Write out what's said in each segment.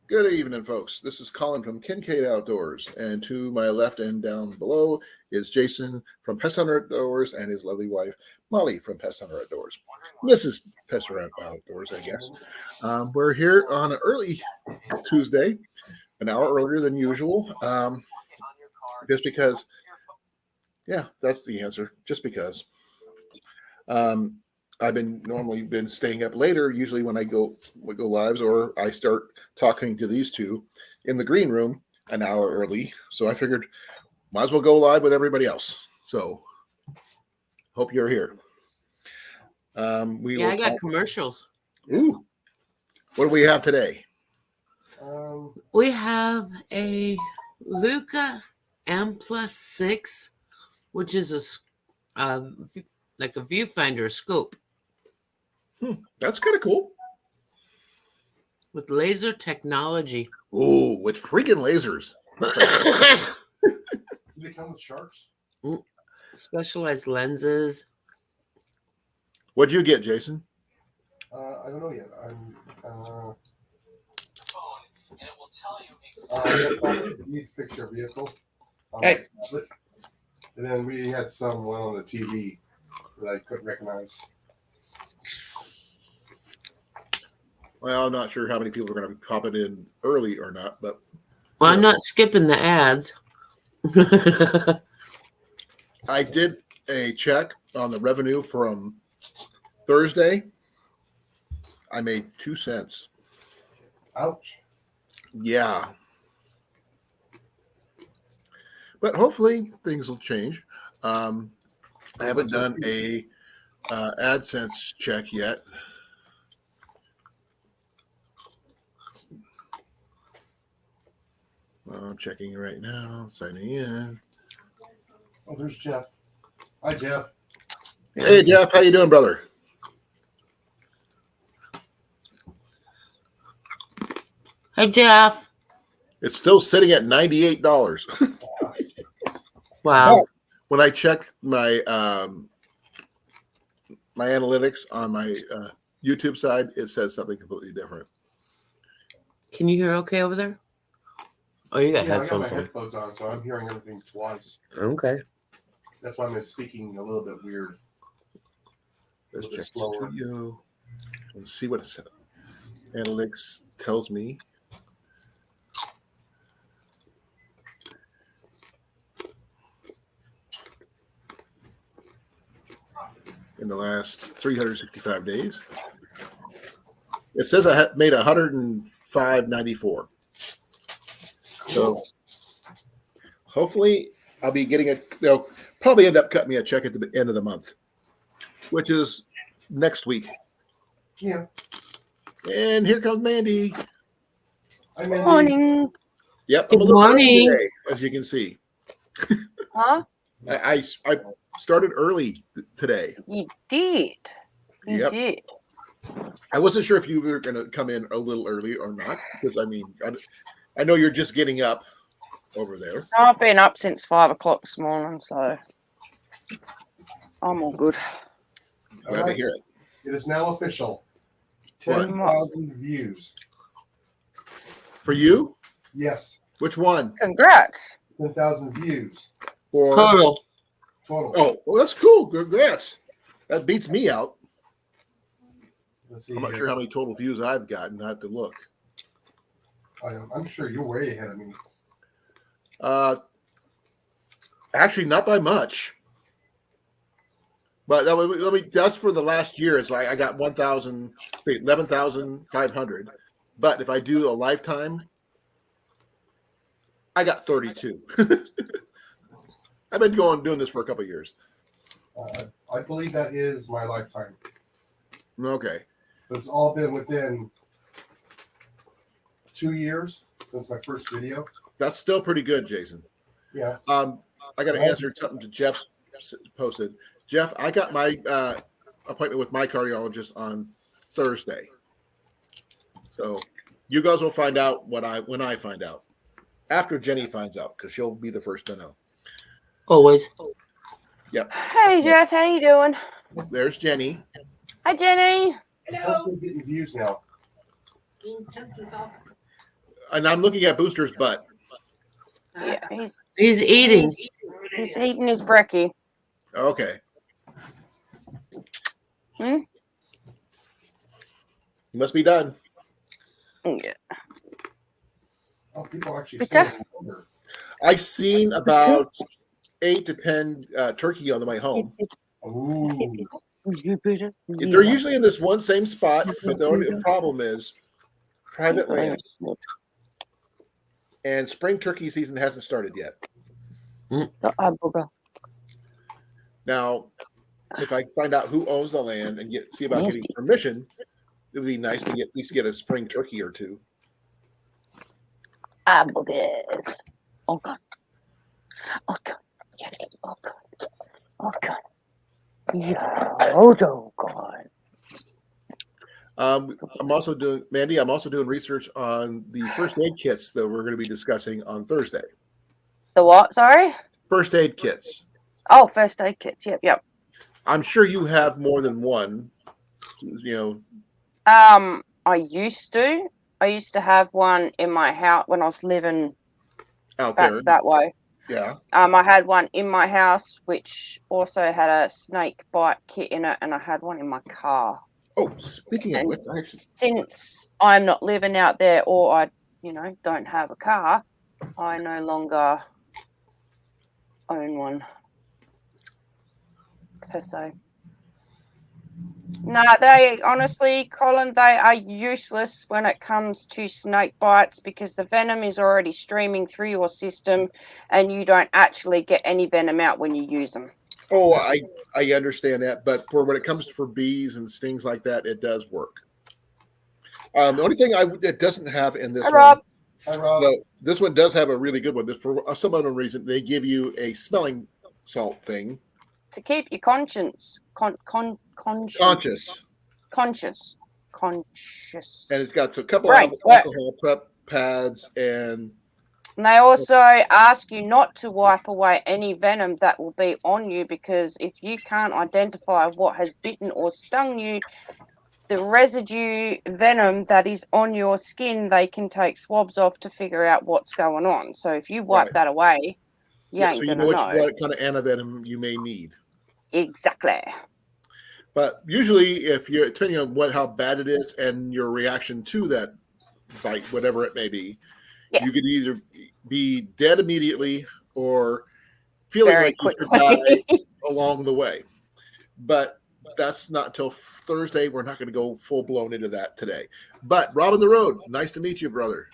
Good evening, folks. This is Colin from Kincaid Outdoors, and to my left and down below is Jason from Pest Hunter Outdoors and his lovely wife, Molly from Pest Hunter Outdoors. Mrs. Pest Hunter Outdoors, I guess. We're here on an early Tuesday, an hour earlier than usual, just because, yeah, that's the answer, just because. I've normally been staying up later, usually when we go lives, or I start talking to these two in the green room an hour early. So I figured might as well go live with everybody else. So hope you're here. I got commercials. Ooh, what do we have today? We have a Luca M+6, which is like a viewfinder scope. That's kind of cool. With laser technology. Ooh, with freaking lasers. Do they come with sharks? Specialized lenses. What'd you get, Jason? I don't know yet. And it will tell you exactly. You need to fix your vehicle. Hey. And then we had someone on the TV that I couldn't recognize. Well, I'm not sure how many people are going to be popping in early or not, but well, I'm not skipping the ads. I did a check on the revenue from Thursday. I made 2 cents. Ouch. Yeah. But hopefully things will change. I haven't done a AdSense check yet. I'm checking right now, signing in. Oh, there's Jeff. Hi, Jeff. Hey, Jeff, how you doing, brother? Hey, Jeff. It's still sitting at $98. Wow. But when I check my my analytics on my YouTube side, it says something completely different. Can you hear okay over there? Oh, you got I got headphones my on. headphones on, so I'm hearing everything twice. Okay. That's why I'm speaking a little bit weird. Let's check the slower. studio. Let's see what analytics tells me. In the last 365 days, it says I made 105.94. So hopefully I'll be getting they'll probably end up cutting me a check at the end of the month, which is next week. Yeah. And here comes Mandy. Hi, Mandy. Morning. Yep. Good I'm a little early morning. today, as you can see. Huh? I started early today. You did. You Yep. did. I wasn't sure if you were going to come in a little early or not, because I mean, I know you're just getting up over there. I've been up since 5 o'clock this morning, so I'm all good. Glad to hear it. It is now official. What? 10,000 views. For you? Yes. Which one? Congrats. 10,000 views For Total. total. Oh, well, that's cool. Congrats. That beats me out. Let's see I'm not here. sure how many total views I've gotten. I have to look. I'm sure you're way ahead of me. Actually, not by much. But that's for the last year. It's like I got 11,500. But if I do a lifetime, I got 32. I've been doing this for a couple of years. I believe that is my lifetime. Okay. But it's all been within 2 years since my first video. That's still pretty good, Jason. Yeah. I got to answer something to Jeff posted. Jeff, I got my appointment with my cardiologist on Thursday. So you guys will find out when I find out. After Jenny finds out, because she'll be the first to know. Always. Yep. Hey, Jeff. How you doing? There's Jenny. Hi, Jenny. I'm also getting views now. and I'm looking at Booster's butt. Yeah, He's eating. he's eating his brekkie. Okay. Hmm? He must be done. Yeah. Oh, people actually Peter? say longer. I've seen about 8 to 10 turkey on the way home. Ooh. They're usually in this one same spot, but the only problem is private land, and spring turkey season hasn't started yet. Booger. Now, if I find out who owns the land and see about getting Nasty. permission, it would be nice to at least get a spring turkey or two. Boogers. Oh God. Oh God. Yes. Oh God. Oh God. Yeah. Oh God. I'm also doing, Mandy. I'm also doing research on the first aid kits that we're going to be discussing on Thursday. The what? Sorry. First aid kits. Oh, first aid kits. Yep. I'm sure you have more than one. You know, I used to have one in my house when I was living out back there. that way. Yeah. I had one in my house, which also had a snake bite kit in it, and I had one in my car. Oh, speaking of And which, since I'm not living out there, or I, don't have a car, I no longer own one per se. No, they honestly, Colin, they are useless when it comes to snake bites because the venom is already streaming through your system and you don't actually get any venom out when you use them. oh, I understand that, but for when it comes for bees and things like that, it does work. The only thing it doesn't have in this Hi, one, Rob. Hi, Rob. no, this one does have a really good one. For some unknown reason, they give you a smelling salt thing. To keep your conscience conscious. And it's got a couple Right, of right. alcohol prep pads, and they also ask you not to wipe away any venom that will be on you because if you can't identify what has bitten or stung you, the residue venom that is on your skin, they can take swabs off to figure out what's going on. So if you wipe that away, you ain't so you gonna know know. what kind of antivenom you may need. Exactly. But usually, if you're depending on how bad it is and your reaction to that bite, whatever it may be, you could either be dead immediately or feeling Very like you should quickly. die along the way. But that's not until Thursday. We're not going to go full blown into that today. But Rob on the road, nice to meet you, brother.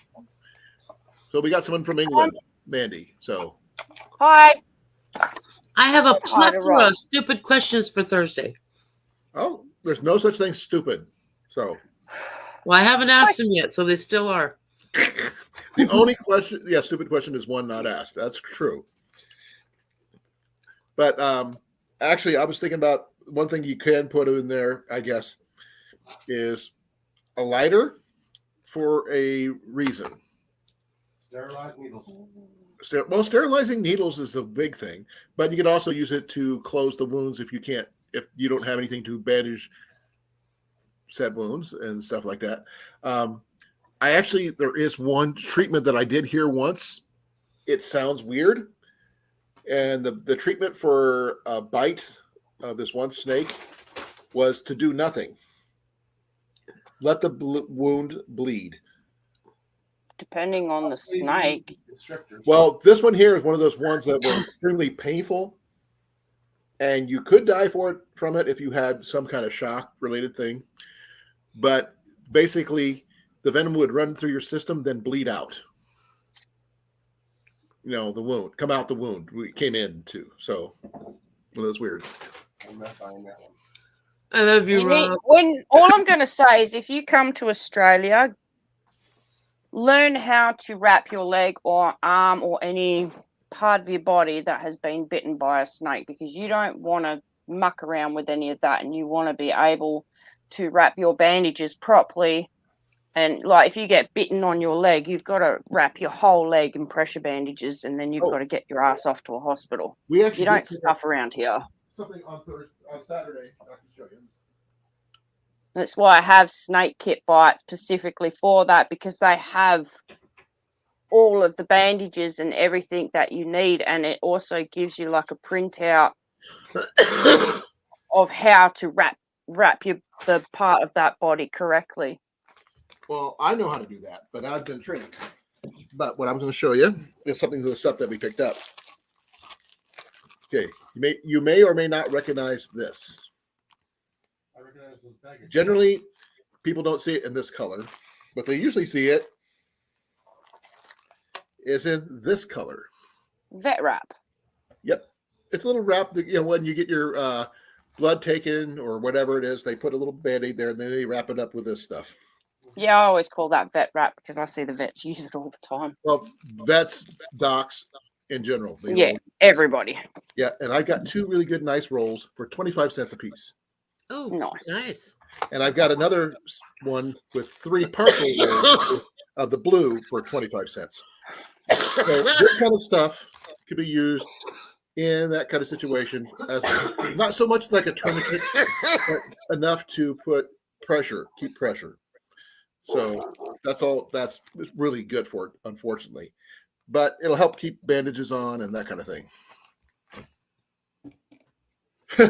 So we got someone from England, Mandy. So Hi. I have a Hi to plethora Rob. of stupid questions for Thursday. oh, there's no such thing stupid. So Well, I haven't asked them yet, so they still are. the only question, stupid question is one not asked. That's true. But actually, I was thinking about one thing you can put in there, I guess, is a lighter for a reason. Sterilized needles. Well, sterilizing needles is the big thing, but you can also use it to close the wounds if you don't have anything to bandage said wounds and stuff like that. There is one treatment that I did hear once. It sounds weird. And the treatment for a bite of this one snake was to do nothing. Let the wound bleed. Depending on the snake. Well, this one here is one of those ones that were extremely painful. And you could die from it if you had some kind of shock-related thing. But basically, the venom would run through your system, then bleed out. The wound. Come out the wound. We came in, too. So, that's weird. I'm not buying that one. I love you, Rob. All I'm going to say is if you come to Australia, learn how to wrap your leg or arm or any part of your body that has been bitten by a snake because you don't want to muck around with any of that and you want to be able to wrap your bandages properly. And like if you get bitten on your leg, you've got to wrap your whole leg in pressure bandages and then you've got to get your ass off to a hospital. You don't stuff around here. Something on Saturday, Dr. Jones. That's why I have snake kit bites specifically for that because they have all of the bandages and everything that you need, and it also gives you like a printout of how to wrap the part of that body correctly. Well, I know how to do that, but I've been trained. But what I'm going to show you is something of the stuff that we picked up. Okay, you may or may not recognize this. I recognize those baggage. Generally, people don't see it in this color, but they usually see it is in this color. Vet wrap. Yep, it's a little wrap that, when you get your blood taken or whatever it is, they put a little band-aid there and then they wrap it up with this stuff. Yeah, I always call that vet wrap because I see the vets use it all the time. Well, vets, docs in general. They Yeah, always- everybody. Yeah, and I got two really good, nice rolls for 25 cents a piece. Oh, Nice. nice. And I've got another one with 3 partial rolls of the blue for 25 cents. So this kind of stuff could be used in that kind of situation as not so much like a tourniquet, but enough to keep pressure. So that's really good for it, unfortunately. But it'll help keep bandages on and that kind of thing.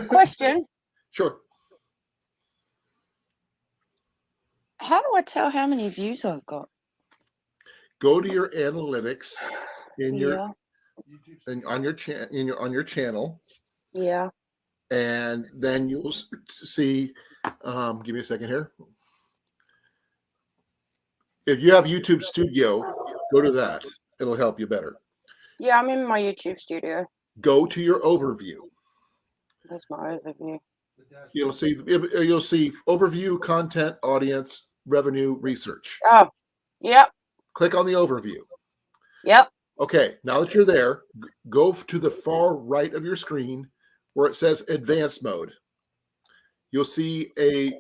Question: Sure. how do I tell how many views I've got? Go to your analytics in your Yeah, on your channel, yeah. and then you'll see. Give me a second here. If you have YouTube Studio, go to that. It'll help you better. Yeah, I'm in my YouTube studio. Go to your overview. There's my overview. You'll see overview, content, audience, revenue, research. Oh, yep, Click on the overview. yep. Okay, now that you're there, go to the far right of your screen where it says advanced mode. You'll see a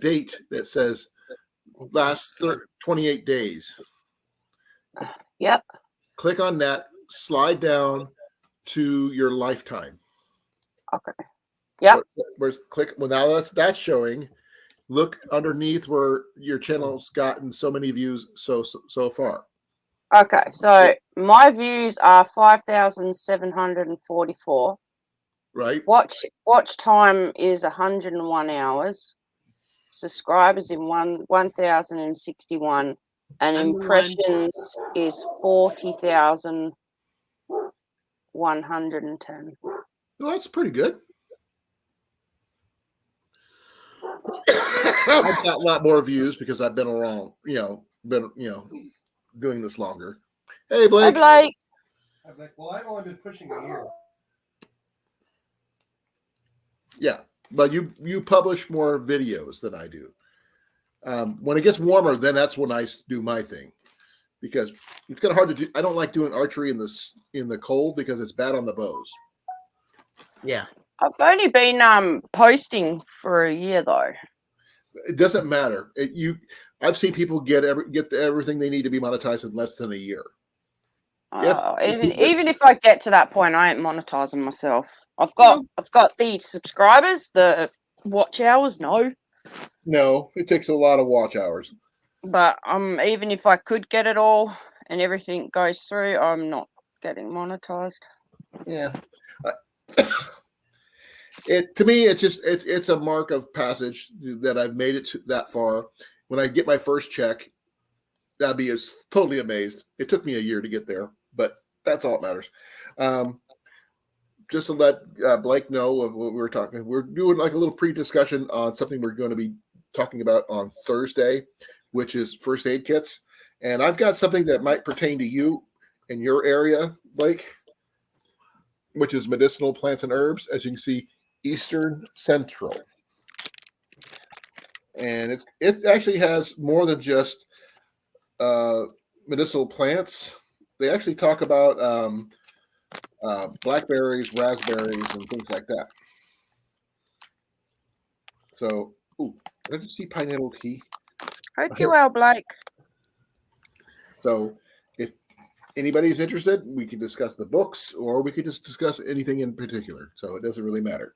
date that says last 28 days. Yep. Click on that, slide down to your lifetime. Okay. Yep. Now that's showing. Look underneath where your channel's gotten so many views so far. Okay, so my views are 5,744. Right? Watch time is 101 hours. Subscribers in 1,061, and I'm the one. impressions is 40,110. Well, that's pretty good. I've got a lot more views because I've been around, doing this longer. Hey, Hey, Blake. Blake. I'm like, well, I've only been pushing a year. Yeah, but you publish more videos than I do. When it gets warmer, then that's when I do my thing, because it's kind of hard to do. I don't like doing archery in the cold because it's bad on the bows. Yeah. I've only been posting for a year though. It doesn't matter. I've seen people get everything they need to be monetized in less than a year. Even if I get to that point, I ain't monetizing myself. I've got the subscribers, the watch hours, no. No, it takes a lot of watch hours. But even if I could get it all and everything goes through, I'm not getting monetized. Yeah. To me, it's a mark of passage that I've made it that far. When I get my first check, I'd be totally amazed. It took me a year to get there, but that's all that matters. Just to let Blake know of what we're talking. We're doing like a little pre-discussion on something we're going to be talking about on Thursday, which is first aid kits. And I've got something that might pertain to you in your area, Blake, which is medicinal plants and herbs. As you can see, Eastern Central. And it actually has more than just medicinal plants. They actually talk about blackberries, raspberries, and things like that. So, did you see pineapple tea? Hope you well, Blake. So, if anybody's interested, we can discuss the books, or we could just discuss anything in particular. So it doesn't really matter.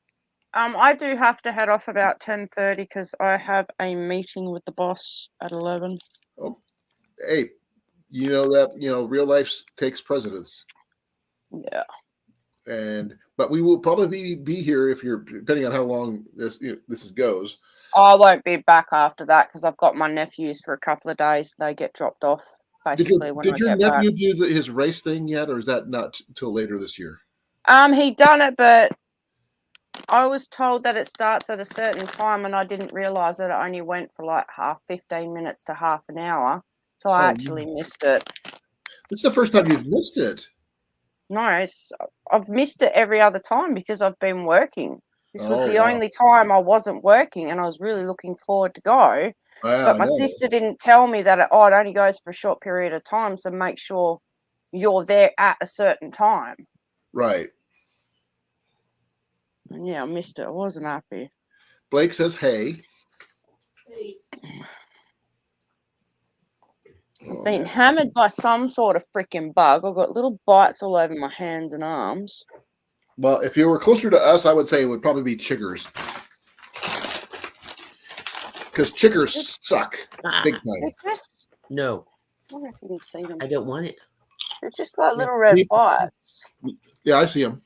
I do have to head off about 10:30 because I have a meeting with the boss at 11. Oh, hey, you know that real life takes precedence. Yeah. But we will probably be here if you're depending on how long this goes. I won't be back after that because I've got my nephews for a couple of days. They get dropped off basically when I Did your get back. nephew do his race thing yet, or is that not till later this year? He done it, but I was told that it starts at a certain time, and I didn't realize that it only went for like 15 minutes to half an hour. So I actually missed it. It's the first time you've missed it. No, I've missed it every other time because I've been working. This was the only time I wasn't working, and I was really looking forward to go. Wow, But my sister didn't tell me that it only goes for a short period of time, so make sure you're there at a certain time. Right. And yeah, I missed it. I wasn't happy. Blake says, "Hey." I've been hammered by some sort of freaking bug. I've got little bites all over my hands and arms. Well, if you were closer to us, I would say it would probably be chiggers. Because chiggers suck big time. They're just... No, I wonder if you can see them. I don't want it. They're just like little red bites. Yeah, I see them.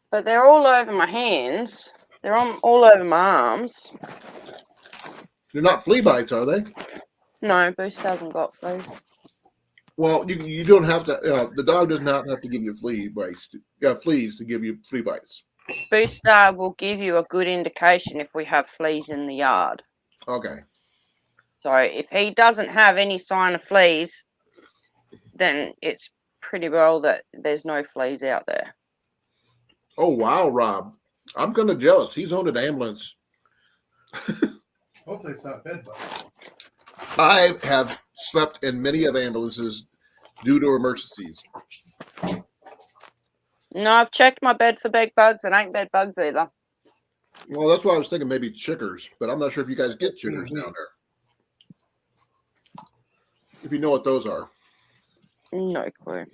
But they're all over my hands. They're all over my arms. They're not flea bites, are they? No, Boost hasn't got fleas. Well, you don't have to. The dog does not have to give you flea bites. Fleas to give you flea bites. Boost will give you a good indication if we have fleas in the yard. Okay. So if he doesn't have any sign of fleas, then it's pretty well that there's no fleas out there. Oh wow, Rob! I'm kind of jealous. He's owned an ambulance. Hopefully, it's not bed bugs. I have slept in many of ambulances due to emergencies. No, I've checked my bed for bed bugs. It ain't bed bugs either. Well, that's why I was thinking maybe chiggers, but I'm not sure if you guys get chiggers down there. If you know what those are. No clue.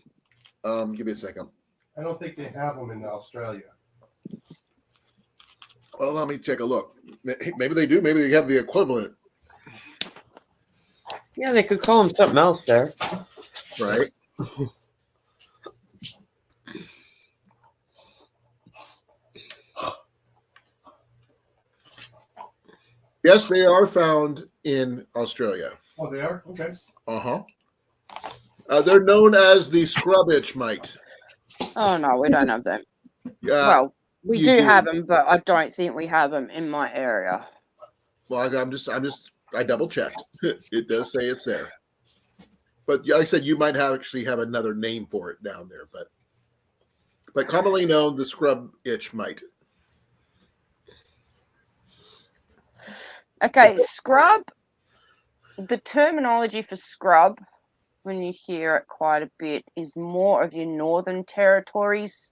Give me a second. I don't think they have them in Australia. Well, let me take a look. Maybe they do. Maybe they have the equivalent. Yeah, they could call him something else there. Right. Yes, they are found in Australia. Oh, they are? Okay. Uh-huh. They're known as the scrub itch mite. Oh, no, we don't have them. Well, we do have them, but I don't think we have them in my area. Well, I double checked. It does say it's there. But like I said, you might actually have another name for it down there, but commonly known, the scrub itch mite. Okay, scrub. The terminology for scrub, when you hear it quite a bit, is more of your northern territories,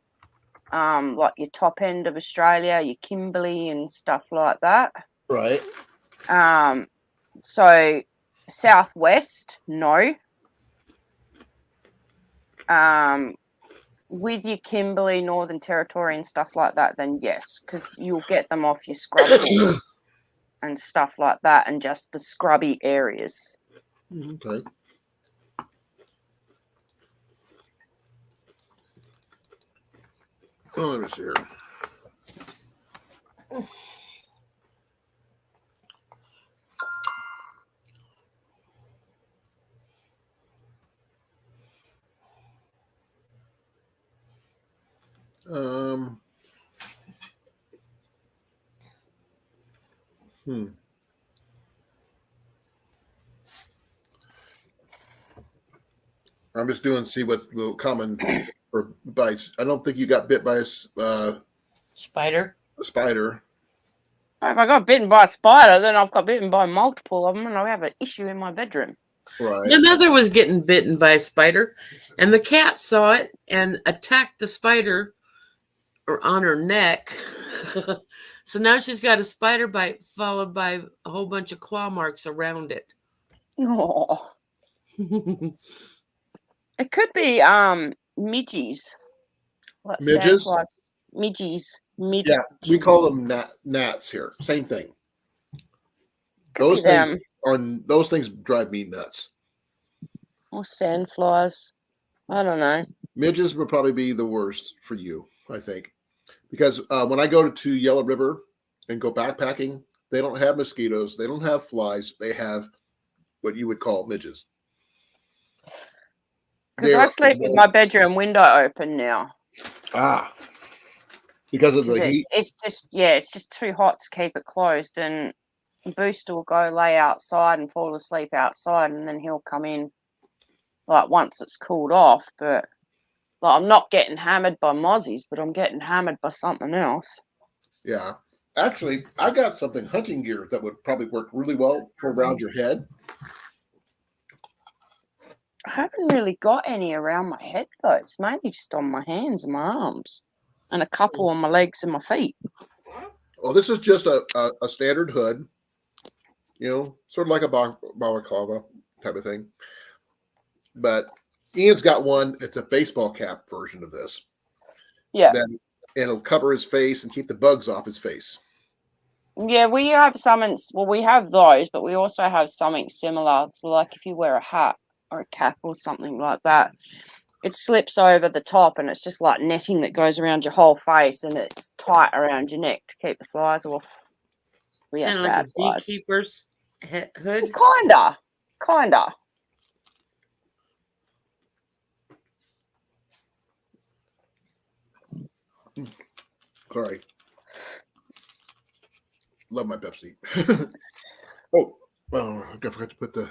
like your top end of Australia, your Kimberley and stuff like that. Right. So southwest, no. With your Kimberley, Northern Territory and stuff like that, then yes, because you'll get them off your scrub board and stuff like that, and just the scrubby areas. Okay. Oh, let me see here. I'm just doing see what the common for bites. I don't think you got bit by a Spider. spider. If I got bitten by a spider, then I've got bitten by multiple of them, and I have an issue in my bedroom. Right. My mother was getting bitten by a spider, and the cat saw it and attacked the spider on her neck. So now she's got a spider bite followed by a whole bunch of claw marks around it. Oh, it could be midges. What Midges? sounds like midges. Yeah, we call them gnats here. Same thing. Those Those things drive me nuts. Or sandflies. I don't know. Midges would probably be the worst for you, I think, because when I go to Yellow River and go backpacking, they don't have mosquitoes, they don't have flies, they have what you would call midges. Because I sleep with my bedroom window open now. Because of the It's, heat. it's just too hot to keep it closed, and Booster will go lay outside and fall asleep outside, and then he'll come in like once it's cooled off. But like, I'm not getting hammered by mozzies, but I'm getting hammered by something else. Yeah. Actually, I got something hunting gear that would probably work really well for around your head. I haven't really got any around my head though. It's mainly just on my hands and my arms, and a couple on my legs and my feet. Well, this is just a standard hood, sort of like a balaclava type of thing. But Ian's got one. It's a baseball cap version of this. Yeah. Then it'll cover his face and keep the bugs off his face. Yeah, we have we have those, but we also have something similar. So like if you wear a hat or a cap or something like that, it slips over the top and it's just like netting that goes around your whole face, and it's tight around your neck to keep the flies off. We have Kind of like bad a flies. beekeeper's hood. Kinda. Sorry. Love my Pepsi. Oh, I forgot to put the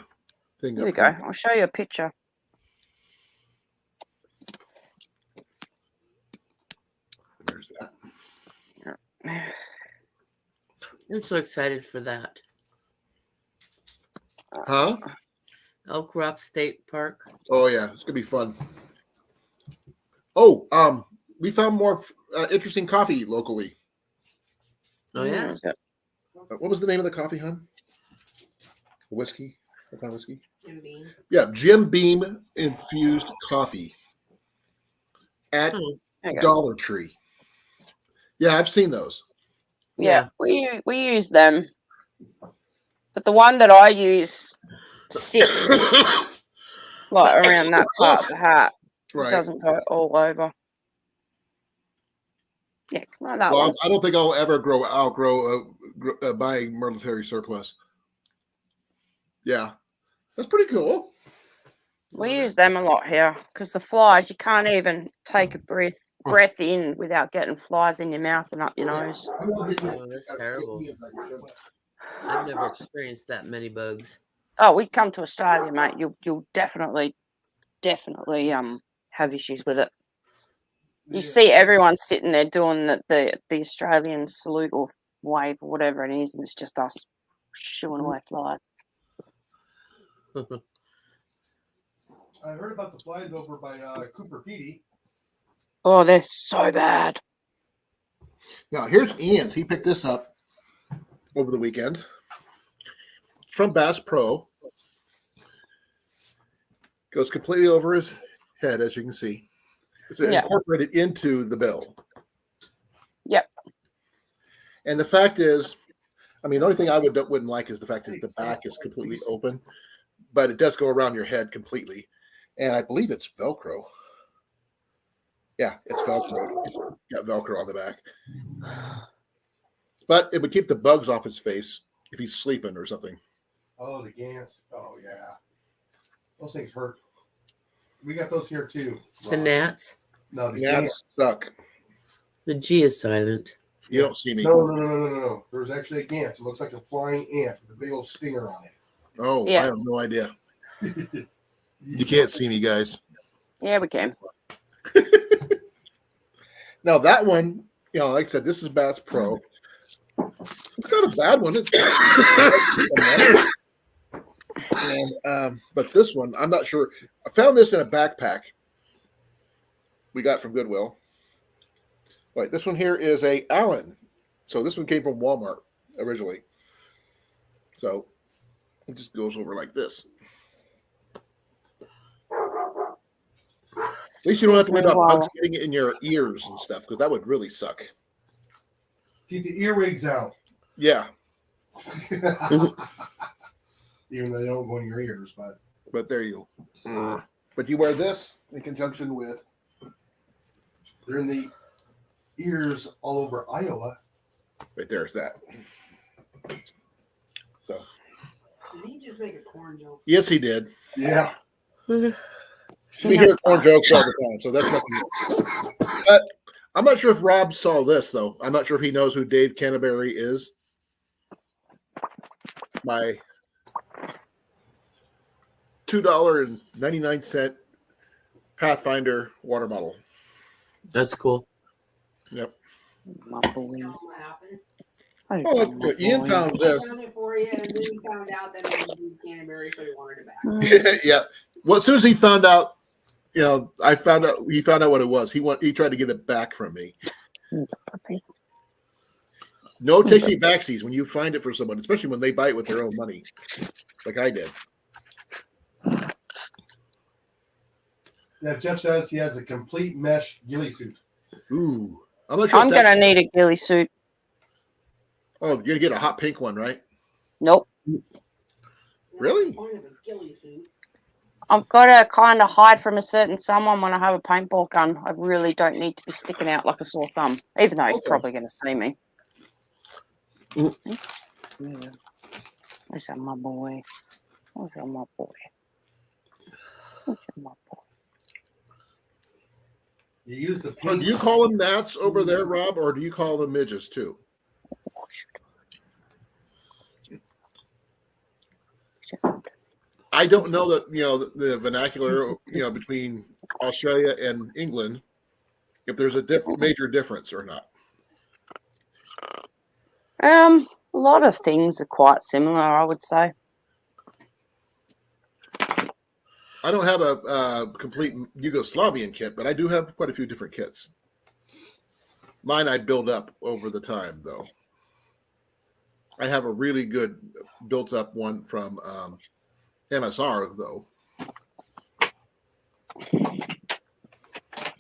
thing There up. we go. I'll show you a picture. There's that. I'm so excited for that. Huh? Elk Rock State Park. Oh yeah, it's gonna be fun. Oh, we found more interesting coffee locally. Oh yeah. What was the name of the coffee, hon? Whiskey? What kind of whiskey? Jim Beam. Yeah, Jim Beam infused coffee at Dollar Tree. Yeah, I've seen those. Yeah, we use them, but the one that I use sits like around that part of the hat. Right. It doesn't go all over. Yeah, like that Well, one. I don't think I'll ever outgrow buying military surplus. Yeah, that's pretty cool. We use them a lot here because the flies, you can't even take a breath in without getting flies in your mouth and up your nose. Oh, that's terrible. I've never experienced that many bugs. Oh, we'd come to Australia, mate. You'll definitely have issues with it. You see everyone sitting there doing the Australian salute or wave or whatever it is, and it's just us shooing away flies. I heard about the flies over by Cooper Pedy. Oh, they're so bad. Now, here's Ian's. He picked this up over the weekend from Bass Pro. Goes completely over his head, as you can see. It's incorporated into the bill. Yep. And the fact is, I mean, the only thing I wouldn't like is the fact that the back is completely open, but it does go around your head completely. And I believe it's Velcro. Yeah, it's Velcro. It's got Velcro on the back. But it would keep the bugs off his face if he's sleeping or something. Oh, the gants. Oh, yeah. Those things hurt. We got those here, too. The gnats. No, the Gnats suck. The G is silent. You don't see me. No. There's actually a gant. It looks like a flying ant with a big old stinger on it. Oh, yeah. I have no idea. You can't see me, guys. Yeah, we can. Now, that one, like I said, this is Bass Pro. It's not a bad one. But this one, I'm not sure. I found this in a backpack we got from Goodwill. Right, this one here is a Allen. So this one came from Walmart originally. So it just goes over like this. At least you don't have to worry about bugs getting it in your ears and stuff, because that would really suck. Keep the earwigs out. Yeah. Even though they don't go in your ears, but But there you go. But you wear this in conjunction with. They're in the ears all over Iowa. Right there's that. So. Did he just make a corn joke? Yes, he did. Yeah. We hear corn jokes all the time, so that's nothing. But I'm not sure if Rob saw this, though. I'm not sure if he knows who Dave Canterbury is. My $2.99 Pathfinder water bottle. That's cool. Yep. My boy. Tell him what happened. Oh, that's good. Ian found He this. found it for you, and then he found out that it was Dude Canterbury, so he wanted it back. Yeah. Well, as soon as he found out, he found out what it was. He tried to get it back from me. No tasty backsies when you find it for someone, especially when they buy it with their own money, like I did. Yeah, Jeff says he has a complete mesh ghillie suit. Ooh, I'm not sure. I'm gonna need a ghillie suit. Oh, you're gonna get a hot pink one, right? Nope. Really? That's the point of a ghillie suit. I've got to kind of hide from a certain someone when I have a paintball gun. I really don't need to be sticking out like a sore thumb, even though he's Okay. probably going to see me. Mm. Yeah. Where's that, my boy? Where's that, my boy? Where's that, my boy? You use the So pink. do you call them gnats over there, Rob, or do you call them midges too? I don't know that the vernacular between Australia and England, if there's a major difference or not. A lot of things are quite similar, I would say. I don't have a complete Yugoslavian kit, but I do have quite a few different kits. Mine I build up over the time, though. I have a really good built-up one from MSR, though.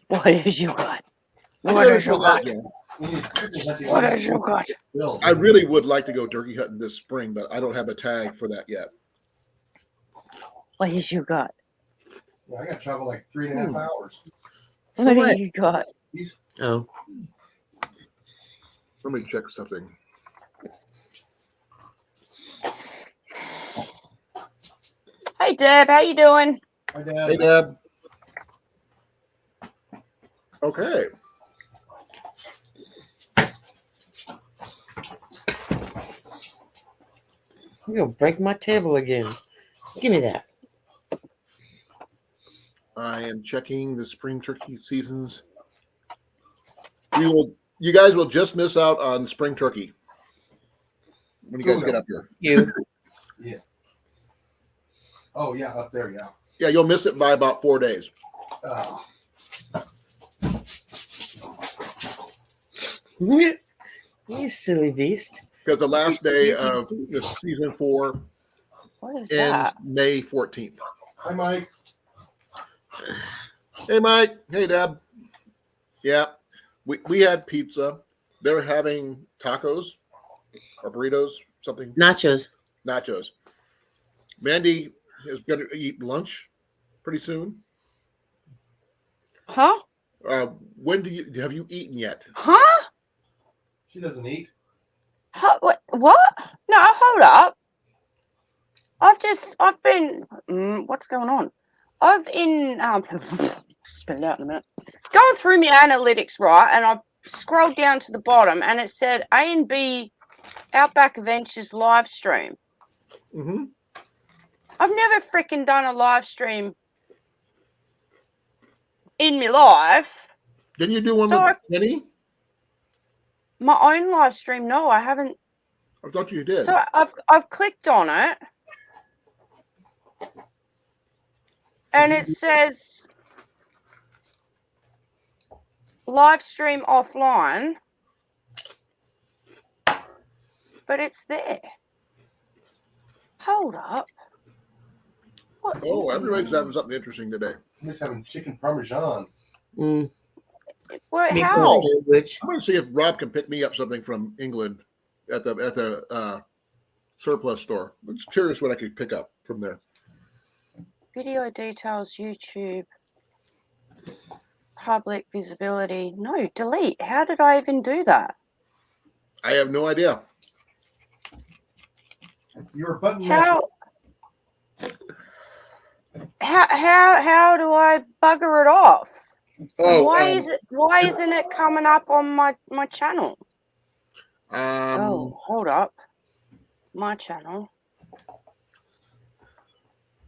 What is you got? What is you got? What is you got? I really would like to go turkey hunting this spring, but I don't have a tag for that yet. What is you got? I got to travel like 3.5 hours. What what? do you got? Oh, Let me check something. Hey Deb, how you doing? My dad. Hey, Deb. Okay. you're gonna break my table again. Give me that. I am checking the spring turkey seasons. You guys will just miss out on spring turkey when you guys get up here. You. Oh, yeah, up there, yeah. Yeah, you'll miss it by about 4 days. You silly beast. Because the last day of the season 4 What is ends that? May 14th. Hi, Mike. Hey, Mike. Hey, Deb. Yeah, we had pizza. They're having tacos or burritos, something. Nachos. Nachos. Mandy is going to eat lunch pretty soon. Huh? When have you eaten yet? Huh? She doesn't eat. What? No, hold up. I've been, what's going on? Spell it out in a minute. Going through my analytics, right, and I scrolled down to the bottom and it said A&B Outback Adventures live stream. Mm-hmm. I've never freaking done a live stream in my life. Didn't you do one So with Kenny? My own live stream, no, I haven't. I thought you did. So I've clicked on it, and it says live stream offline, but it's there. Hold up. What? Oh, everybody's having something interesting today. I'm just having chicken parmesan. Mm. Where, Meatball how? sandwich. I'm going to see if Rob can pick me up something from England at the surplus store. I'm just curious what I could pick up from there. Video details, YouTube. Public visibility. No, delete. How did I even do that? I have no idea. You're a button masher. How do I bugger it off? Oh, Why isn't it coming up on my channel? Hold up. My channel.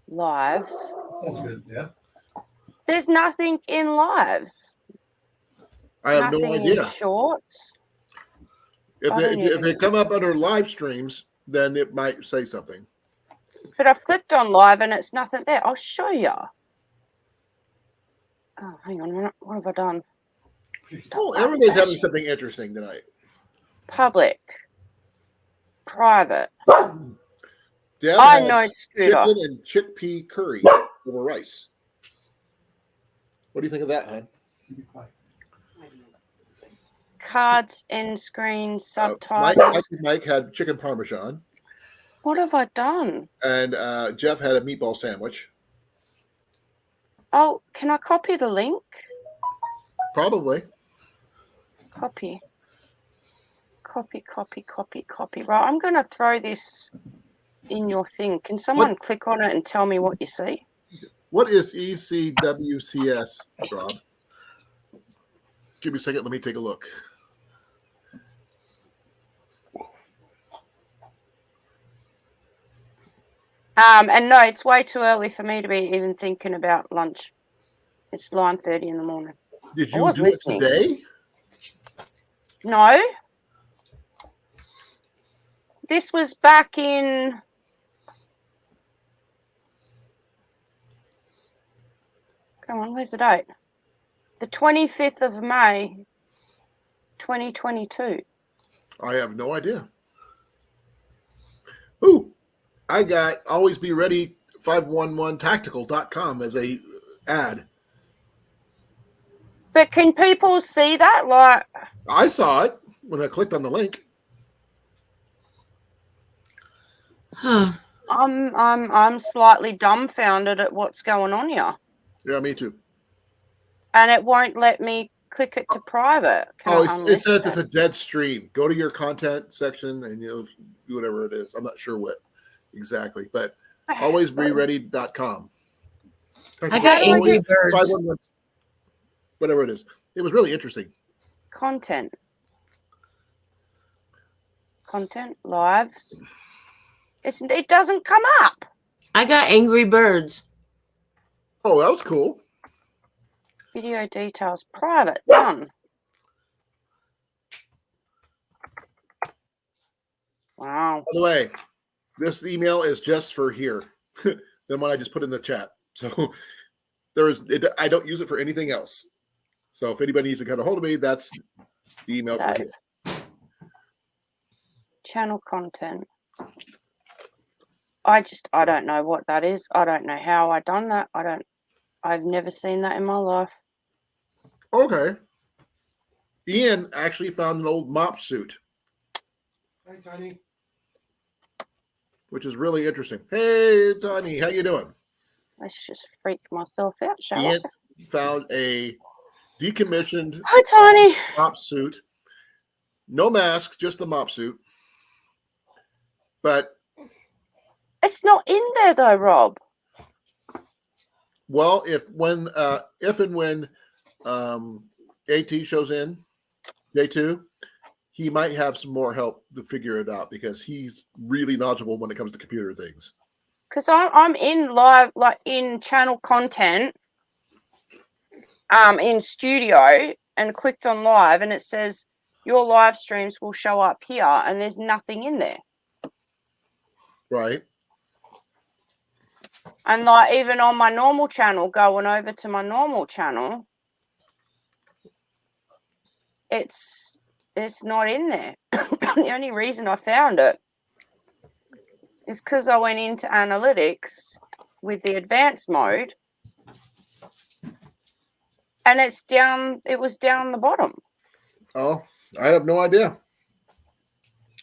Lives. Sounds good. Yeah. There's nothing in lives. I have no Nothing idea. in shorts. If they come up under live streams, then it might say something. But I've clicked on live and it's nothing there. I'll show you. Oh, hang on a minute. What have I done? Oh, everybody's having something interesting tonight. Public. Private. Deb I had know, Scooter. chicken and chickpea curry over rice. What do you think of that, hon? Cards, end screen, subtitles. Mike had chicken parmesan, What have I done? and Jeff had a meatball sandwich. Oh, can I copy the link? Probably. Copy. Right, I'm going to throw this in your thing. Can someone click on it and tell me what you see? What is ECWCS, Rob? Give me a second. Let me take a look. And no, it's way too early for me to be even thinking about lunch. It's 9:30 in the morning. Did I you was do listening. it today? No. This was back in... Come on, where's the date? The 25th of May, 2022. I have no idea. Ooh, I got always be ready 511tactical.com as a ad. But can people see that? Like, I saw it when I clicked on the link. Huh. I'm slightly dumbfounded at what's going on here. Yeah, me too. And it won't let me click it to private. Can I It unlist says it's it? a dead stream. Go to your content section and you'll do whatever it is. I'm not sure what exactly, but alwaysbeready.com. I got Angry Birds. 511, whatever it is. It was really interesting. Content lives. It doesn't come up. I got Angry Birds. Oh, that was cool. Video details private done. Wow. By the way, this email is just for here. The one I just put in the chat. So I don't use it for anything else. So if anybody needs to get a hold of me, that's the email for here. Channel content. I don't know what that is. I don't know how I done that. I've never seen that in my life. Okay. Ian actually found an old mop suit, Hi, Tiny. which is really interesting. Hey, Tony, how you doing? Let's just freak myself out, shall Ian I? found a decommissioned Hi, Tiny. mop suit. No mask, just the mop suit. But It's not in there though, Rob. well, if and when AT shows in day 2, he might have some more help to figure it out because he's really knowledgeable when it comes to computer things. Because I'm in live, like in channel content, in studio, and clicked on live, and it says your live streams will show up here, and there's nothing in there. Right. And like even on my normal channel, going over to my normal channel, it's not in there. The only reason I found it is because I went into analytics with the advanced mode, and it was down the bottom. Oh, I have no idea.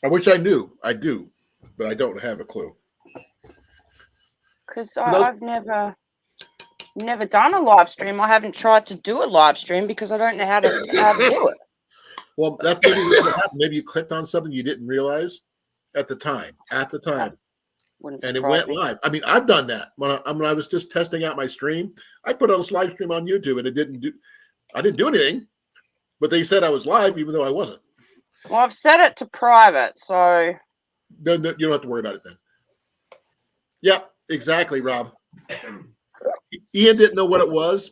I wish I knew. I do, but I don't have a clue. Because I've never never done a live stream. I haven't tried to do a live stream because I don't know how to do it. Well, that's maybe what happened. Maybe you clicked on something you didn't realize at the time. Wouldn't And it surprise went me. live. I mean, I've done that when I was just testing out my stream. I put on a live stream on YouTube, and I didn't do anything, but they said I was live, even though I wasn't. Well, I've set it to private, so No, you don't have to worry about it then. Yeah, exactly, Rob. Ian didn't know what it was.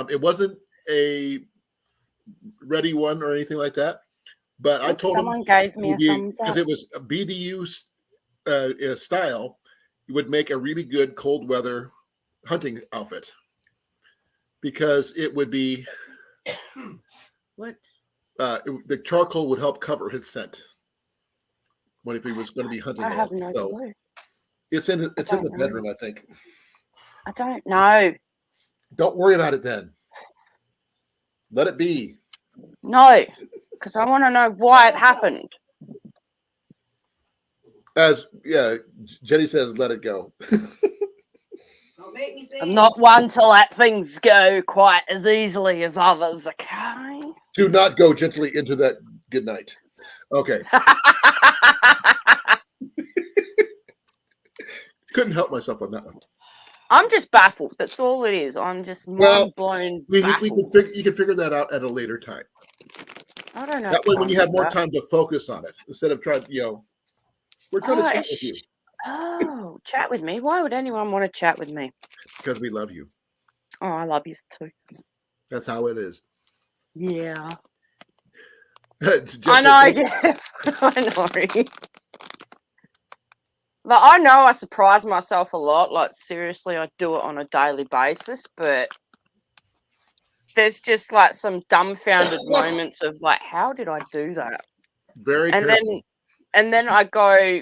It wasn't a ready one or anything like that. But I told someone him gave me a thumbs up. because it was a BDU style, you would make a really good cold weather hunting outfit because it would be What? The charcoal would help cover his scent when if he was going to be hunting. I have no clue. It's in the know. bedroom, I think. I don't know. Don't worry about it then. Let it be. No, because I want to know why it happened. Jenny says, let it go. Don't make me say I'm not one to let things go quite as easily as others, okay? Do not go gently into that good night. Okay. Couldn't help myself on that one. I'm just baffled. That's all it is. I'm just mind blown. You can figure that out at a later time. I don't know. That way, when you have more time to focus on it, instead of trying, we're trying to chat with you. Oh, chat with me. Why would anyone want to chat with me? Because we love you. Oh, I love you too. That's how it is. Yeah. Jeff I know, says, Jeff. I know. Like, I know I surprise myself a lot. Like, seriously, I do it on a daily basis, but there's just like some dumbfounded moments of like, how did I do that? Very careful. And then I go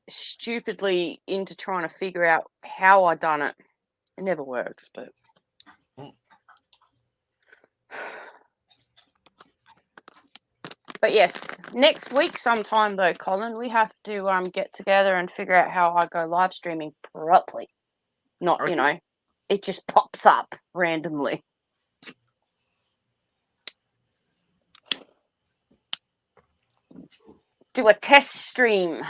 stupidly into trying to figure out how I done it. It never works, but yes, next week sometime though, Colin, we have to get together and figure out how I go live streaming properly. Not, it just pops up randomly. Do a test stream.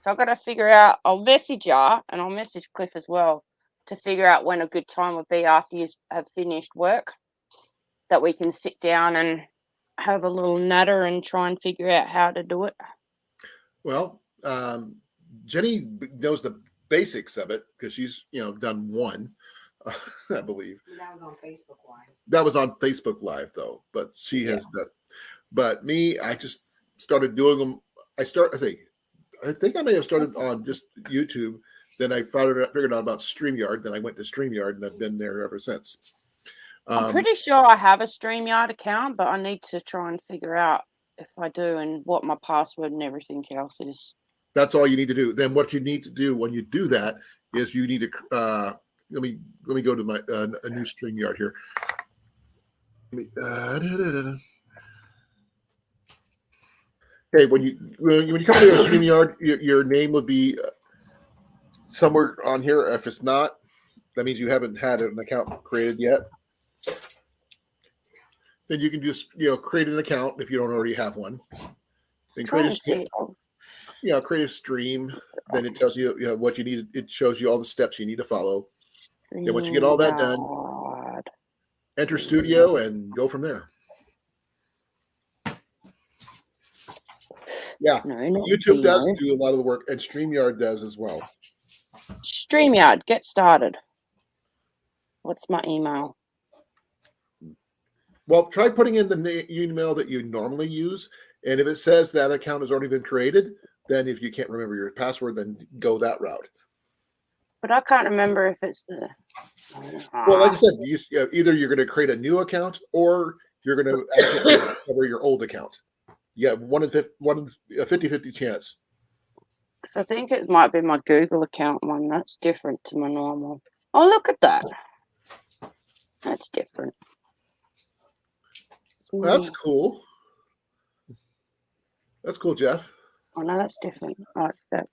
So I've got to figure out, I'll message ya and I'll message Cliff as well to figure out when a good time would be after you have finished work that we can sit down and have a little natter and try and figure out how to do it. Well, Jenny knows the basics of it because she's, done one, I believe. that was on Facebook Live. That was on Facebook Live though, but she has done. But me, I just started doing them. I think I may have started on just YouTube. Then I figured out about StreamYard. Then I went to StreamYard and I've been there ever since. I'm pretty sure I have a StreamYard account, but I need to try and figure out if I do and what my password and everything else is. That's all you need to do. Then what you need to do when you do that is you need to let me go to my a new StreamYard here. Okay, when you come to a StreamYard, your name would be somewhere on here. If it's not, that means you haven't had an account created yet. Then you can just create an account if you don't already have one. Then create a stream. Then it tells you what you need. It shows you all the steps you need to follow. Then once you get all that done, enter studio and go from there. Yeah, YouTube does do a lot of the work, and StreamYard does as well. StreamYard, get started. What's my email? Well, try putting in the email that you normally use, and if it says that account has already been created, then if you can't remember your password, then go that route. But I can't remember if it's the... Well, like I said, either you're going to create a new account or you're going to actually cover your old account. You have one in 50-50 chance. Because I think it might be my Google account one. That's different to my normal. Oh, look at that. That's different. Well, that's cool. That's cool, Jeff. Oh, no, that's different. I like that.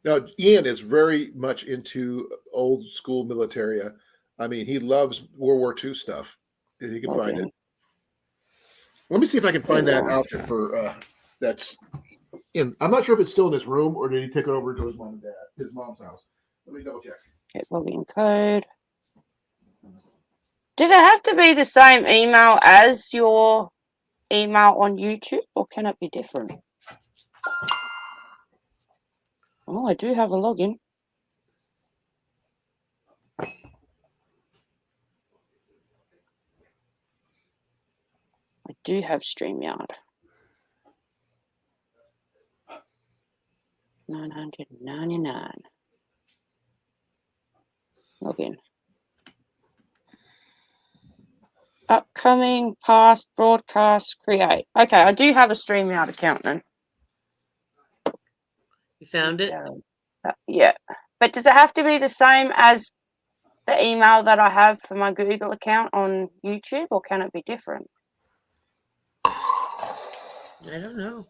Now, Ian is very much into old school military. I mean, he loves World War II stuff. If he can find it. Let me see if I can find that outfit for that's in. I'm not sure if it's still in his room or did he take it over to his mom's house. Let me double check. Get login code. Does it have to be the same email as your email on YouTube, or can it be different? Oh, I do have a login. I do have StreamYard. 999. Login. Upcoming, past, broadcast, create. Okay, I do have a StreamYard account then. You found it? Yeah. But does it have to be the same as the email that I have for my Google account on YouTube, or can it be different? I don't know.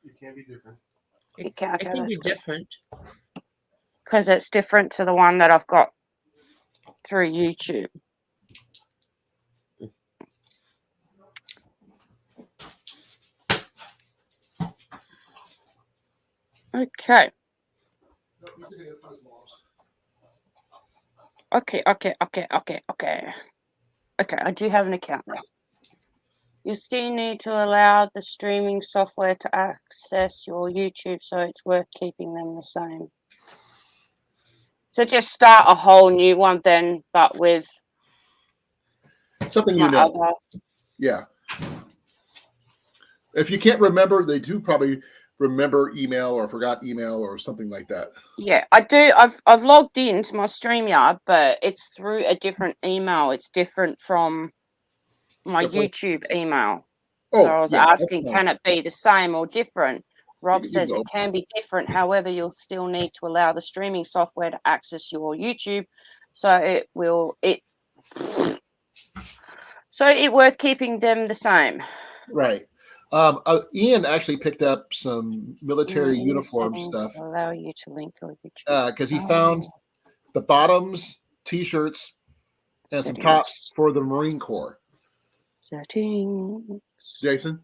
It can be different. It can be different. Because it's different to the one that I've got through YouTube. Okay. Okay, I do have an account now. You still need to allow the streaming software to access your YouTube, so it's worth keeping them the same. So just start a whole new one then, but with something you know. Yeah. If you can't remember, they do probably remember email or forgot email or something like that. Yeah, I do. I've logged into my StreamYard, but it's through a different email. It's different from my YouTube email. Oh, so I was asking, can it be the same or different? Rob says go. It can be different. However, you'll still need to allow the streaming software to access your YouTube. So it worth keeping them the same. Right. Ian actually picked up some military uniform stuff. Allow you to link your YouTube. Because he found the bottoms, t-shirts, and some tops for the Marine Corps. Settings. Jason?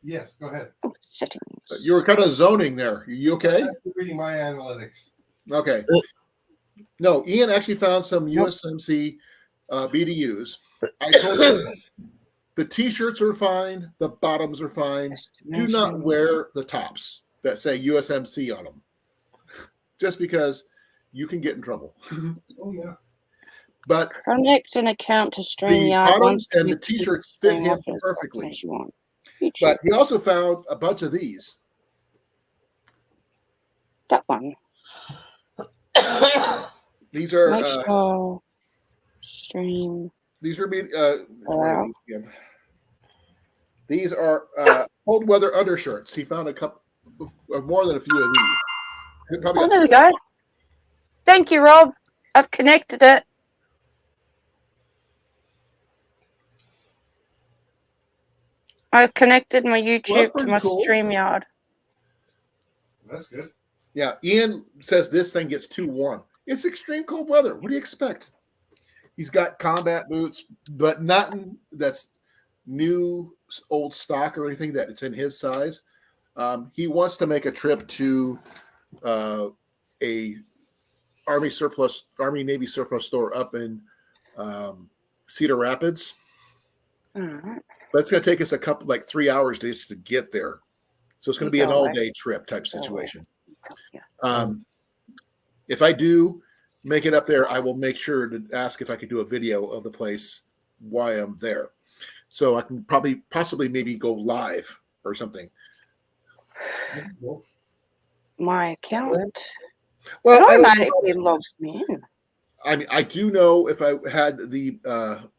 Yes, go ahead. Settings. You were kind of zoning there. Are you okay? I'm reading my analytics. Okay. No, Ian actually found some USMC BDUs. I told him the t-shirts are fine, the bottoms are fine. Do not wear the tops that say USMC on them. Just because you can get in trouble. Oh, yeah. But connect an account to StreamYard. The bottoms and the t-shirts fit him perfectly. But he also found a bunch of these. That one. These are Make sure stream. These are these are cold weather undershirts. He found a couple, more than a few of these. Oh, there we go. Thank you, Rob. I've connected it. I've connected my YouTube to my StreamYard. That's good. Yeah, Ian says this thing gets too warm. It's extreme cold weather. What do you expect? He's got combat boots, but nothing that's new, old stock or anything that it's in his size. He wants to make a trip to a Army Navy surplus store up in Cedar Rapids. Mm-hmm. But it's going to take us 3 hours just to get there. So it's going to be an all-day trip type situation. If I do make it up there, I will make sure to ask if I could do a video of the place while I'm there. So I can possibly maybe go live or something. My account. Well, it automatically logs me in. I mean, I do know if I had the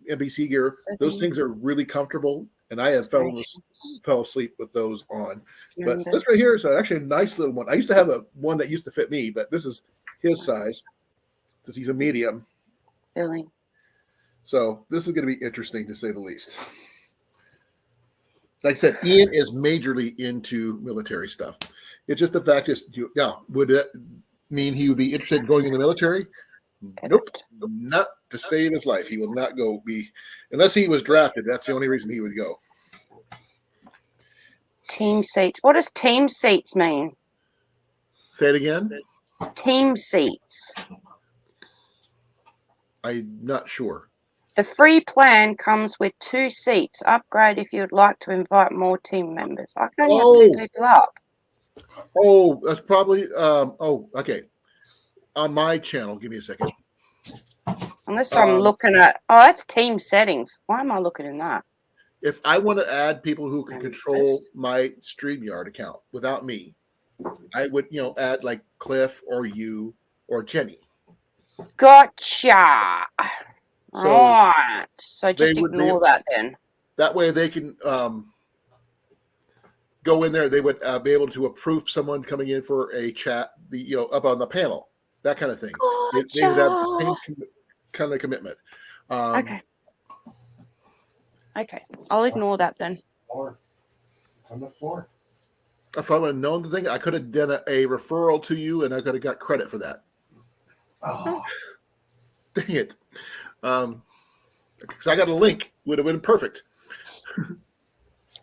NBC gear, those things are really comfortable, and I have fell asleep with those on. But this right here is actually a nice little one. I used to have one that used to fit me, but this is his size because he's a medium. Really? So this is going to be interesting to say the least. Like I said, Ian is majorly into military stuff. It's just the fact is, mean he would be interested in going in the military? Nope, not to save his life. He will not go be unless he was drafted. That's the only reason he would go. Team seats. What does team seats mean? Say it again. Team seats. I'm not sure. The free plan comes with 2 seats. Upgrade if you'd like to invite more team members. I can only have 2 people up. Oh, that's probably. Okay. On my channel, give me a second. Unless I'm looking at. Oh, that's team settings. Why am I looking in that? If I want to add people who can control my StreamYard account without me, I would, add like Cliff or you or Jenny. Gotcha. So right. So just they would ignore that then. That way they can go in there. They would be able to approve someone coming in for a chat, up on the panel, that kind of thing. They would have the same kind of commitment. Okay. I'll ignore that then. Floor. It's on the floor. If I would have known the thing, I could have done a referral to you, and I could have got credit for that. Oh. Dang it. Because I got a link. Would have been perfect.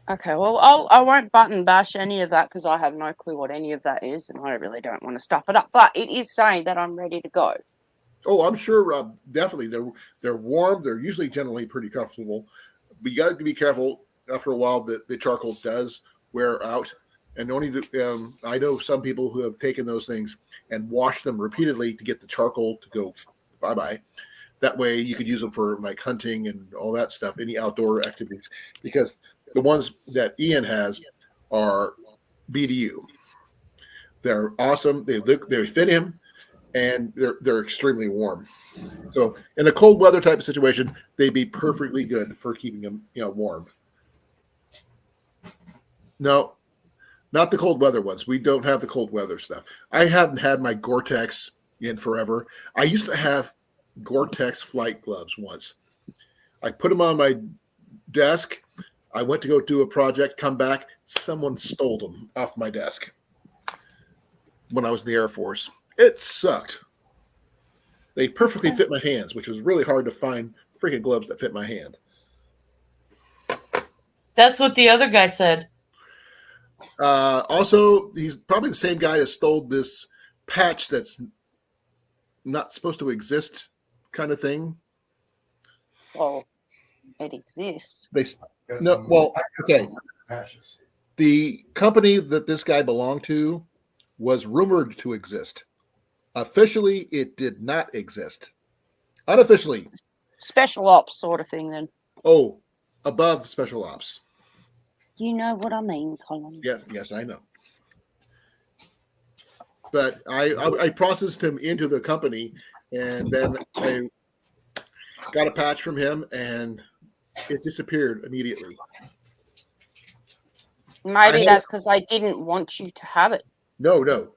Okay, well, I won't button bash any of that because I have no clue what any of that is, and I really don't want to stuff it up. But it is saying that I'm ready to go. Oh, I'm sure. Definitely, they're warm. They're usually generally pretty comfortable. But you got to be careful. After a while, the charcoal does wear out, and I know some people who have taken those things and washed them repeatedly to get the charcoal to go bye. That way, you could use them for like hunting and all that stuff, any outdoor activities. Because the ones that Ian has are BDU. They're awesome. They fit him, and they're extremely warm. So in a cold weather type of situation, they'd be perfectly good for keeping him, warm. No, not the cold weather ones. We don't have the cold weather stuff. I haven't had my Gore-Tex in forever. I used to have Gore-Tex flight gloves once. I put them on my desk. I went to go do a project, come back, someone stole them off my desk when I was in the Air Force. It sucked. They perfectly fit my hands, which was really hard to find freaking gloves that fit my hand. That's what the other guy said. Also, he's probably the same guy that stole this patch that's not supposed to exist kind of thing. Oh, it exists. Okay. Patches. The company that this guy belonged to was rumored to exist. Officially, it did not exist. Unofficially. Special ops sort of thing then. Oh, above special ops. You know what I mean, Colin. Yes, I know. But I processed him into the company, and then I got a patch from him, and it disappeared immediately. Maybe that's because I didn't want you to have it. No.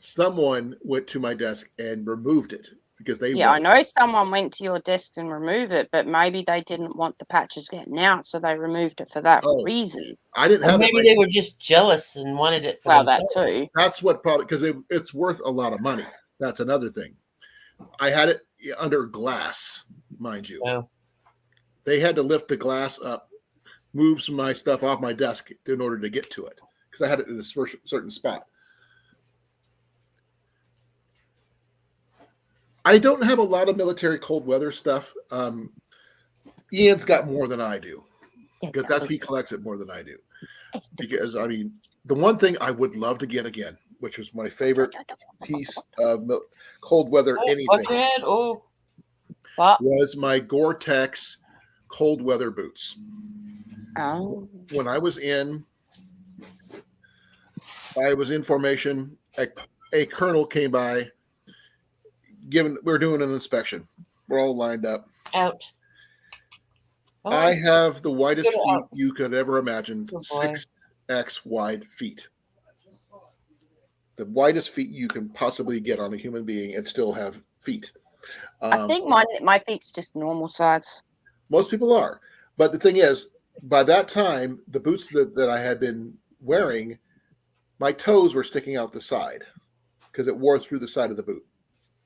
Someone went to my desk and removed it because they. Yeah, I know someone went to your desk and removed it, but maybe they didn't want the patches getting out, so they removed it for that reason. I didn't have maybe they were just jealous and wanted it for themselves. That too. That's what probably because it's worth a lot of money. That's another thing. I had it under glass, mind you. Oh. They had to lift the glass up, move some of my stuff off my desk in order to get to it because I had it in a certain spot. I don't have a lot of military cold weather stuff. Ian's got more than I do because he collects it more than I do. Because the one thing I would love to get again, which was my favorite piece of cold weather anything, was my Gore-Tex cold weather boots. Oh. When I was in formation. A colonel came by. We're doing an inspection. We're all lined up. Ouch. Oh, I have the widest feet you could ever imagine. Oh, boy. 6X wide feet. The widest feet you can possibly get on a human being and still have feet. I think my feet's just normal size. Most people are. But the thing is, by that time, the boots that I had been wearing, my toes were sticking out the side because it wore through the side of the boot.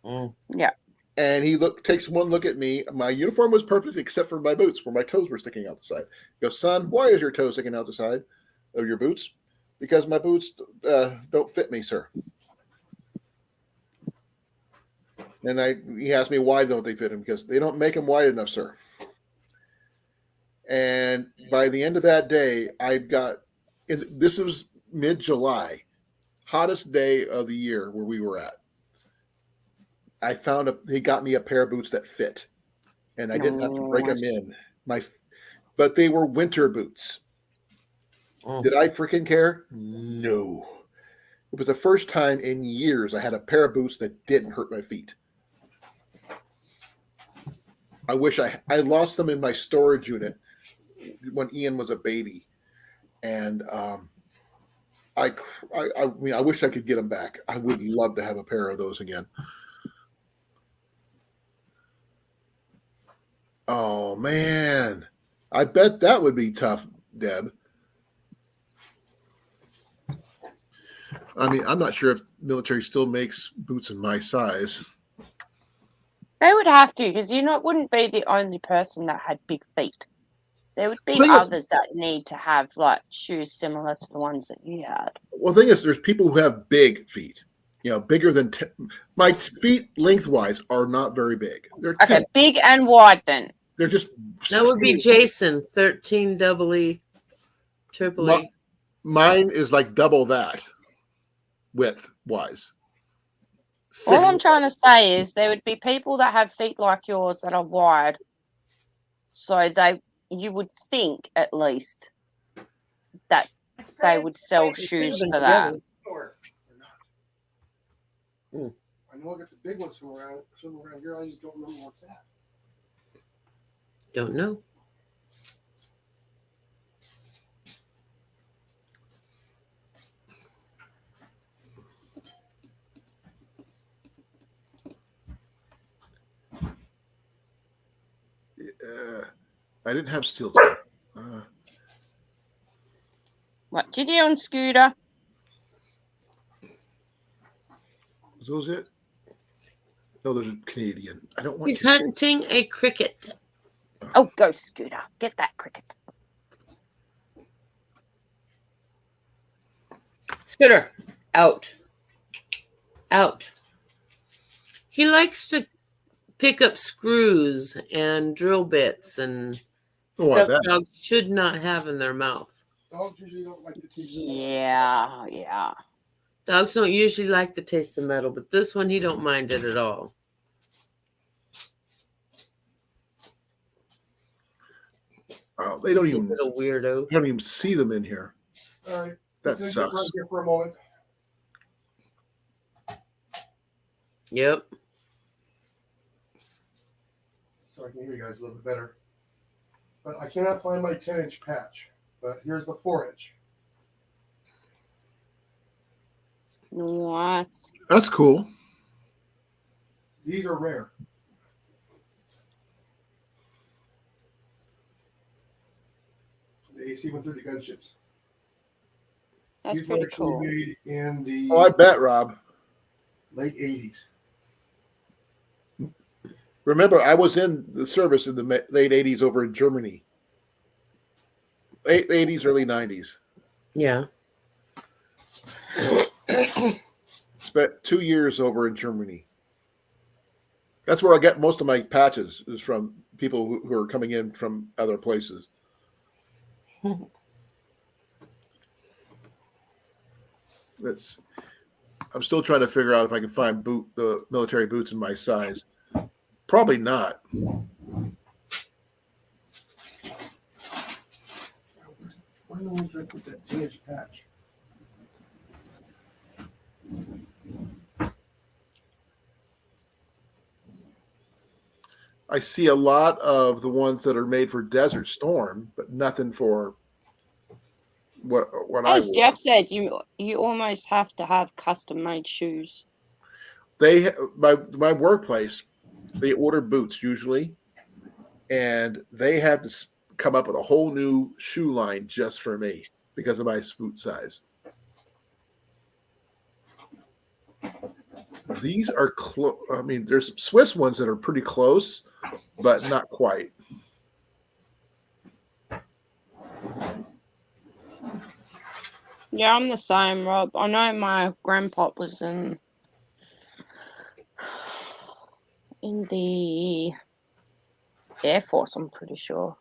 Mm. And he takes one look at me. My uniform was perfect except for my boots where my toes were sticking out the side. He goes, son, why is your toe sticking out the side of your boots? Because my boots don't fit me, sir. And he asked me, why don't they fit him? Because they don't make them wide enough, sir. And by the end of that day, this was mid-July, hottest day of the year where we were at. He got me a pair of boots that fit, and I didn't have to break them in. But they were winter boots. Mm. Did I freaking care? No. It was the first time in years I had a pair of boots that didn't hurt my feet. I wish I lost them in my storage unit when Ian was a baby, and I mean, I wish I could get them back. I would love to have a pair of those again. Oh man, I bet that would be tough, Deb. I mean, I'm not sure if military still makes boots in my size. They would have to, because wouldn't be the only person that had big feet. There would be Thing is- others that need to have like shoes similar to the ones that you had. Well, the thing is, there's people who have big feet. Bigger than my feet lengthwise are not very big. They're Okay, 10. big and wide then. They're just That would be skinny. Jason, 13 double E, triple E. Mine is like double that width wise. All I'm trying to say is there would be people that have feet like yours that are wide. So you would think at least that they would sell shoes for that. I know I got the big ones somewhere around here. I just don't remember what's that. Don't know. I didn't have steel toe. What did you on Scooter? Was those it? No, there's a Canadian. I don't want. He's hunting a cricket. Oh, go Scooter. Get that cricket. Scooter, out. Out. He likes to pick up screws and drill bits and Don't want stuff that. dogs should not have in their mouth. Dogs usually don't like the taste of Yeah. Dogs don't usually like the taste of metal, but this one, he don't mind it at all. Oh, they don't He's a even. little weirdo. I don't even see them in here. All right. That Let's get right sucks. here for a moment. Yep. So I can hear you guys a little bit better. But I cannot find my 10-inch patch. But here's the 4-inch. Nice. That's cool. These are rare. The AC-130 gunships. That's These were pretty actually cool. made in the Oh, I bet, Rob. late 80s. Remember, I was in the service in the late 80s over in Germany. Late 80s, early 90s. Yeah. Spent 2 years over in Germany. That's where I get most of my patches, is from people who are coming in from other places. I'm still trying to figure out if I can find military boots in my size. Probably not. Why don't we try to put that 10-inch patch? I see a lot of the ones that are made for Desert Storm, but nothing for what I As wore. Jeff said, you almost have to have custom made shoes. My workplace, they order boots usually, and they have to come up with a whole new shoe line just for me because of my boot size. These are close. I mean, there's Swiss ones that are pretty close, but not quite. Yeah, I'm the same, Rob. I know my grandpa was in the Air Force, I'm pretty sure.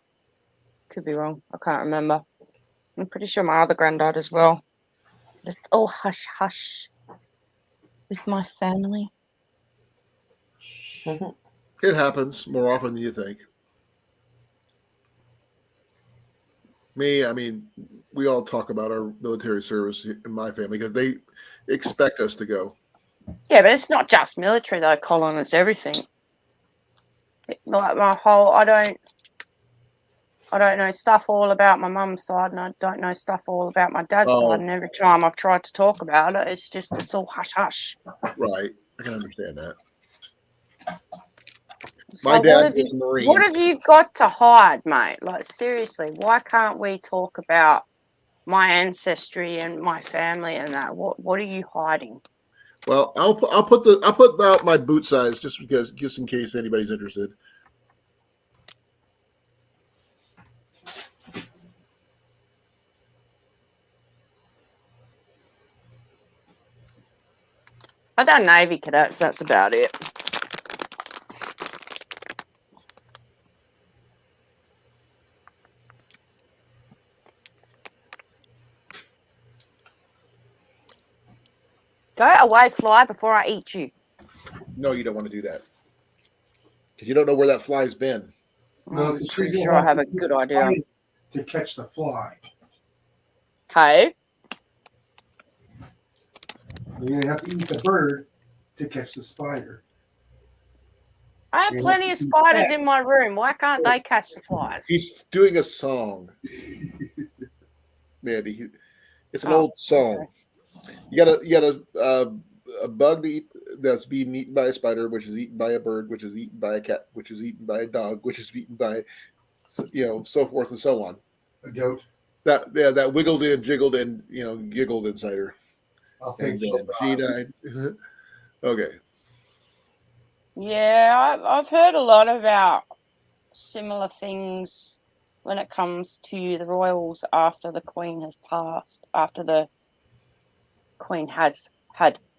Could be wrong. I can't remember. I'm pretty sure my other granddad as well. It's all hush hush with my family. It happens more often than you think. Me, I mean, we all talk about our military service in my family because they expect us to go. Yeah, but it's not just military though, Colin. It's everything. Like my whole, I don't know stuff all about my mum's side, and I don't know stuff all about my dad's Oh. side. And every time I've tried to talk about it, it's all hush hush. Right. I can understand that. It's My like, dad was a Marine. what have you got to hide, mate? Like seriously, why can't we talk about my ancestry and my family and that? What are you hiding? Well, I'll put out my boot size just in case anybody's interested. I've done Navy cadets. That's about it. Go away, fly, before I eat you. No, you don't want to do that because you don't know where that fly's been. No, I'm 'cause pretty she's sure gonna I have a to good idea. to catch the fly. Okay. You're gonna have to eat the bird to catch the spider. I have Yeah. plenty of spiders in my room. Why can't they catch the flies? He's doing a song, Mandy. It's an Oh, old song. okay. You got a bug to eat that's being eaten by a spider, which is eaten by a bird, which is eaten by a cat, which is eaten by a dog, which is eaten by, so forth and so on. A goat. That wiggled and jiggled and giggled inside her, I'll and think then she died. Okay. Yeah, I've heard a lot about similar things when it comes to the royals after the Queen has passed, after the Queen had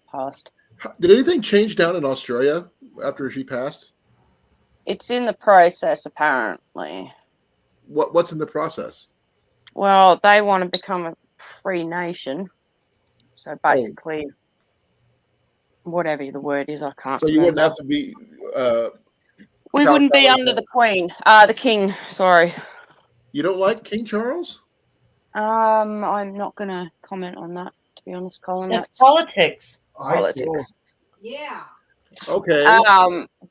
passed. Did anything change down in Australia after she passed? It's in the process, apparently. What's in the process? Well, they want to become a free nation. So basically, whatever the word is, I can't So you remember. wouldn't have to be. We wouldn't be under the Queen. The King, sorry. You don't like King Charles? I'm not going to comment on that, to be honest, Colin. That's politics. Politics. Yeah. Okay.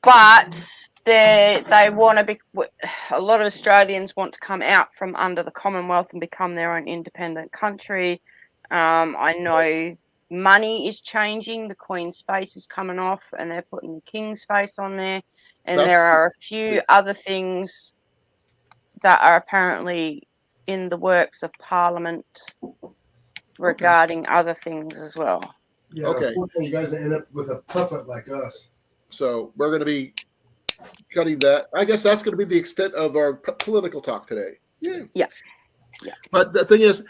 But they want to be. A lot of Australians want to come out from under the Commonwealth and become their own independent country. I know money is changing. The Queen's face is coming off, and they're putting the King's face on there. And there are a few other things that are apparently in the works of Parliament regarding other things as well. Yeah, Okay. unfortunately, you guys end up with a puppet like us. So we're going to be cutting that. I guess that's going to be the extent of our political talk today. Yeah. Yeah. But the thing is,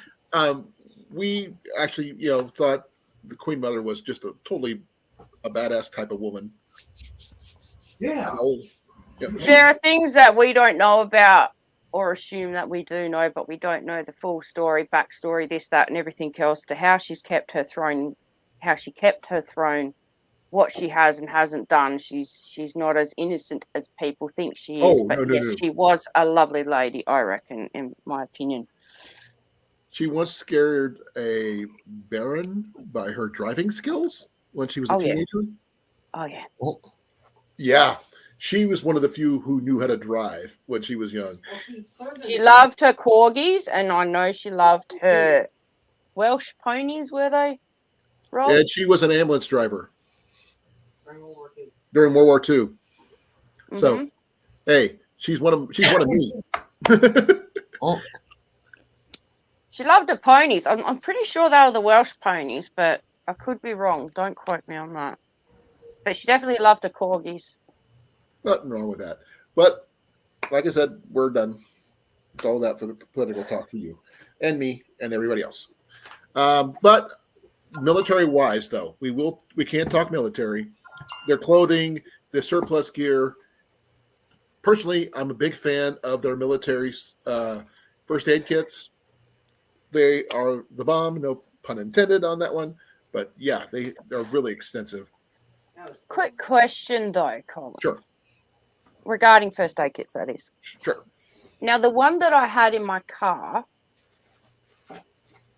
we actually, thought the Queen Mother was just a badass type of woman. Yeah. There are things that we don't know about or assume that we do know, but we don't know the full story, backstory, this, that, and everything else to how she's kept her throne, what she has and hasn't done. She's not as innocent as people think she is, but she was a lovely lady, I reckon, in my opinion. She once scared a baron by her driving skills when she was a teenager. Oh, yeah. Yeah. She was one of the few who knew how to drive when she was young. She loved her corgis, and I know she loved her Welsh ponies, were they, Rob? And she was an ambulance driver during World War II. Mm-hmm. So, hey, she's one of me. She loved her ponies. I'm pretty sure they were the Welsh ponies, but I could be wrong. Don't quote me on that. But she definitely loved the corgis. Nothing wrong with that. But like I said, we're done. It's all that for the political talk for you and me and everybody else. But military wise, though, we can't talk military. Their clothing, the surplus gear. Personally, I'm a big fan of their military first aid kits. They are the bomb, no pun intended on that one. But yeah, they're really extensive. Quick question though, Colin. Sure. Regarding first aid kits, that is. Sure. Now, the one that I had in my car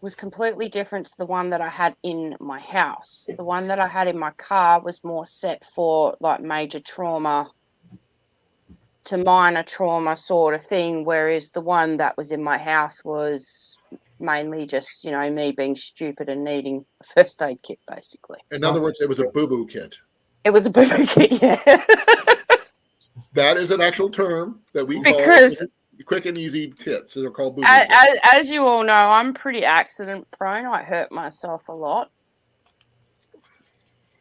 was completely different to the one that I had in my house. The one that I had in my car was more set for like major trauma to minor trauma sort of thing, whereas the one that was in my house was mainly just, me being stupid and needing a first aid kit, basically. In other words, it was a boo-boo kit. It was a boo-boo kit, yeah. That is an actual term that we Because call quick and easy kits. They're called boo-boo kits. as you all know, I'm pretty accident prone. I hurt myself a lot.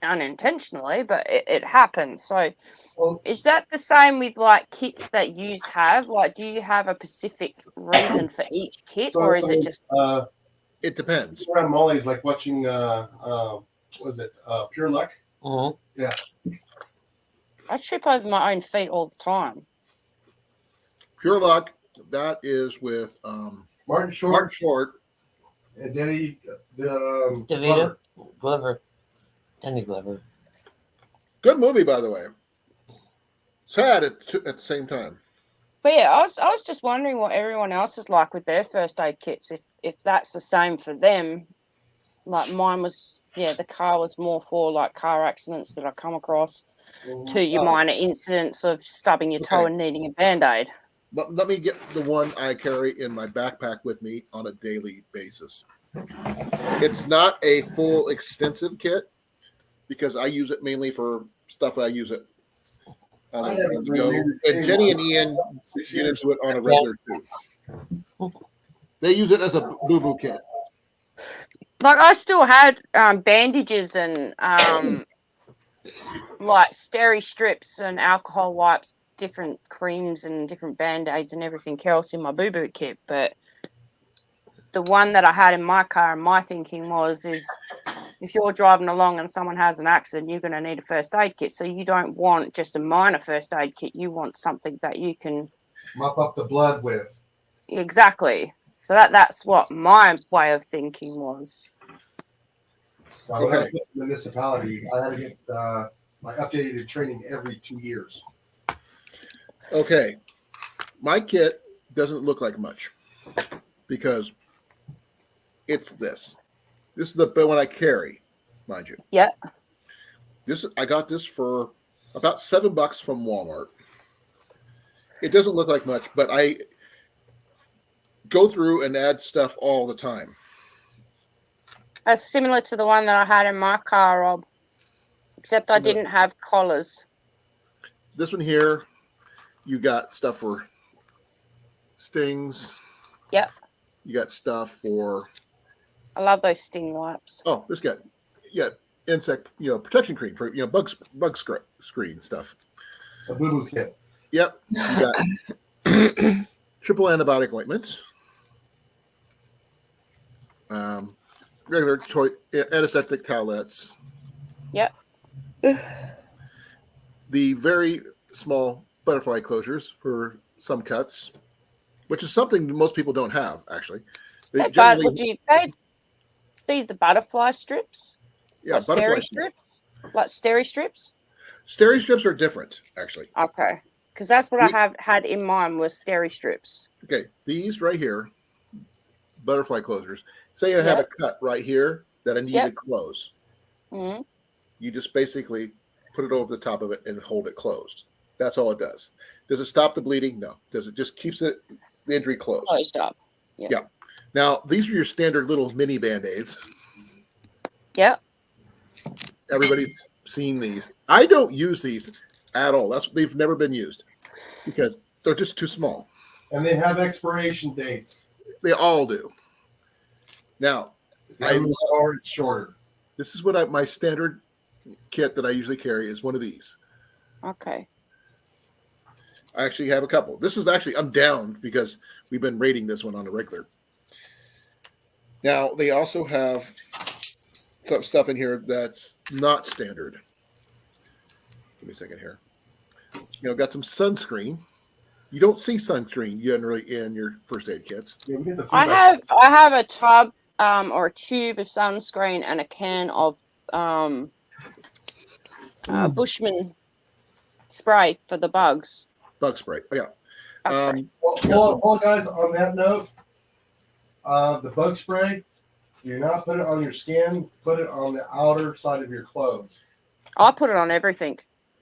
Unintentionally, but it happens. So is that the same with like kits that you have? Like, do you have a specific reason for each kit, or is it just It depends. Around Molly's like watching what was it, Pure Luck? Uh-huh. Yeah. I trip over my own feet all the time. Pure Luck, that is with Martin Short Mark Short. and Denny DeVito? Glover. Danny Glover. Good movie, by the way. Sad at the same time. But yeah, I was just wondering what everyone else is like with their first aid kits. If that's the same for them. Like mine was, the car was more for like car accidents that I come across to your minor incidents of stubbing your toe and needing a Band-Aid. Let me get the one I carry in my backpack with me on a daily basis. It's not a full extensive kit because I use it mainly for stuff I use it. And Jenny and Ian get into it on a regular too. They use it as a boo-boo kit. Like I still had bandages and like steri strips and alcohol wipes, different creams and different Band-Aids and everything else in my boo-boo kit. But the one that I had in my car, and my thinking is if you're driving along and someone has an accident, you're going to need a first aid kit. So you don't want just a minor first aid kit. You want something that you can mop up the blood with. Exactly. So that's what my way of thinking was. When I was with the municipality, I had to get my updated training every 2 years. Okay. My kit doesn't look like much because it's this. This is the one I carry, mind you. Yeah. I got this for about $7 from Walmart. It doesn't look like much, but I go through and add stuff all the time. That's similar to the one that I had in my car, Rob, except I didn't have collars. This one here, you got stuff for stings. Yep. You got stuff for... I love those sting wipes. Oh, this got insect, protection cream for bug screen stuff. A boo-boo kit. Yep. You got triple antibiotic ointments. Regular antiseptic towelettes. Yep. The very small butterfly closures for some cuts, which is something most people don't have, actually. They'd be the butterfly strips? Yeah, like butterfly strips? Like steri strips? Steri strips are different, actually. Okay. Because that's what I have had in mine was steri strips. Okay, these right here, butterfly closers. Say I had a cut right here that I needed to close. Mm-hmm. You just basically put it over the top of it and hold it closed. That's all it does. Does it stop the bleeding? No. Does it just keeps the injury closed? Closed up. Yeah. Now, these are your standard little mini Band-Aids. Yep. Everybody's seen these. I don't use these at all. They've never been used because they're just too small. And they have expiration dates. They all do. Now, it's shorter. This is what my standard kit that I usually carry is one of these. Okay. I actually have a couple. This is actually, I'm down because we've been rating this one on a regular. Now, they also have some stuff in here that's not standard. Give me a second here. Got some sunscreen. You don't see sunscreen generally in your first aid kits. Yeah, we get the I feedback. have a tub or a tube of sunscreen and a can of Bushman spray for the bugs. Bug spray. Oh, yeah. Okay. Well, guys, on that note, the bug spray, do not put it on your skin. Put it on the outer side of your clothes. I put it on everything.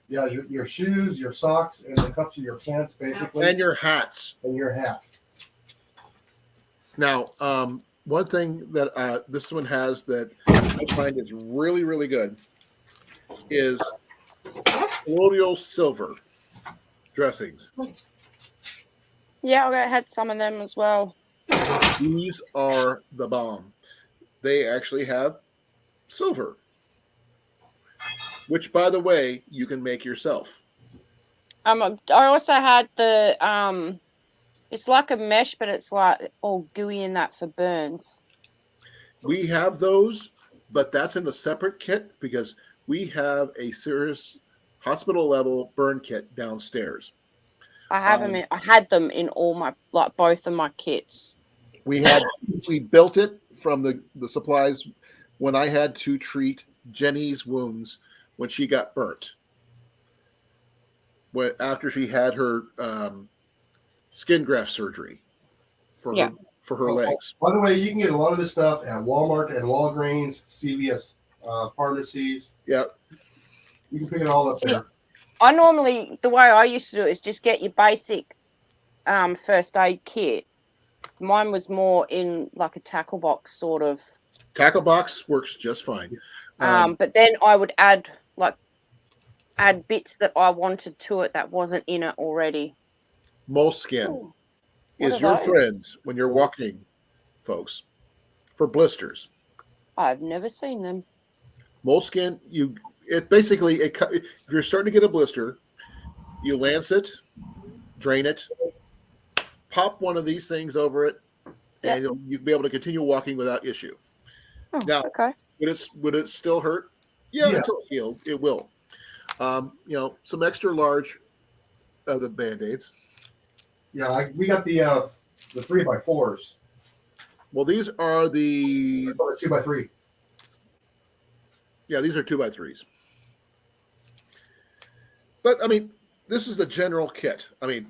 Yeah, your shoes, your socks, and the cuffs of your pants, basically. And your hats. And your hat. Now, one thing that this one has that I find is really, really good is colloidal silver dressings. Yeah, I had some of them as well. These are the bomb. They actually have silver, which, by the way, you can make yourself. I also had the it's like a mesh, but it's like all gooey in that for burns. We have those, but that's in a separate kit because we have a serious hospital level burn kit downstairs. I have them. I had them in all my both of my kits. We built it from the supplies when I had to treat Jenny's wounds when she got burnt. After she had her skin graft surgery for her legs. By the way, you can get a lot of this stuff at Walmart and Walgreens, CVS pharmacies. Yeah. You can pick it all up there. I normally, the way I used to do it is just get your basic first aid kit. Mine was more in like a tackle box sort of. Tackle box works just fine. But then I would add bits that I wanted to it that wasn't in it already. Moleskin is are your those? friend when you're walking, folks, for blisters. I've never seen them. Moleskin, if you're starting to get a blister, you lance it, drain it, pop one of these things over it, and you'll be able to continue walking without issue. Oh, Now, okay. would it still hurt? Yeah, until it's healed, it will. Some extra large of the Band-Aids. Yeah, we got the 3x4s. Well, these are the 2x3. Yeah, these are 2x3s. But I mean, this is the general kit. I mean,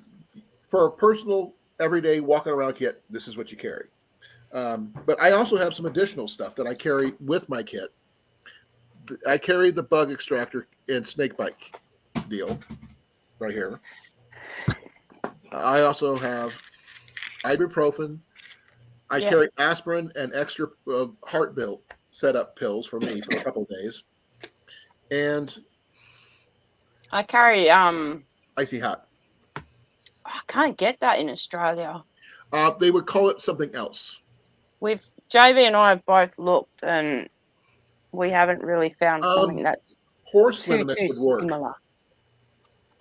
for a personal everyday walking around kit, this is what you carry. But I also have some additional stuff that I carry with my kit. I carry the bug extractor and snake bite deal right here. I also have ibuprofen. I carry aspirin and extra heart setup pills for me for a couple of days. And I carry icy hot. I can't get that in Australia. They would call it something else. JV and I have both looked and we haven't really found something that's horse too liniment would work. similar.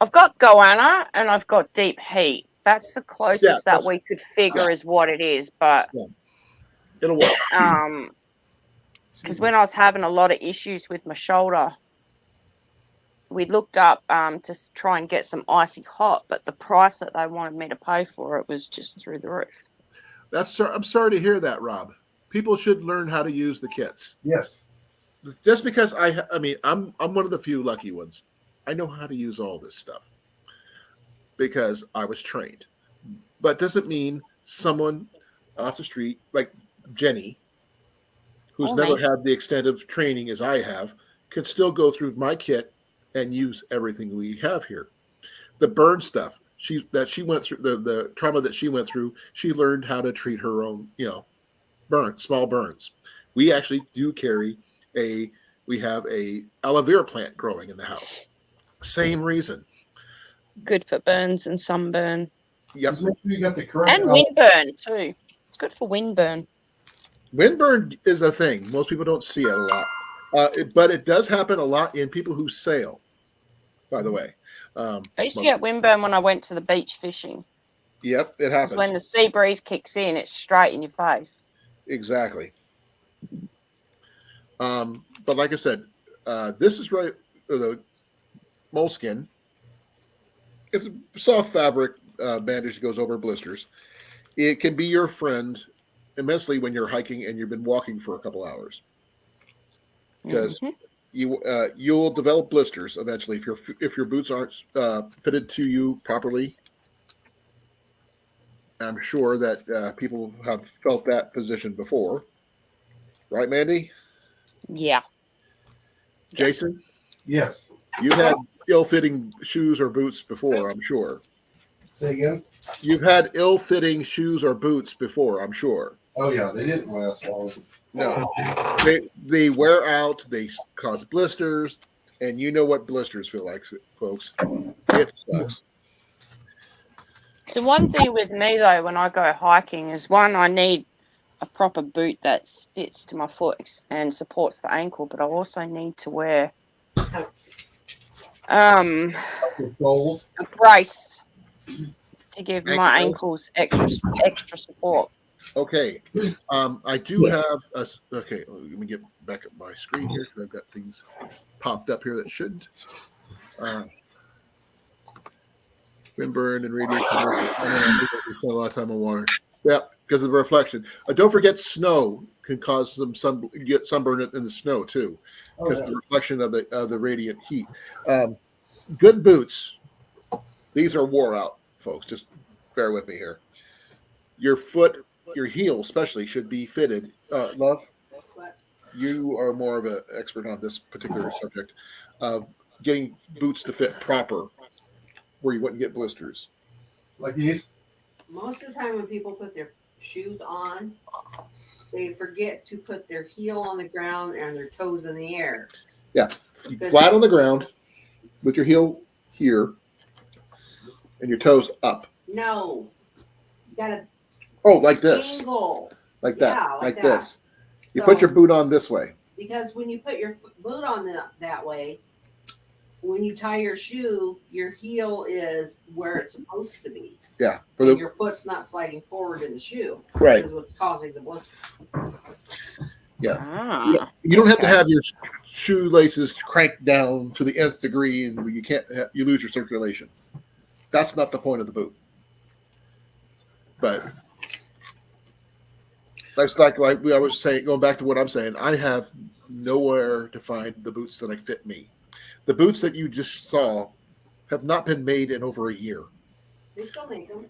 I've got goanna and I've got deep heat. That's the closest that we could figure is what it is, but it'll work. Because when I was having a lot of issues with my shoulder, we looked up to try and get some icy hot, but the price that they wanted me to pay for it was just through the roof. I'm sorry to hear that, Rob. People should learn how to use the kits. Yes. Just because I'm one of the few lucky ones. I know how to use all this stuff because I was trained. But doesn't mean someone off the street like Jenny, who's never had the extent of training as I have, can still go through my kit and use everything we have here. The burn stuff she went through, the trauma that she went through, she learned how to treat her own, small burns. We actually do carry we have a aloe vera plant growing in the house. Same reason. Good for burns and sunburn. Yep. Just make sure you got the correct And windburn too. It's good for windburn. Windburn is a thing. Most people don't see it a lot. But it does happen a lot in people who sail, by the way. I used to get windburn when I went to the beach fishing. Yep, it Because happens. when the sea breeze kicks in, it's straight in your face. Exactly. But like I said, this is right. The moleskin. It's a soft fabric bandage that goes over blisters. It can be your friend immensely when you're hiking and you've been walking for a couple hours, because you'll develop blisters eventually if your boots aren't fitted to you properly. I'm sure that people have felt that position before, right, Mandy? Yeah. Jason, Yes. you've had ill-fitting shoes or boots before, I'm sure. Say again. You've had ill-fitting shoes or boots before, I'm sure. Oh yeah, they didn't last long. No, they wear out. They cause blisters, and you know what blisters feel like, folks. It sucks. So one thing with me though, when I go hiking, is one, I need a proper boot that fits to my foot and supports the ankle, but I also need to wear a Goals. brace to give Ankle my brace? ankles extra support. Okay, I do have a. Okay, let me get back up my screen here because I've got things popped up here that shouldn't. Windburn and radiation. I spend a lot of time on water. Yeah, because of the reflection. Don't forget, snow can cause get sunburn in the snow too, because of the reflection of the radiant heat. Good boots. These are wore out, folks. Just bear with me here. Your foot, your heel especially, should be fitted. Love, you are more of an expert on this particular subject. Getting boots to fit proper, where you wouldn't get blisters. Like these? Most of the time when people put their shoes on, they forget to put their heel on the ground and their toes in the air. Yeah, flat on the ground with your heel here and your toes up. No, you gotta Like this, angle. like that, Yeah, like that. this. You So- put your boot on this way. Because when you put your boot on that way, when you tie your shoe, your heel is where it's supposed to be. Yeah, And your foot's not sliding forward in the shoe. Right. Which is what's causing the blister. Ah. You don't have to have your shoelaces cranked down to the nth degree, and you lose your circulation. That's not the point of the boot. But that's like I was saying, going back to what I'm saying, I have nowhere to find the boots that fit me. The boots that you just saw have not been made in over a year. They still make them.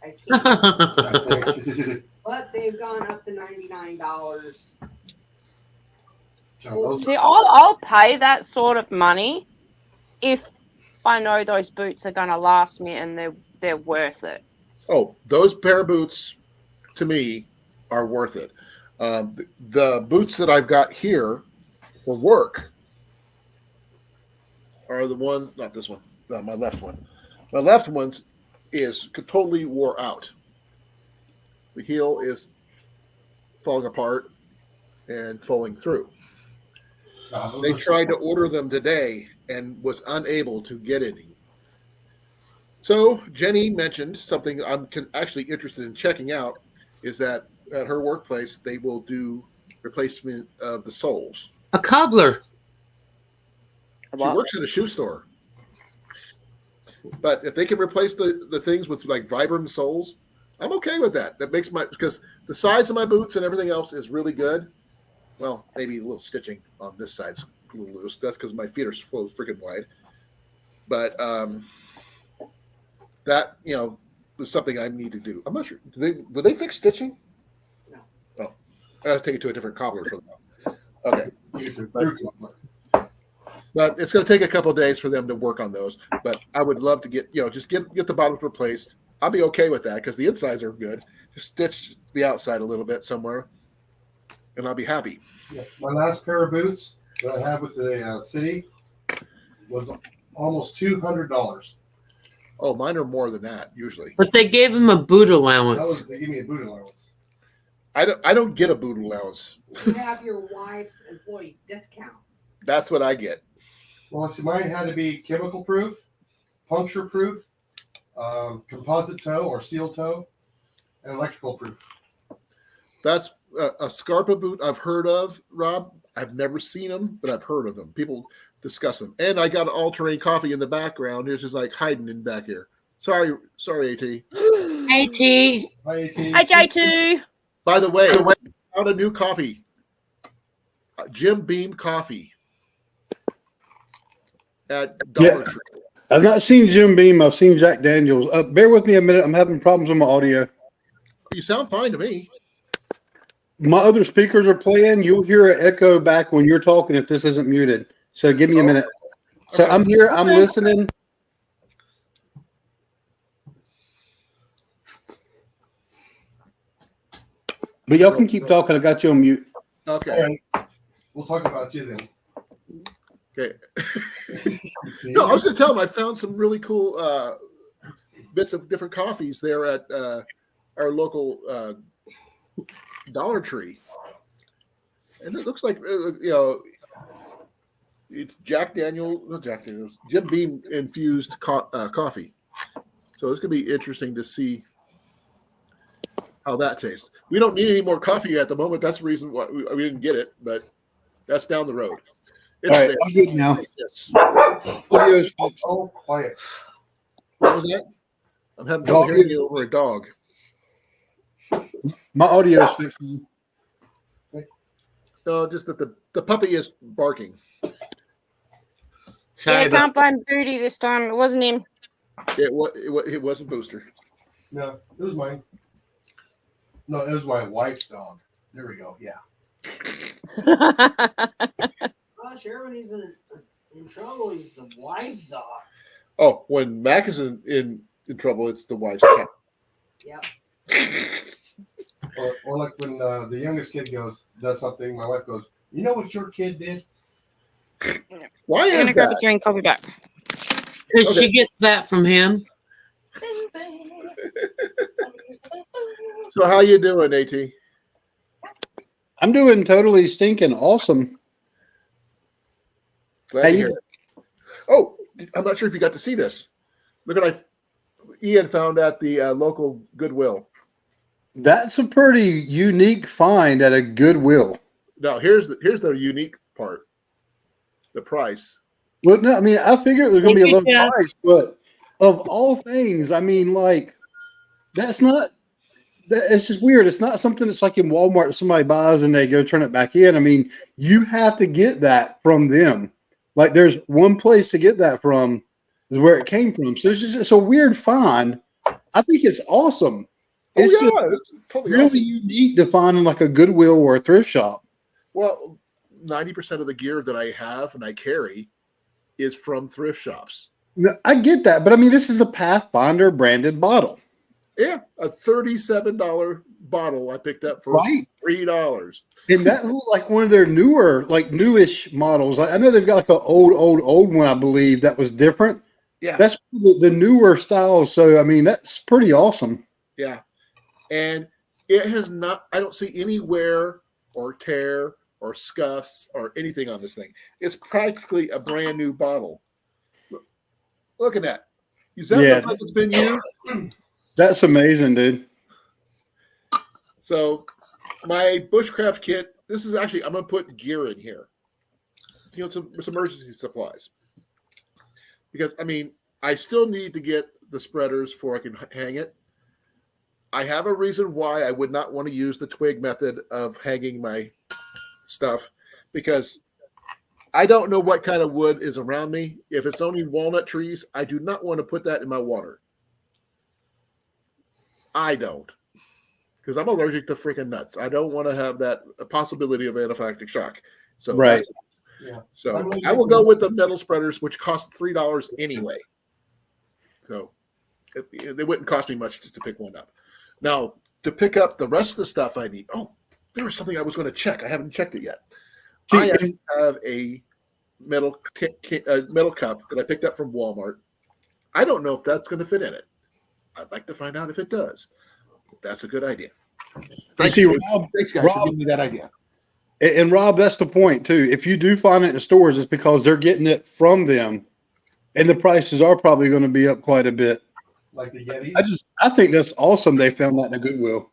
I can't. But they've gone up to $99. See, I'll pay that sort of money if I know those boots are going to last me and they're worth it. Oh, those pair of boots, to me, are worth it. The boots that I've got here for work are the one, not this one, my left one. My left one is totally wore out. The heel is falling apart and falling through. They tried to order them today and was unable to get any. So Jenny mentioned something I'm actually interested in checking out, is that at her workplace, they will do replacement of the soles. A cobbler. She works at a shoe store. But if they can replace the things with like Vibram soles, I'm okay with that. That makes because the sides of my boots and everything else is really good. Well, maybe a little stitching on this side's a little loose. That's because my feet are so freaking wide. But that, is something I need to do. I'm not sure. Will they fix stitching? No. Oh, I got to take it to a different cobbler for that. Okay. But it's going to take a couple of days for them to work on those. But I would love to get the bottoms replaced. I'll be okay with that because the insides are good. Just stitch the outside a little bit somewhere, and I'll be happy. Yeah. My last pair of boots that I had with the city was almost $200. Oh, mine are more than that usually. But they gave him a boot allowance. They gave me a boot allowance. I don't get a boot allowance. You have your wife's employee discount. That's what I get. Well, see, mine had to be chemical proof, puncture proof, composite toe or steel toe, and electrical proof. That's a Scarpa boot I've heard of, Rob. I've never seen them, but I've heard of them. People discuss them. And I got all-terrain coffee in the background. It's just like hiding in back here. Sorry, AT. AT. Hi, AT. Hi, J2. By the way, I found a new coffee. Jim Beam Coffee at Dollar Tree. I've not seen Jim Beam. I've seen Jack Daniels. Bear with me a minute. I'm having problems with my audio. You sound fine to me. My other speakers are playing. You'll hear an echo back when you're talking if this isn't muted. So give me a minute. So Okay. I'm here. I'm listening. But y'all can keep talking. I got you on mute. Okay. All right. We'll talk about you then. Okay. See? No, I was going to tell him I found some really cool bits of different coffees there at our local Dollar Tree, and it looks like it's Jim Beam infused coffee. So it's going to be interesting to see how that tastes. We don't need any more coffee at the moment. That's the reason why we didn't get it, but that's down the road. It's All right, there. I'm good now. Yes. Audio's fixed. Oh, quiet. What was that? I'm having trouble hearing you over a dog. My audio's fixed. No, just that the puppy is barking. Sorry Yeah, about can't blame Booty this time. It wasn't him. It wasn't Booster. No, it was mine. No, it was my wife's dog. There we go. Yeah. Oh, sure, when he's in trouble, he's the wife's dog. Oh, when Mac is in trouble, it's the wife's cat. Yep. Or like when the youngest kid does something, my wife goes, "You know what your kid did?" Why I'm is gonna grab a that? drink. I'll be back. because Okay. she gets that from him. So how you doing, AT? I'm doing totally stinking awesome. Glad How to you hear doing? it. Oh, I'm not sure if you got to see this. Look at Ian found at the local Goodwill. That's a pretty unique find at a Goodwill. Now here's the unique part. The price. Well, no, I mean, I figured it was going to be a low Thank you, Jeff. price, but of all things, I mean, like, that's not, it's just weird. It's not something that's like in Walmart that somebody buys and they go turn it back in. I mean, you have to get that from them. Like, there's one place to get that from is where it came from. So it's a weird find. I think it's awesome. It's oh just yeah, it's totally really awesome. unique to find in like a Goodwill or a thrift shop. Well, 90% of the gear that I have and I carry is from thrift shops. Now, I get that, but I mean, this is a Pathfinder branded bottle, Yeah, a $37 bottle I picked up for right? $3. And that looked like one of their newer, like newish models. I know they've got like an old one, I believe, that was different. Yeah, That's the newer styles. So, I mean, that's pretty awesome. yeah. And it has not, I don't see any wear or tear or scuffs or anything on this thing. It's practically a brand new bottle. Look at that. Does that Yeah. look like it's been used? That's amazing, dude. So my bushcraft kit, this is actually, I'm going to put gear in here. Some emergency supplies. Because, I mean, I still need to get the spreaders before I can hang it. I have a reason why I would not want to use the twig method of hanging my stuff, because I don't know what kind of wood is around me. If it's only walnut trees, I do not want to put that in my water. I don't, because I'm allergic to freaking nuts. I don't want to have that possibility of anaphylactic shock. So Right. Yeah. So I will go with the metal spreaders, which cost $3 anyway. So they wouldn't cost me much just to pick one up. Now, to pick up the rest of the stuff I need. Oh, there was something I was going to check. I haven't checked it yet. See, I have a metal cup that I picked up from Walmart. I don't know if that's going to fit in it. I'd like to find out if it does. That's a good idea. You see, Rob, Thanks, guys, for Rob, giving me that idea. and Rob, that's the point too. If you do find it in stores, it's because they're getting it from them, and the prices are probably going to be up quite a bit. Like the Yetis. I think that's awesome. They found that in a Goodwill.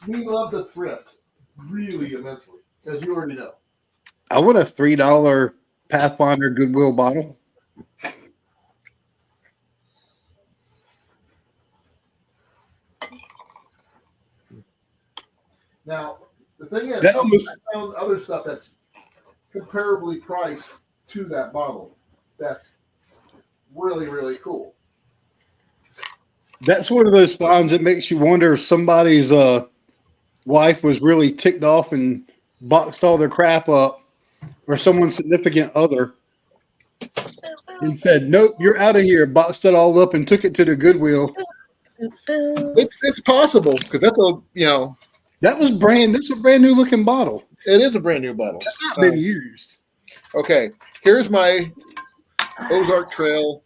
We love the thrift really immensely, as you already know. I want a $3 Pathfinder Goodwill bottle. Now, the thing is, That almost- I found other stuff that's comparably priced to that bottle. That's really, really cool. That's one of those finds that makes you wonder if somebody's wife was really ticked off and boxed all their crap up, or someone's significant other and said, "Nope, you're out of here." Boxed it all up and took it to the Goodwill. It's possible because that's That's a brand new looking bottle. it is a brand new bottle. It's not been used. Okay, here's my Ozark Trail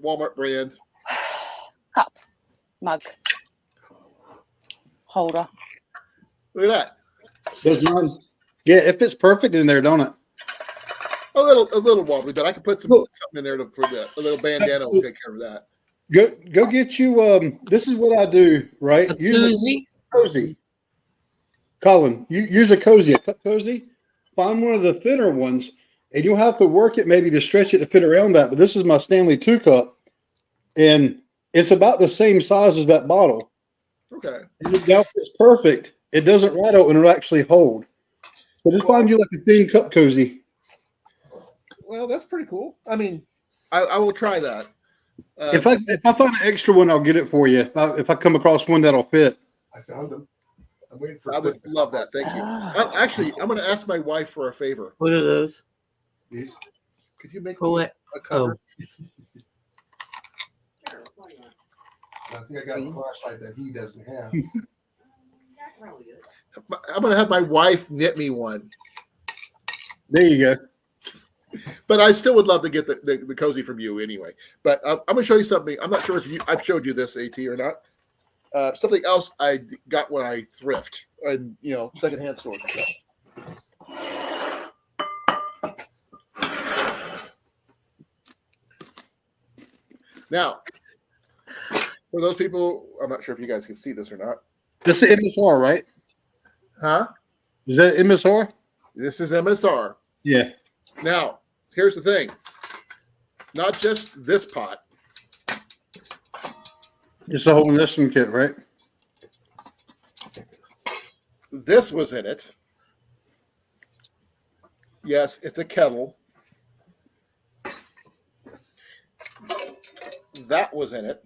Walmart brand. Cup, mug, holder. Look at that. There's none. Yeah, it fits perfect in there, don't it? A little wobbly, but I can put something in there for that. A little bandana will take care of that. Go get you. This is what I do, right? A koozie? Cozy. Colin, you use a cozy, a cup cozy. Find one of the thinner ones, and you'll have to work it maybe to stretch it to fit around that. But this is my Stanley 2 cup, and it's about the same size as that bottle. Okay. And it now fits perfect. It doesn't rattle, and it'll actually hold. So just find you like a thin cup cozy. Well, that's pretty cool. I mean, I will try that. If I find an extra one, I'll get it for you. If I come across one that'll fit. I found them. I'm waiting for. I would love that. Thank you. I'm going to ask my wife for a favor. What are those? These. Could you make What? a cover? Sure, why not? I think I got a flashlight that he doesn't have. That's probably good. I'm going to have my wife knit me one. There you go. But I still would love to get the cozy from you anyway. But I'm going to show you something. I'm not sure if I've showed you this, AT, or not. Something else I got when I thrift and secondhand stores and stuff. Now, for those people, I'm not sure if you guys can see this or not. This is MSR, right? Huh? Is that MSR? This is MSR. Yeah. Now, here's the thing. Not just this pot. It's a whole nesting kit, right? This was in it. Yes, it's a kettle. That was in it.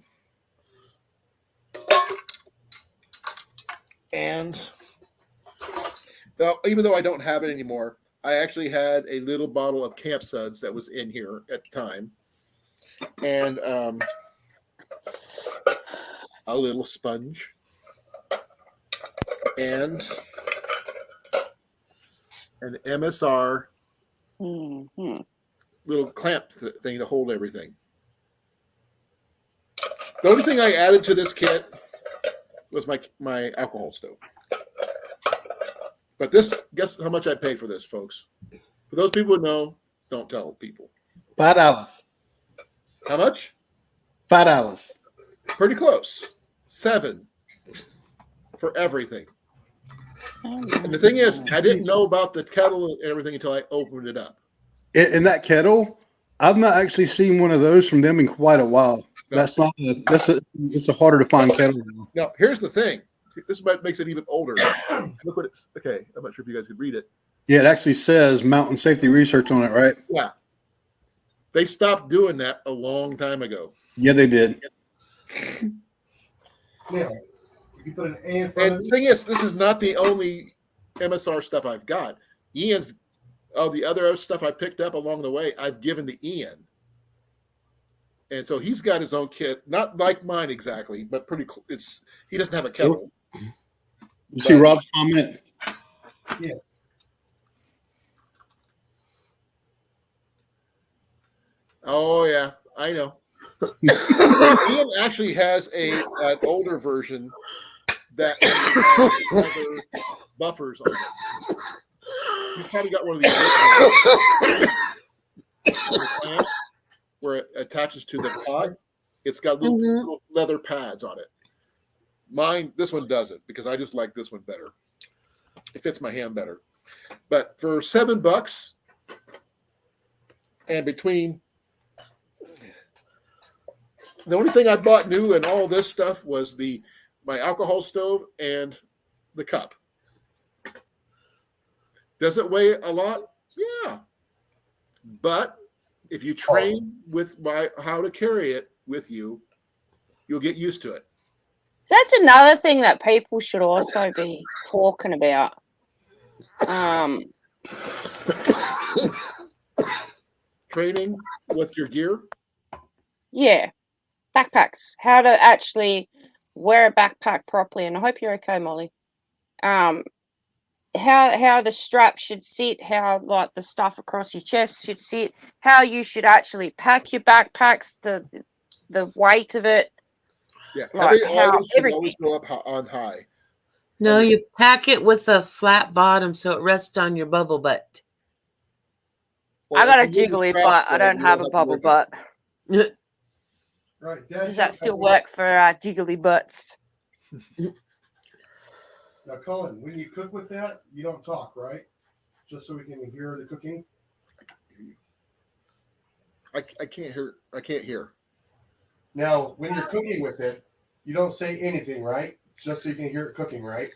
And even though I don't have it anymore, I actually had a little bottle of camp suds that was in here at the time. And a little sponge. And an MSR little clamp thing to hold everything. The only thing I added to this kit was my alcohol stove. But guess how much I paid for this, folks? For those people who know, don't tell people. $5. How much? $5. Pretty close. $7 for everything. And the thing is, I didn't know about the kettle and everything until I opened it up. In that kettle, I've not actually seen one of those from them in quite a while. No. It's a harder to find kettle now. Now, here's the thing. This makes it even older. Look what it's. Okay, I'm not sure if you guys could read it. Yeah, it actually says Mountain Safety Research on it, right? Yeah. They stopped doing that a long time ago. Yeah, they did. Now, if you put an A in front And of the it, thing is, this is not the only MSR stuff I've got. Ian's, the other stuff I picked up along the way, I've given to Ian. And so he's got his own kit, not like mine exactly, but pretty. He doesn't have a kettle. You see Rob's comment? yeah. Oh yeah, I know. Ian actually has an older version that has leather buffers on it. He's probably got one of these clamps where it attaches to the pod. It's got little leather pads on it. Mine, this one doesn't because I just like this one better. It fits my hand better. But for $7 and between the only thing I bought new and all this stuff was my alcohol stove and the cup. Does it weigh a lot? Yeah. But if you train with how to carry it with you, you'll get used to it. So that's another thing that people should also be talking about. Training with your gear. Yeah, backpacks. How to actually wear a backpack properly. And I hope you're okay, Molly. How the strap should sit, how like the stuff across your chest should sit, how you should actually pack your backpacks, the weight of it. Yeah, Like heavy how items should everything. always go up on high. No, you pack it with a flat bottom so it rests on your bubble butt. I got a if you move the jiggly strap butt. I down, don't you have a to bubble worry butt. Right. Does that still work for jiggly butts? Now, Colin, when you cook with that, you don't talk, right? Just so we can hear the cooking. I can't hear. I can't hear. Now, when you're cooking with it, you don't say anything, right? Just so you can hear it cooking, right?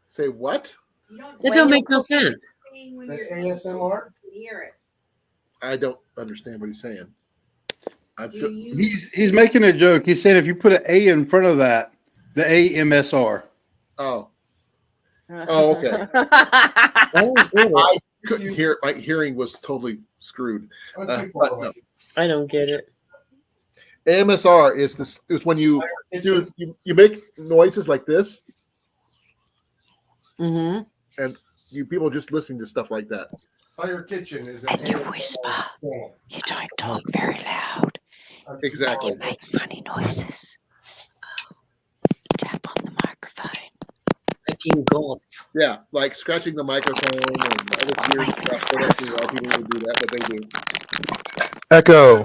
Say what? You don't That say don't you're make no cooking sense. when The you're ASMR? you can hear it. I don't understand what he's saying. Do you He's making a joke. He said if you put an A in front of that, the AMSR. Oh, okay. I couldn't hear it. My hearing was totally screwed. I'm too But far away. no. I don't get it. AMSR is when you make noises like this. Mm-hmm. And you people just listening to stuff like that. Fire Kitchen is And you whisper. You don't talk very loud. Exactly. You make funny noises. Tap on the microphone. Like in golf. Yeah, like scratching the microphone and other weird stuff. I don't see why people would do that, but they do. Echo.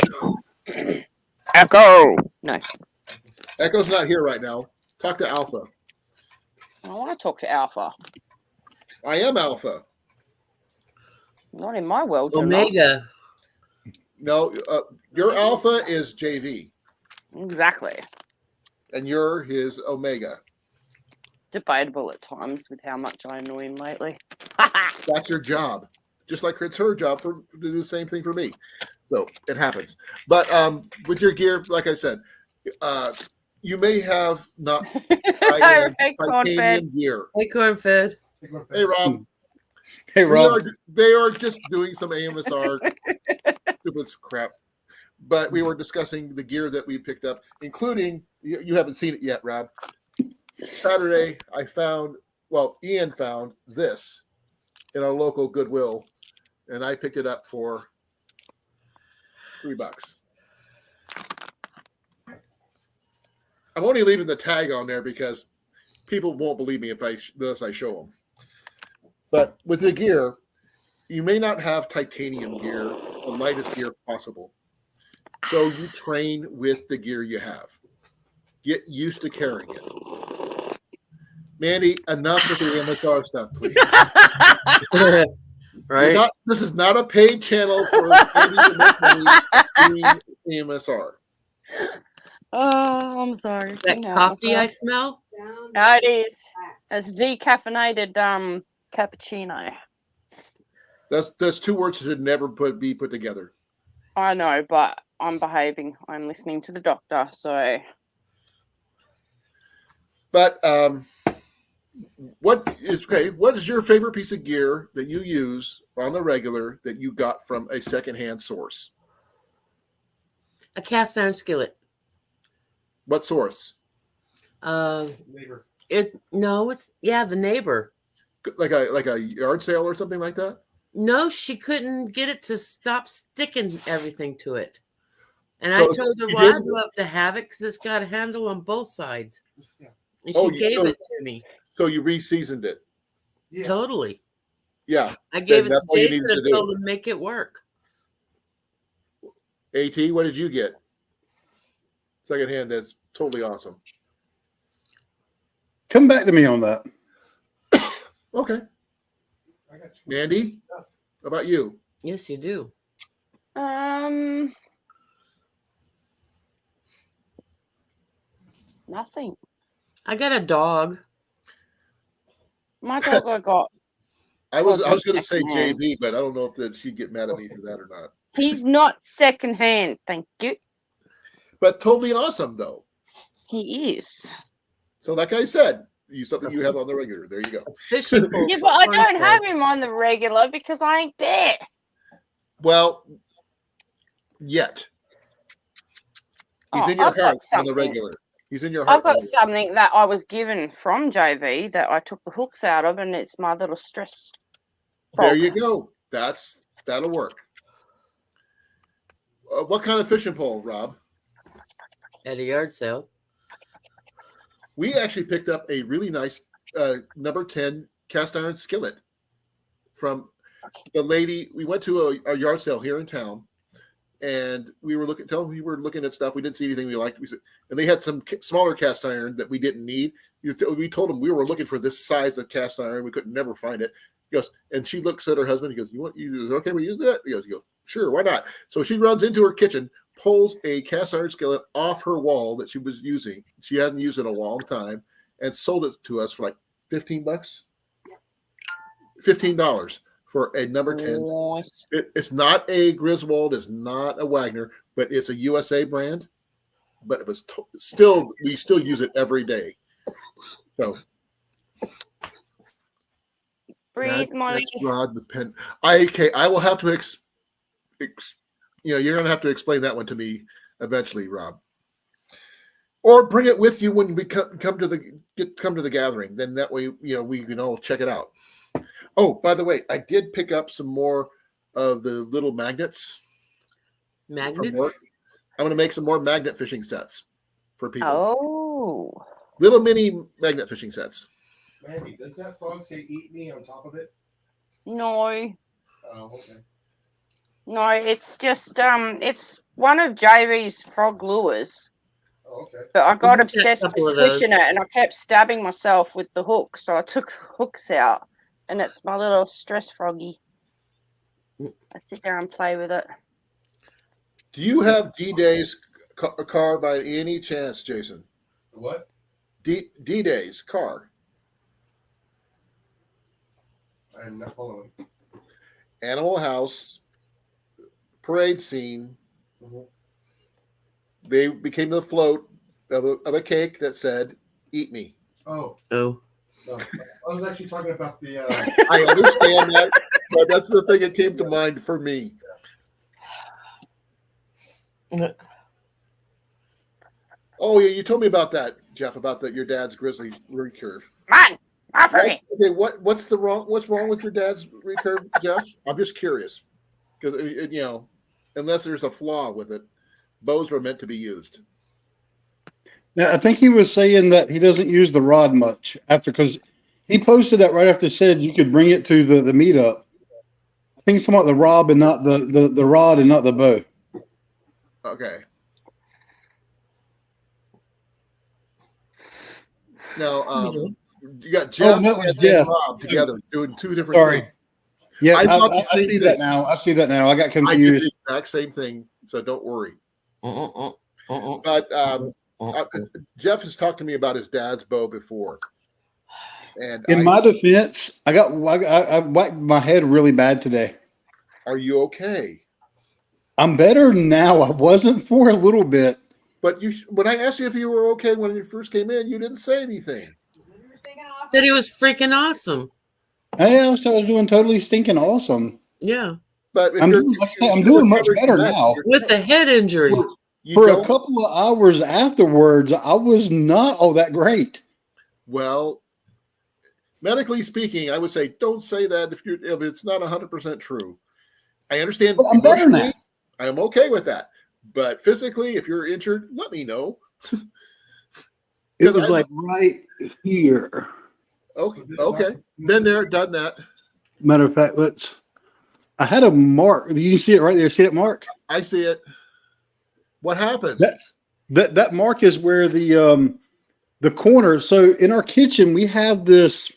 Echo. No. Echo's not here right now. Talk to Alpha. I want to talk to Alpha. I am Alpha. Not in my world, you're not. Omega. No, your Alpha is JV, Exactly. and you're his Omega. Debatable at times with how much I annoy him lately. That's your job. Just like it's her job to do the same thing for me. So it happens. But with your gear, like I said, you may have not Hey, corn-fed. titanium gear. Hey, corn-fed. Hey, Rob. Hey, Rob. They are just doing some AMSR stupid crap. But we were discussing the gear that we picked up, including, you haven't seen it yet, Rob. Saturday, Ian found this in a local Goodwill, and I picked it up for $3. I'm only leaving the tag on there because people won't believe me unless I show them. But with the gear, you may not have titanium gear, the lightest gear possible. So you train with the gear you have. Get used to carrying it. Mandy, enough with the MSR stuff, please. Right? This is not a paid channel for Mandy to make money doing AMSR. Oh, I'm sorry. That coffee I smell? No, it is. It's decaffeinated cappuccino. That's two words that should never be put together. I know, but I'm behaving. I'm listening to the doctor, so. But what is your favorite piece of gear that you use on the regular that you got from a secondhand source? A cast iron skillet. What source? Neighbor. The neighbor. Like a yard sale or something like that? No, she couldn't get it to stop sticking everything to it. And So I told her, you well, I'd didn't- love to have it because it's got a handle on both sides. Yeah. And Oh, she gave so- it to me. So you re-seasoned it. Yeah. Totally. Yeah. I gave it that's to all you Jason needed and to do. told him to make it work. AT, what did you get? Secondhand, that's totally awesome. Come back to me on that. Okay. I got you. Andy, how about you? Yes, you do. Nothing. I got a dog. My dog I got. I was Well, going to say secondhand. JV, but I don't know if that she'd get mad at me for that or not. He's not secondhand, thank you. But totally awesome though. He is. So like I said, something you have on the regular. There you go. Fishing pole. Yeah, for but I fun don't have club. him on the regular because I ain't there. Well, yet. He's Oh, in your I've got heart on the something. regular. He's in your heart. I've got regular. something that I was given from JV that I took the hooks out of, and it's my little stress frog. There you go. That'll work. What kind of fishing pole, Rob? At a yard sale. We actually picked up a really nice number 10 cast iron skillet from the lady. We went to a yard sale here in town, and we were looking at stuff. We didn't see anything we liked. And they had some smaller cast iron that we didn't need. We told them we were looking for this size of cast iron. We could never find it. He goes, and she looks at her husband. He goes, okay, we use that? He goes, sure, why not? So she runs into her kitchen, pulls a cast iron skillet off her wall that she was using. She hadn't used it in a long time, and sold it to us for like $15. $15 for a number 10. Nice. It's not a Griswold, it's not a Wagner, but it's a USA brand. But it was we still use it every day. So Breathe, Molly. that's rod with pen. I will have to you're gonna have to explain that one to me eventually, Rob. Or bring it with you when we come to the gathering. Then that way, we can all check it out. Oh, by the way, I did pick up some more of the little magnets. from Magnets? work. I'm going to make some more magnet fishing sets for people. Oh. Little mini magnet fishing sets. Mandy, does that frog say "eat me" on top of it? No. Oh, okay. No, it's just it's one of JV's frog lures. Oh, okay. But I got got a obsessed with couple of those. squishing it, and I kept stabbing myself with the hook. So I took hooks out, and it's my little stress froggy. I sit there and play with it. Do you have D-Day's car by any chance, Jason? What? D-Day's car. I'm not following. Animal House. Parade scene. Mhm. They became the float of a cake that said, "Eat me." Oh, Oh. no. I was actually talking about the. I understand that, but that's the thing that came to mind for me. Oh yeah, you told me about that, Jeff, about your dad's grizzly recurve. Man, off of me. Okay, what's wrong with your dad's recurve, Jeff? I'm just curious because unless there's a flaw with it, bows were meant to be used. Now, I think he was saying that he doesn't use the rod much because he posted that right after said you could bring it to the meetup. I think it's about the rod and not the rod and not the bow. Okay. Now, you got Jeff no, it was and Jeff. Rob together doing two different Sorry. things. Yeah, I thought the I same see thing. that now. I see that now. I got I did confused. the exact same thing, so don't worry. Uh-uh. But Jeff has talked to me about his dad's bow before, and In my defense, I whacked my head really bad today. are you okay? I'm better now. I wasn't for a little bit. But when I asked you if you were okay when you first came in, you didn't say anything. Said he was freaking awesome. I was doing totally stinking awesome. Yeah. But if I'm you're- doing, like I if say, I'm you're doing much recovering better from that, now. With a head injury. you For a don't- couple of hours afterwards, I was not all that great. Well, medically speaking, I would say don't say that if it's not 100% true. I understand. But I'm better now. I am okay with that. But physically, if you're injured, let me know. It was like right here. Okay. Been there, done that. Matter of fact, I had a mark. You see it right there. See that mark? I see it. What happened? That mark is where the corner. So in our kitchen, we have this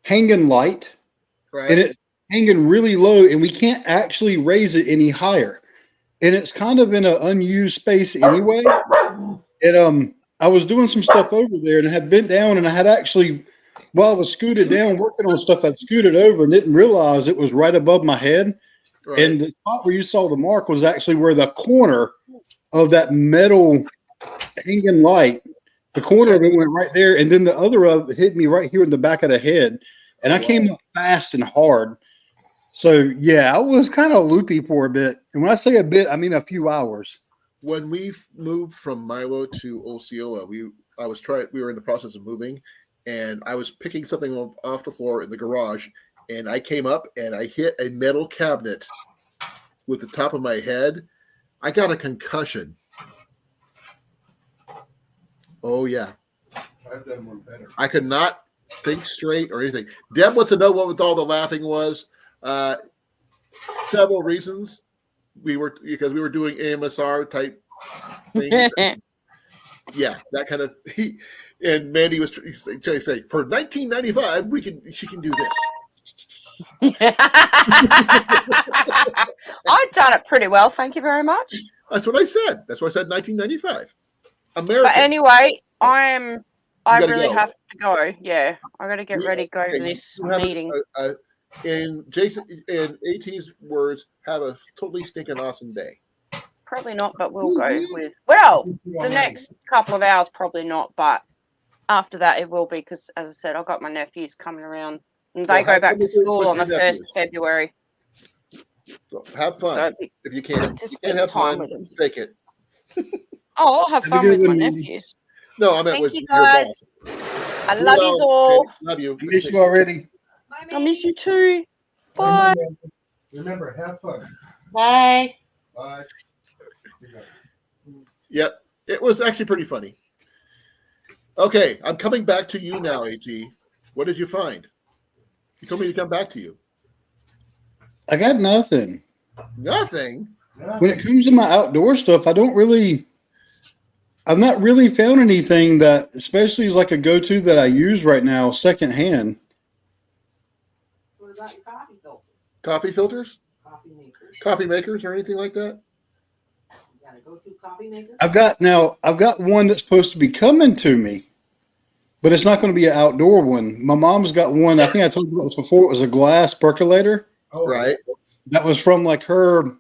hanging light, Right. and it's hanging really low, and we can't actually raise it any higher. And it's kind of in an unused space anyway. And I was doing some stuff over there, and I had bent down, and I had actually, while I was scooted down working on stuff, I'd scooted over and didn't realize it was right above my head. Right. And the spot where you saw the mark was actually where the corner of that metal hanging light, the corner of it went right there, and then the other of it hit me right here in the back of the head. And I came up fast and hard. So yeah, I was kind of loopy for a bit. And when I say a bit, I mean a few hours. When we moved from Milo to Osceola, we were in the process of moving, and I was picking something off the floor in the garage, and I came up and I hit a metal cabinet with the top of my head. I got a concussion. Oh yeah. I've done one better. I could not think straight or anything. Deb wants to know what with all the laughing was. Several reasons. Because we were doing AMSR type thing. Yeah, that kind of. And Mandy was trying to say, for 1995, she can do this. I've done it pretty well, thank you very much. That's what I said. That's why I said 1995. American. But anyway, I gotta really go. have to go. Yeah, I got to get ready to go to this meeting. In Jason and AT's words, have a totally stinking awesome day. Probably not, but we'll go with. Well, the next couple of hours, probably not, but after that, it will be because, as I said, I've got my nephews coming around, and they go back to school on the 1st of February. So have fun So if you can. just You can't spend have time fun. with them. Fake it. Oh, I'll have Have a fun good with my one, Mandy. nephews. No, I meant Thank with you, your guys. boss. I love you all. Love you. I miss you already. I miss you too. Bye. Remember, have fun. Bye. Bye. Yep. It was actually pretty funny. Okay, I'm coming back to you now, AT. What did you find? You told me to come back to you. I got nothing. Nothing. When it comes to my outdoor stuff, I've not really found anything that especially is like a go-to that I use right now secondhand. What about your coffee filter? Coffee filters? Coffee makers? Coffee makers or anything like that? You got a go-to coffee maker? I've got one that's supposed to be coming to me, but it's not going to be an outdoor one. My mom's got one. I think I told you about this before. It was a glass percolator. Oh, Right. That was from like her,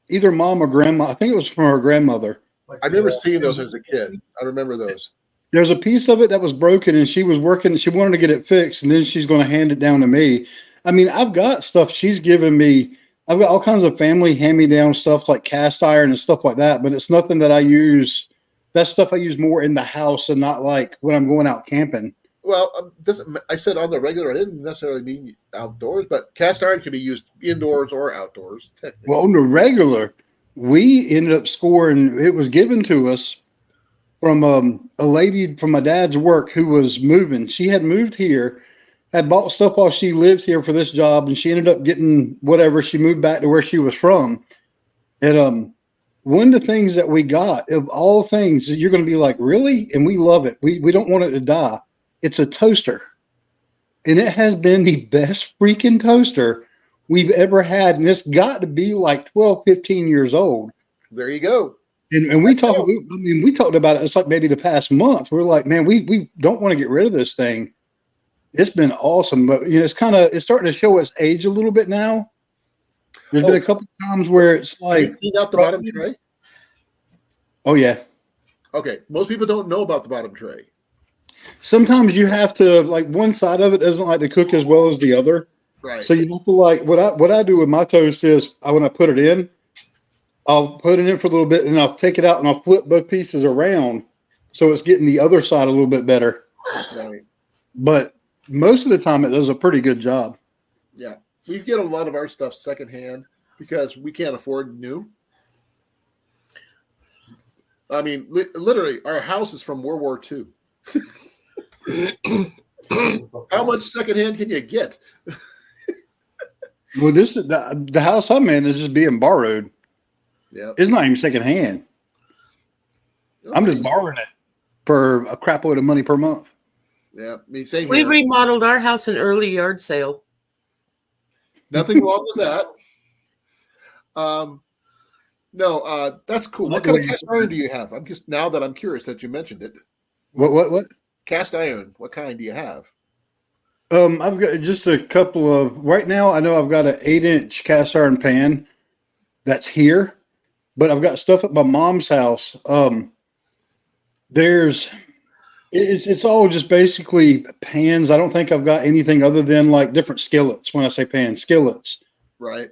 either mom or grandma. I think it was from her grandmother. like I remember the- seeing those as a kid. I remember those. There's a piece of it that was broken, and she was working. She wanted to get it fixed, and then she's going to hand it down to me. I mean, I've got stuff she's given me. I've got all kinds of family hand-me-down stuff like cast iron and stuff like that, but it's nothing that I use. That's stuff I use more in the house and not like when I'm going out camping. Well, I said on the regular, I didn't necessarily mean outdoors, but cast iron can be used indoors or outdoors, technically. Well, on the regular, we ended up scoring. It was given to us from a lady from my dad's work who was moving. She had moved here, had bought stuff while she lived here for this job, and she ended up getting whatever. She moved back to where she was from. And one of the things that we got, of all things, you're going to be like, really? And we love it. We don't want it to die. It's a toaster. And it has been the best freaking toaster we've ever had. And it's got to be like 12, 15 years old. There you go. And we talked, we talked about it. It's like maybe the past month. We're like, man, we don't want to get rid of this thing. It's been awesome, but it's starting to show its age a little bit now. There's been a couple of times where it's Have like, you cleaned out the bottom tray? oh yeah. Okay. Most people don't know about the bottom tray. Sometimes you have to, like, one side of it doesn't like to cook as well as the other. Right. So you have to, like, what I do with my toast is when I put it in, I'll put it in for a little bit and I'll take it out and I'll flip both pieces around so it's getting the other side a little bit better. Right. But most of the time it does a pretty good job. Yeah. We get a lot of our stuff secondhand because we can't afford new. I mean, literally, our house is from World War II. How much secondhand can you get? Well, this is the house I'm in is just being borrowed. Yeah. It's not even secondhand. I'm just borrowing it for a crap load of money per month. Yeah, I mean, same We here. remodeled our house an early yard sale. Nothing wrong with that. No, that's cool. Well, What kind of cast iron do you have? I'm just now that I'm curious that you mentioned it. What? Cast iron. What kind do you have? I've got just a couple of. Right now, I know I've got an 8-inch cast iron pan that's here, but I've got stuff at my mom's house. It's all just basically pans. I don't think I've got anything other than like different skillets. When I say pans, skillets. Right.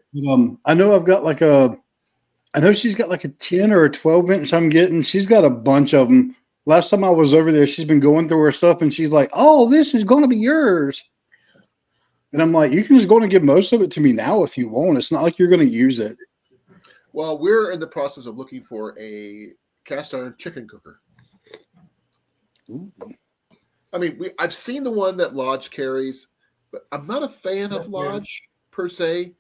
I know I've got like I know she's got like a 10 or a 12-inch I'm getting. She's got a bunch of them. Last time I was over there, she's been going through her stuff and she's like, "Oh, this is going to be yours." And I'm like, "You can just go and give most of it to me now if you want. It's not like you're going to use it." Well, we're in the process of looking for a cast iron chicken cooker. Ooh. I mean, I've seen the one that Lodge carries, but I'm not a fan of Lodge per se.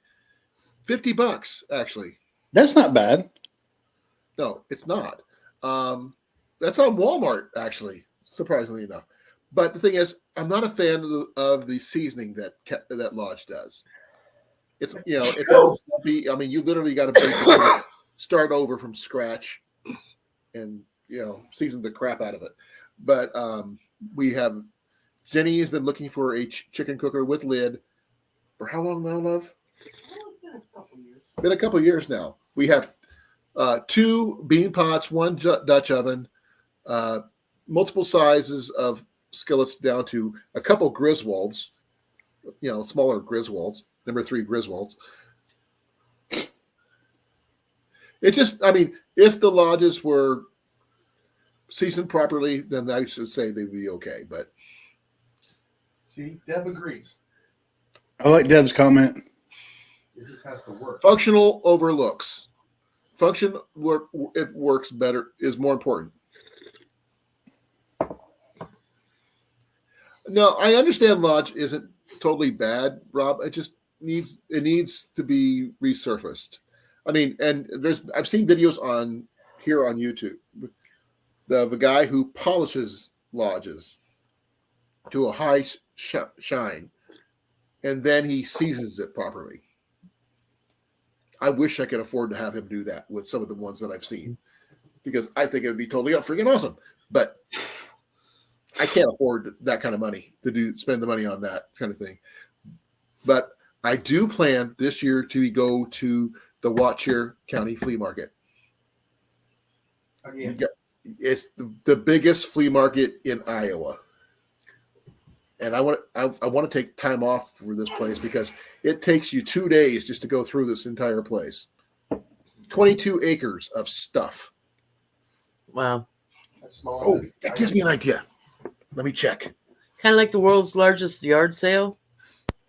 $50, actually. That's not bad. No, it's not. That's on Walmart, actually, surprisingly enough. But the thing is, I'm not a fan of the seasoning that Lodge does. It's it's all bumpy. I mean, you literally got to start over from scratch, and season the crap out of it. But Jenny has been looking for a chicken cooker with lid for how long now, love? Been a couple years now. We have 2 bean pots, 1 Dutch oven, multiple sizes of skillets down to a couple Griswolds, smaller Griswolds, number 3 Griswolds. It just, I mean, if the lodges were seasoned properly, then I should say they'd be okay. But See, Deb agrees. I like Deb's comment. It just has to work. functional overlooks. It works better is more important. No, I understand Lodge isn't totally bad, Rob. It just needs to be resurfaced. I mean, and I've seen videos here on YouTube of a guy who polishes lodges to a high shine, and then he seasons it properly. I wish I could afford to have him do that with some of the ones that I've seen, because I think it would be totally freaking awesome. But I can't afford that kind of money spend the money on that kind of thing. But I do plan this year to go to the Watcher County Flea Market. Again. It's the biggest flea market in Iowa. And I want to take time off for this place because it takes you 2 days just to go through this entire place. 22 acres of stuff. Wow. That's small. Oh, that gives me an idea. Let me check. Kind of like the world's largest yard sale.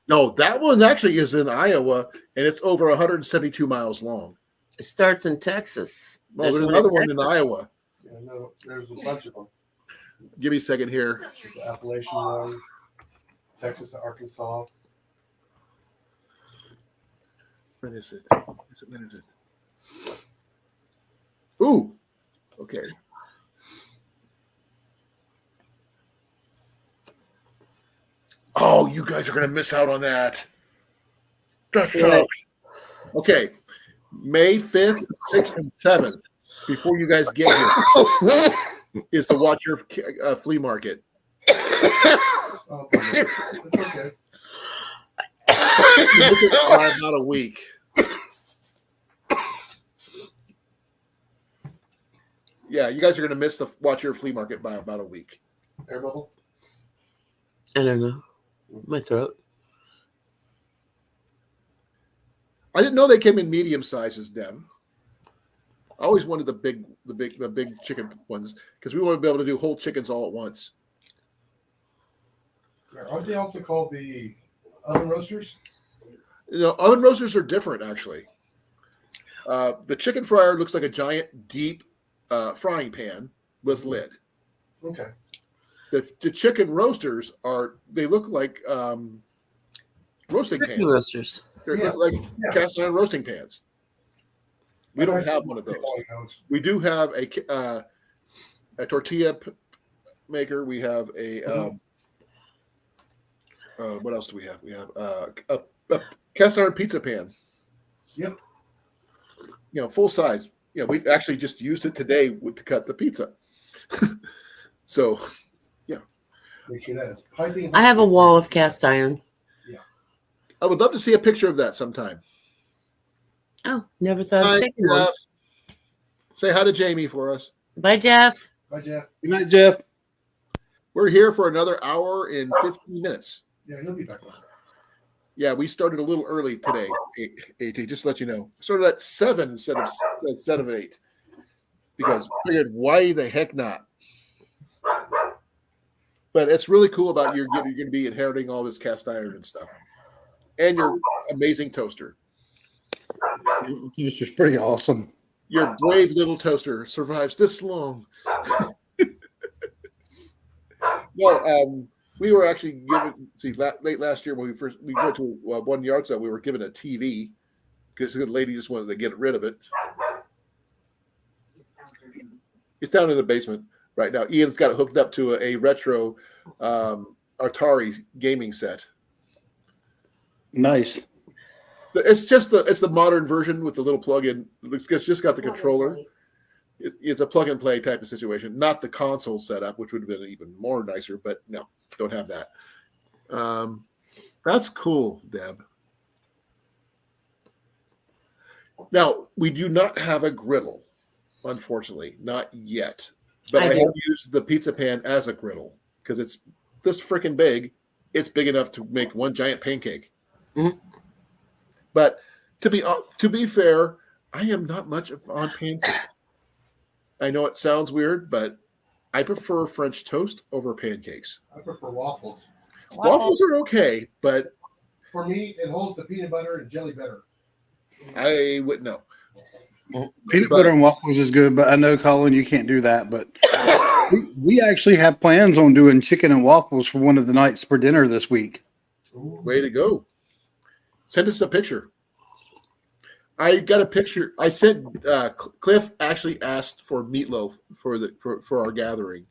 No, that one actually is in Iowa, and it's over 172 miles long. It starts in Texas. Well, there's another one in Iowa. Yeah, no, there's a bunch of them. Give me a second here. The Appalachian one, Texas to Arkansas. When is it? When is it? Ooh. Okay. Oh, you guys are going to miss out on that. That sucks. Okay. May 5th, 6th, and 7th, before you guys get here, is the Watcher Flea Market. Oh, it's okay. This is by about a week. Yeah, you guys are going to miss the Watcher Flea Market by about a week. Air bubble? I don't know. My throat. I didn't know they came in medium sizes, Deb. I always wanted the big chicken ones because we want to be able to do whole chickens all at once. Aren't they also called the oven roasters? Oven roasters are different, actually. The chicken fryer looks like a giant, deep frying pan with lid. Okay. The chicken roasters they look like roasting Turkey pans. roasters. They Yeah. look like Yeah. cast iron roasting pans. We don't have one of those. We do have a tortilla maker. We have a what else do we have? We have a cast iron pizza pan. Yep. Full size. We actually just used it today to cut the pizza. So, Make sure that is piping. I have a wall of cast iron. I would love to see a picture of that sometime. Oh, never thought Hi, of taking one. Jeff. Say hi to Jamie for us. Bye, Jeff. Bye, Jeff. Good night, Jeff. We're here for another hour and 15 minutes. Yeah, he'll be back on. Yeah, we started a little early today, AT, just to let you know. Started at 7 instead of 8. Because I figured, why the heck not? But it's really cool about you're going to be inheriting all this cast iron and stuff. And your amazing toaster. It's just pretty awesome. Your brave little toaster survives this long. No, we were actually given, late last year when we went to one yard sale, we were given a TV because the lady just wanted to get rid of it. It's down in the basement right now. Ian's got it hooked up to a retro Archery gaming set. Nice. It's the modern version with the little plug-in. It's just got the controller. It's a plug-and-play type of situation, not the console setup, which would have been even more nicer. But no, don't have that. That's cool, Deb. Now we do not have a griddle, unfortunately, not yet. But I have used the pizza pan as a griddle because it's this freaking big. It's big enough to make one giant pancake. Mm-hmm. But to be fair, I am not much on pancakes. I know it sounds weird, but I prefer French toast over pancakes. I prefer waffles. Waffles are okay, but For me, it holds the peanut butter and jelly better. I wouldn't know. Peanut butter and waffles is good, but I know, Colin, you can't do that. But we actually have plans on doing chicken and waffles for one of the nights for dinner this week. Way to go. Send us a picture. I got a picture. I sent Cliff actually asked for meatloaf for our gathering.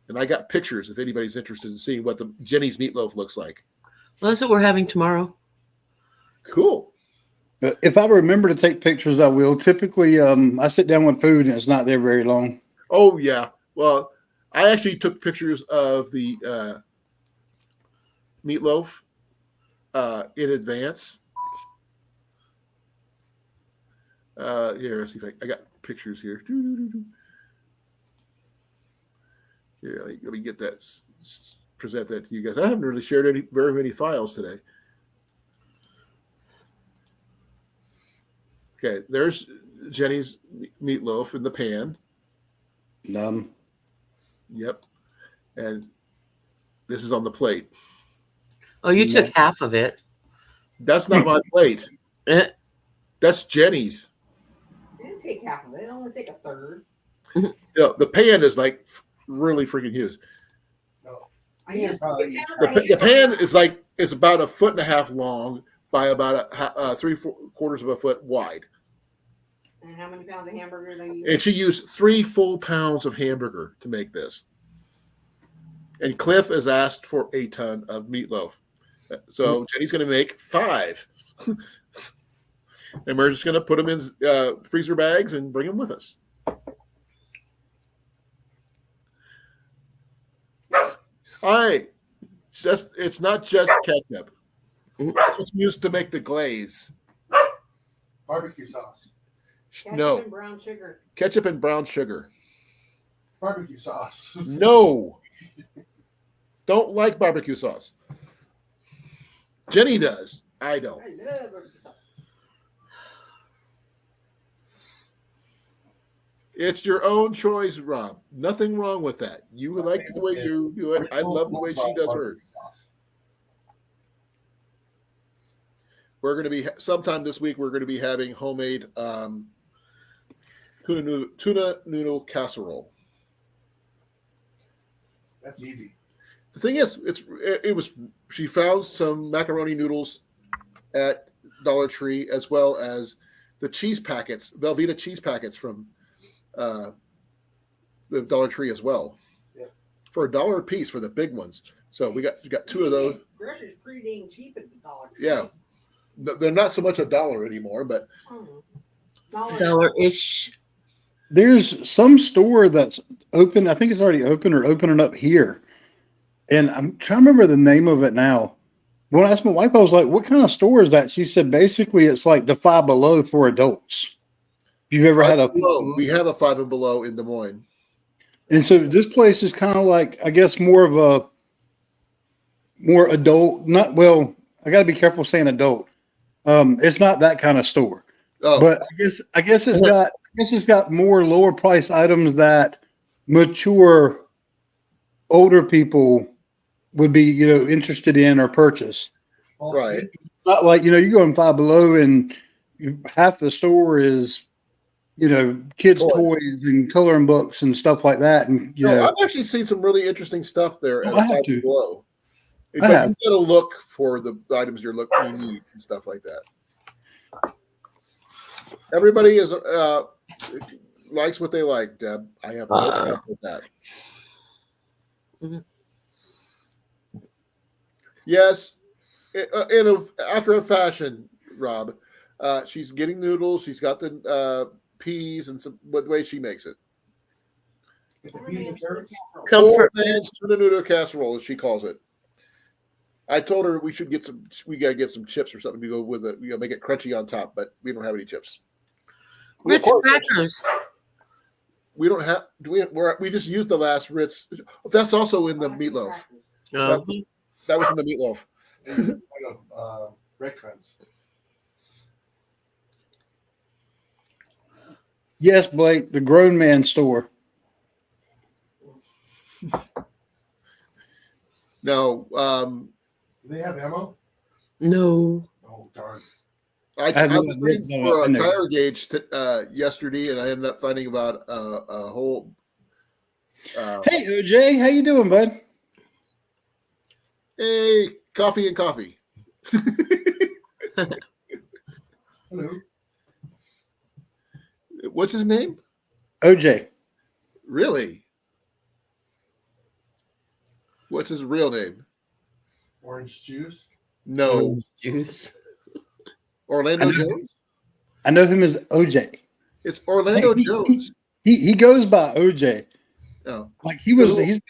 And I got pictures if anybody's interested in seeing what the Jenny's meatloaf looks like. Well, that's what we're having tomorrow. Cool. But if I remember to take pictures, I will. Typically, I sit down with food and it's not there very long. Oh, yeah. Well, I actually took pictures of the meatloaf in advance. Here, let's see if I got pictures here. Here, let me get that, present that to you guys. I haven't really shared very many files today. Okay, there's Jenny's meatloaf in the pan. Yep. And this is on the plate. Oh, you took half of it. That's not my plate. That's Jenny's. I didn't take half of it. I only take a third. The pan is like really freaking huge. No. I used to probably get down The pan is about 1.5 feet long by about 3/4 of a foot wide. And how many pounds of hamburger do you And she used 3 full pounds of hamburger to make this. And Cliff has asked for a ton of meatloaf. So Jenny's going to make 5. And we're just going to put them in freezer bags and bring them with us. It's not just ketchup. It's used to make the glaze. Barbecue sauce. Ketchup No, and brown sugar. ketchup and brown sugar. Barbecue sauce. No. Don't like barbecue sauce. Jenny does. I don't. I love barbecue sauce. It's your own choice, Rob. Nothing wrong with that. You like the way you do it. I love the way she does hers. We're going to be sometime this week. We're going to be having homemade tuna noodle casserole. That's easy. The thing is, it was she found some macaroni noodles at Dollar Tree as well as the cheese packets, Velveeta cheese packets from the Dollar Tree as well. Yeah. For $1 a piece for the big ones. So we got two of those. Groceries pretty dang cheap at the Dollar Tree. Yeah. They're not so much $1 anymore, but $1-ish. There's some store that's open. I think it's already open or opening up here. And I'm trying to remember the name of it now. When I asked my wife, I was like, what kind of store is that? She said, basically, it's like the Five Below for adults. If you've ever had a below. We have a Five and Below in Des Moines. And so this place is kind of like, I guess, more adult, not, well, I got to be careful saying adult. It's not that kind of store. Oh. But I guess it's got more lower price items that mature older people would be, interested in or purchase. Right. Not like, you go in Five Below and half the store is, kids' toys and coloring books and stuff like that. And I've actually seen some really interesting stuff there at Five Below. But you got to look for the items you need and stuff like that. Everybody is likes what they like, Deb. I have no problem with that. Mm-hmm. Yes, after a fashion, Rob. She's getting noodles. She's got the peas and some. What way she makes it? Get the peas and carrots. Comfort. Poor man's tuna noodle casserole, as she calls it. I told her we should get some. We gotta get some chips or something to go with it. Make it crunchy on top, but we don't have any chips. Ritz crackers. We don't have. We just used the last Ritz. That's also in the meatloaf. Oh. That was in the meatloaf. Breadcrumbs. Yes, Blake, the grown man store. No. Do they have ammo? No. Oh, darn. I was looking for a tire gauge yesterday, and I ended up finding about a whole. Hey, OJ, how you doing, bud? Hey, coffee and coffee. Hello. What's his name? OJ. Really? What's his real name? Orange juice. No. Orange juice. Orlando Jones? I know him as OJ. It's Orlando Jones. He goes by OJ. Oh. Like he's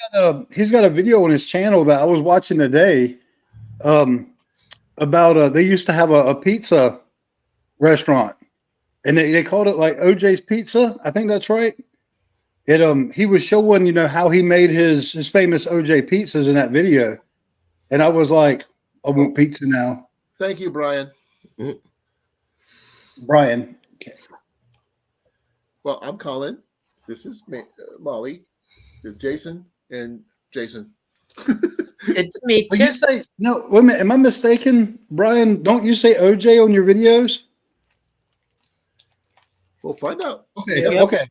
got a video on his channel that I was watching today about they used to have a pizza restaurant and they called it like OJ's Pizza. I think that's right. He was showing, how he made his famous OJ pizzas in that video. And I was like, I want pizza now. Thank you, Brian. Brian. Okay. Well, I'm Colin. This is Molly. There's Jason and Jason. Good to meet But you. you say no. Wait a minute. Am I mistaken, Brian? Don't you say OJ on your videos? We'll find out. Okay. Yep. Okay.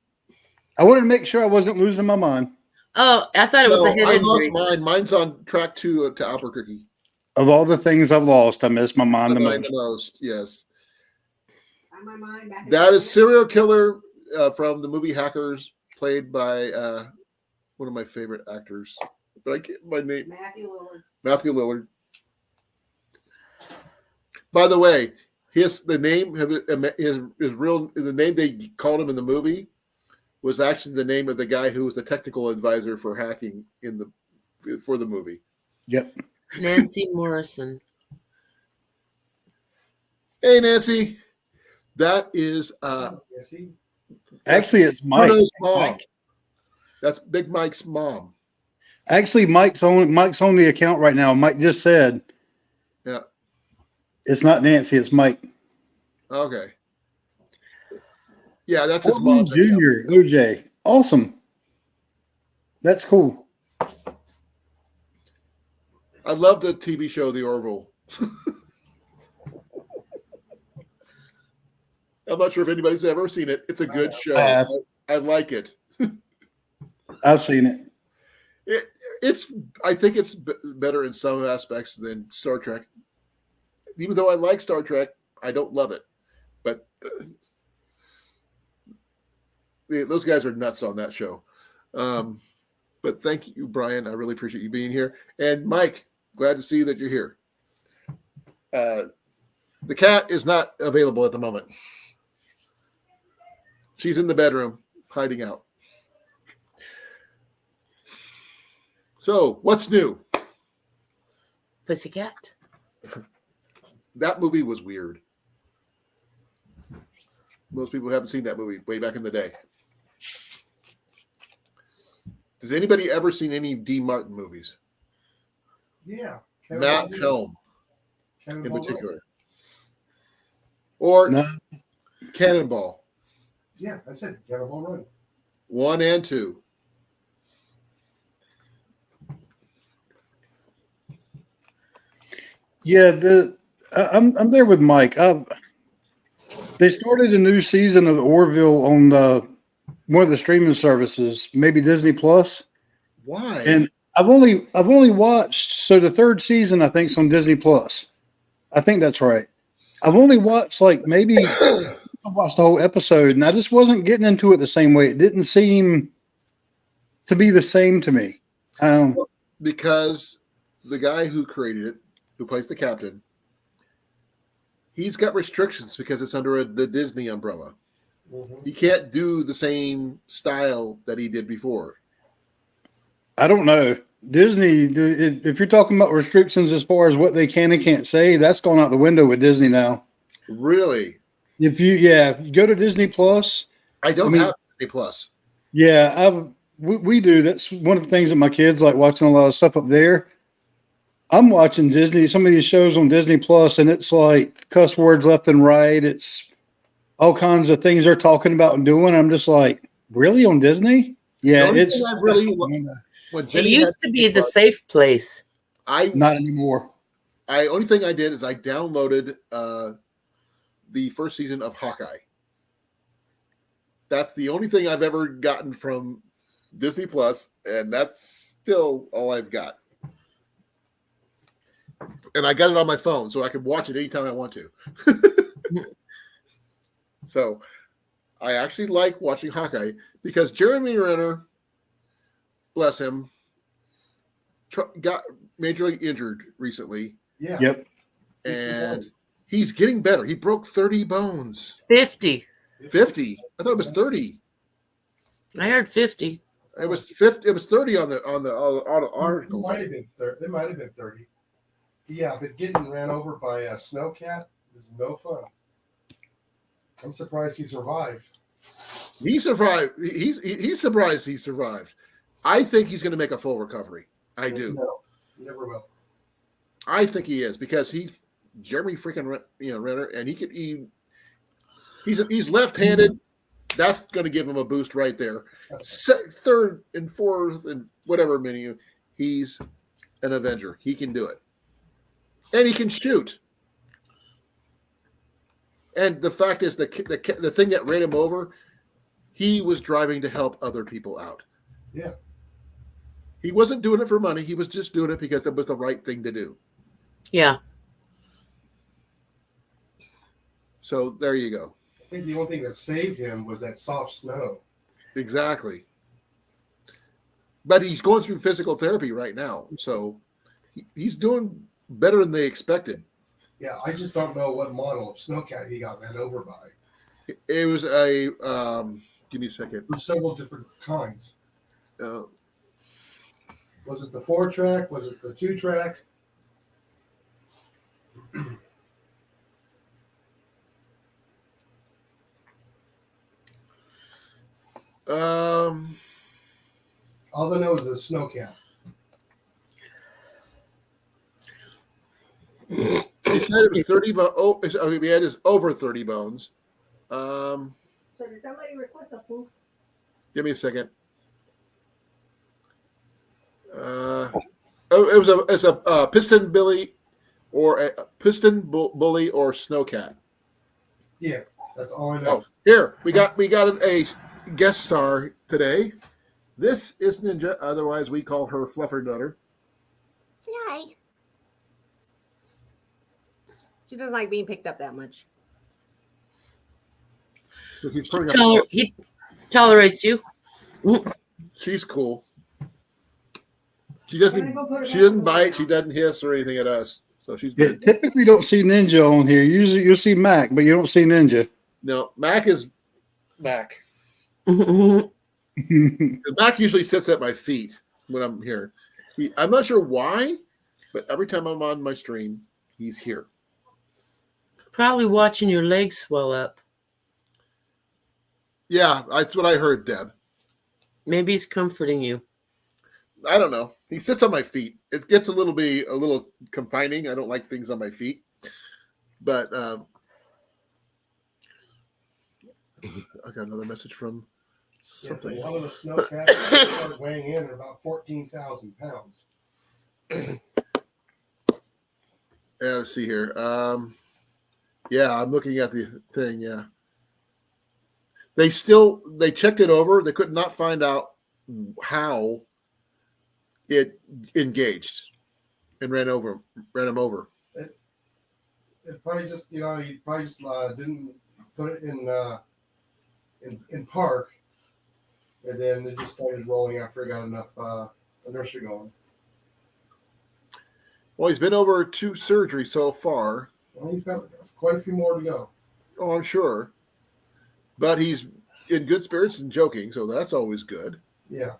I wanted to make sure I wasn't losing my mind. Oh, I thought it was a I hidden. lost mine. Mine's on track 2 to Albuquerque. Of all the things I've lost, I miss my mind the The most. most, yes. On my mind back in That the is serial killer from the movie Hackers, played by one of my favorite actors. But I get my name. Matthew Lillard. Matthew Lillard. By the way, the name they called him in the movie was actually the name of the guy who was the technical advisor for hacking for the movie. Yep. Nancy Morrison. Hey, Nancy. That is Actually, it's Mike. mom. Mike. That's Big Mike's mom. Actually, Mike's on the account right now. Mike just said, Yeah. It's not Nancy. It's Mike. Okay. Yeah, that's his mom's account. Junior OJ. Awesome. That's cool. I love the TV show The Orville. I'm not sure if anybody's ever seen it. It's a good show. I have. I like it. I've seen it. It's. I think it's better in some aspects than Star Trek. Even though I like Star Trek, I don't love it. But those guys are nuts on that show. But thank you, Brian. I really appreciate you being here. And Mike, glad to see that you're here. The cat is not available at the moment. She's in the bedroom, hiding out. So, what's new? Pussycat. That movie was weird. Most people haven't seen that movie way back in the day. Has anybody ever seen any D. Martin movies? Yeah. Matt Helm in Cannonball particular. Or No. Cannonball. Yeah, I said Cannonball Run. 1 and 2. Yeah, I'm there with Mike. They started a new season of the Orville on one of the streaming services, maybe Disney Plus. Why? And I've only watched, so the third season I think is on Disney Plus. I think that's right. I've only watched maybe I watched the whole episode, and I just wasn't getting into it the same way. It didn't seem to be the same to me. Because the guy who created it, who plays the captain, he's got restrictions because it's under the Disney umbrella. Mm-hmm. He can't do the same style that he did before. I don't know. Disney, if you're talking about restrictions as far as what they can and can't say, that's gone out the window with Disney now. Really? If you go to Disney Plus. I don't have Disney Plus. Yeah, we do. That's one of the things that my kids like watching a lot of stuff up there. I'm watching Disney, some of these shows on Disney Plus, and it's like cuss words left and right. It's all kinds of things they're talking about and doing. I'm just like, really, on Disney? Yeah, it's when It Jenny used to be the safe place. not anymore. Only thing I did is I downloaded the first season of Hawkeye. That's the only thing I've ever gotten from Disney Plus, and that's still all I've got. And I got it on my phone, so I can watch it anytime I want to. So I actually like watching Hawkeye because Jeremy Renner, bless him, got majorly injured recently. Yeah. Yep. And he's getting better. He broke 30 bones. 50. 50. I thought it was 30. I heard 50. It was 50. It was 30 on the articles. It might have been 30. Yeah, but getting ran over by a snowcat is no fun. I'm surprised he survived. He survived. He's surprised he survived. I think he's going to make a full recovery. I do. No, you never will. I think he is because Jeremy freaking Renner, and he's left-handed. That's going to give him a boost right there. Third and fourth and whatever menu, he's an Avenger. He can do it, and he can shoot. And the fact is, the thing that ran him over, he was driving to help other people out. Yeah. He wasn't doing it for money. He was just doing it because it was the right thing to do. Yeah. So there you go. I think the only thing that saved him was that soft snow. Exactly. But he's going through physical therapy right now. So he's doing better than they expected. Yeah, I just don't know what model of snowcat he got ran over by. It was a, give me a second. There's several different kinds. Was it the 4-track? Was it the 2-track? All I know is the snowcat. He said it was 30 bones. Oh, I mean, he had his over 30 bones. So did somebody request a proof? Give me a second. It's a piston bully or a piston bully or snowcat. Yeah. That's all I know. Oh, here we got a guest star today. This is Ninja. Otherwise, we call her Fluffernutter. Hi. She doesn't like being picked up that much. So she's putting up- He tolerates you. She's cool. She Can I doesn't. go put her She back doesn't in the bite. water? She doesn't hiss or anything at us. So she's Yeah, good. typically don't see Ninja on here. Usually you'll see Mac, but you don't see Ninja. No, Mac is Mac. Mhm. 'Cause Mac usually sits at my feet when I'm here. I'm not sure why, but every time I'm on my stream, he's here. Probably watching your legs swell up. Yeah, that's what I heard, Deb. Maybe he's comforting you. I don't know. He sits on my feet. It gets a little confining. I don't like things on my feet. But I got another message from something. One of the snowcats started weighing in at about 14,000 pounds. Yeah, let's see here. Yeah, I'm looking at the thing. Yeah, they checked it over. They could not find out how it engaged and ran him over. It probably just, he probably just didn't put it in park, and then it just started rolling after it got enough inertia going. Well, he's been over 2 surgeries so far. Well, he's got quite a few more to go. Oh, I'm sure. But he's in good spirits and joking, so that's always good. Yeah.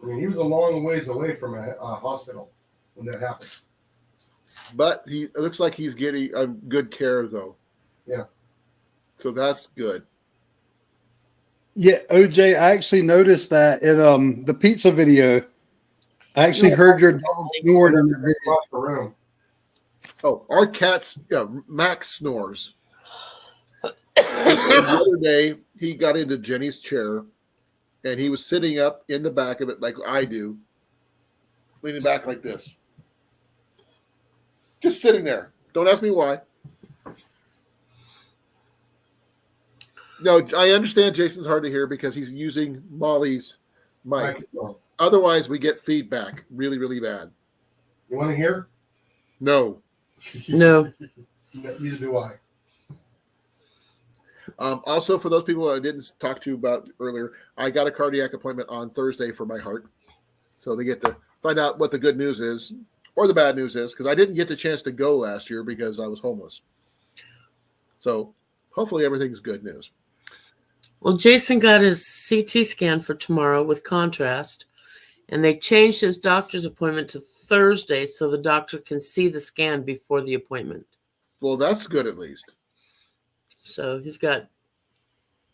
I mean, he was a long ways away from a hospital when that happened. But it looks like he's getting good care, though. Yeah. So that's good. Yeah, OJ, I actually noticed that in the pizza video. I actually heard your dog snoring in the video. Across the room. Oh, our cat's Max snores. The other day, he got into Jenny's chair, and he was sitting up in the back of it like I do, leaning back like this. Just sitting there. Don't ask me why. No, I understand Jason's hard to hear because he's using Molly's mic. Microphone. Otherwise, we get feedback really, really bad. You want to hear? No. No. Neither do I. Also, for those people I didn't talk to about earlier, I got a cardiac appointment on Thursday for my heart. So they get to find out what the good news is or the bad news is, because I didn't get the chance to go last year because I was homeless. So hopefully everything's good news. Well, Jason got his CT scan for tomorrow with contrast, and they changed his doctor's appointment to Thursday so the doctor can see the scan before the appointment. Well, that's good at least. So he's got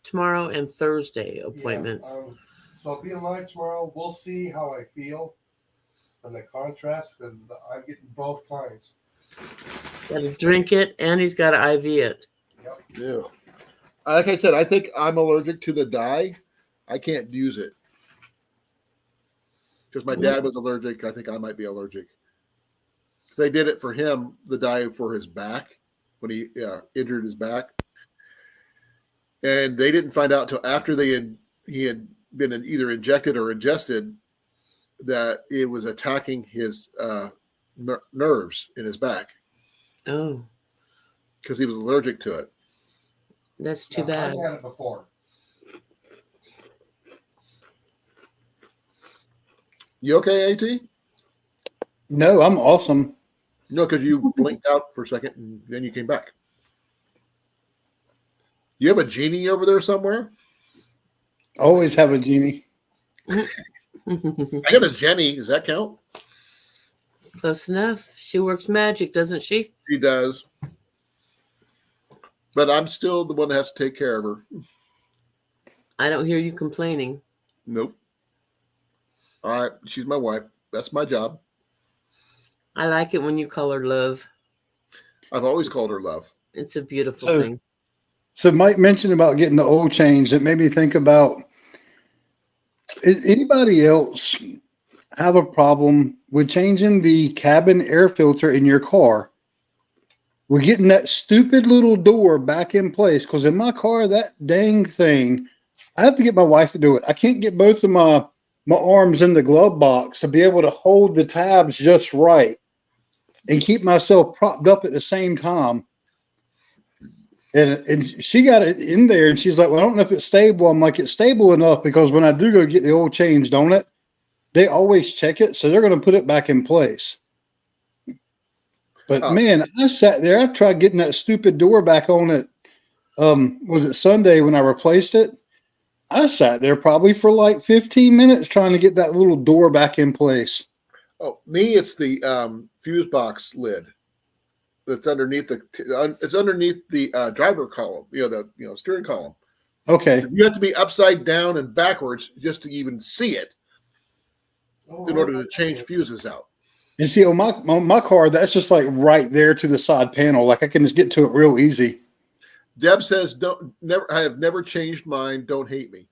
tomorrow and Thursday appointments. Yeah, so I'll be in live tomorrow. We'll see how I feel from the contrast because I'm getting both kinds. Got to drink it, and he's got to IV it. Yep. Yeah. Like I said, I think I'm allergic to the dye. I can't use it. Because my dad was allergic. I think I might be allergic. They did it for him, the dye for his back, when he injured his back. And they didn't find out until after he had been either injected or ingested that it was attacking his nerves in his back Oh, because he was allergic to it. that's too Now, bad. I've had it before. You okay, AT? No, I'm awesome. No, because you blinked out for a second and then you came back. You have a genie over there somewhere? Always have a genie. I got a Jenny. Does that count? Close enough. She works magic, doesn't she? She does. But I'm still the one that has to take care of her. I don't hear you complaining. Nope. All right. She's my wife. That's my job. I like it when you call her love. I've always called her love. It's a beautiful Oh. thing. So Mike mentioned about getting the oil change. It made me think about, is anybody else have a problem with changing the cabin air filter in your car we're getting that stupid little door back in place. Because in my car, that dang thing, I have to get my wife to do it. I can't get both of my arms in the glove box to be able to hold the tabs just right and keep myself propped up at the same time. And she got it in there, and she's like, well, I don't know if it's stable. I'm like, it's stable enough because when I do go get the oil changed on it, they always check it, so they're going to put it back in place. But man, I sat there. I tried getting that stupid door back on it. Was it Sunday when I replaced it? I sat there probably for like 15 minutes trying to get that little door back in place. Oh, me, it's the fuse box lid that's underneath the driver column. The steering column. Okay. You have to be upside down and backwards just to even see it in order to change fuses out. And see, on my car, that's just like right there to the side panel. Like I can just get to it real easy. Deb says, I have never changed mine. Don't hate me.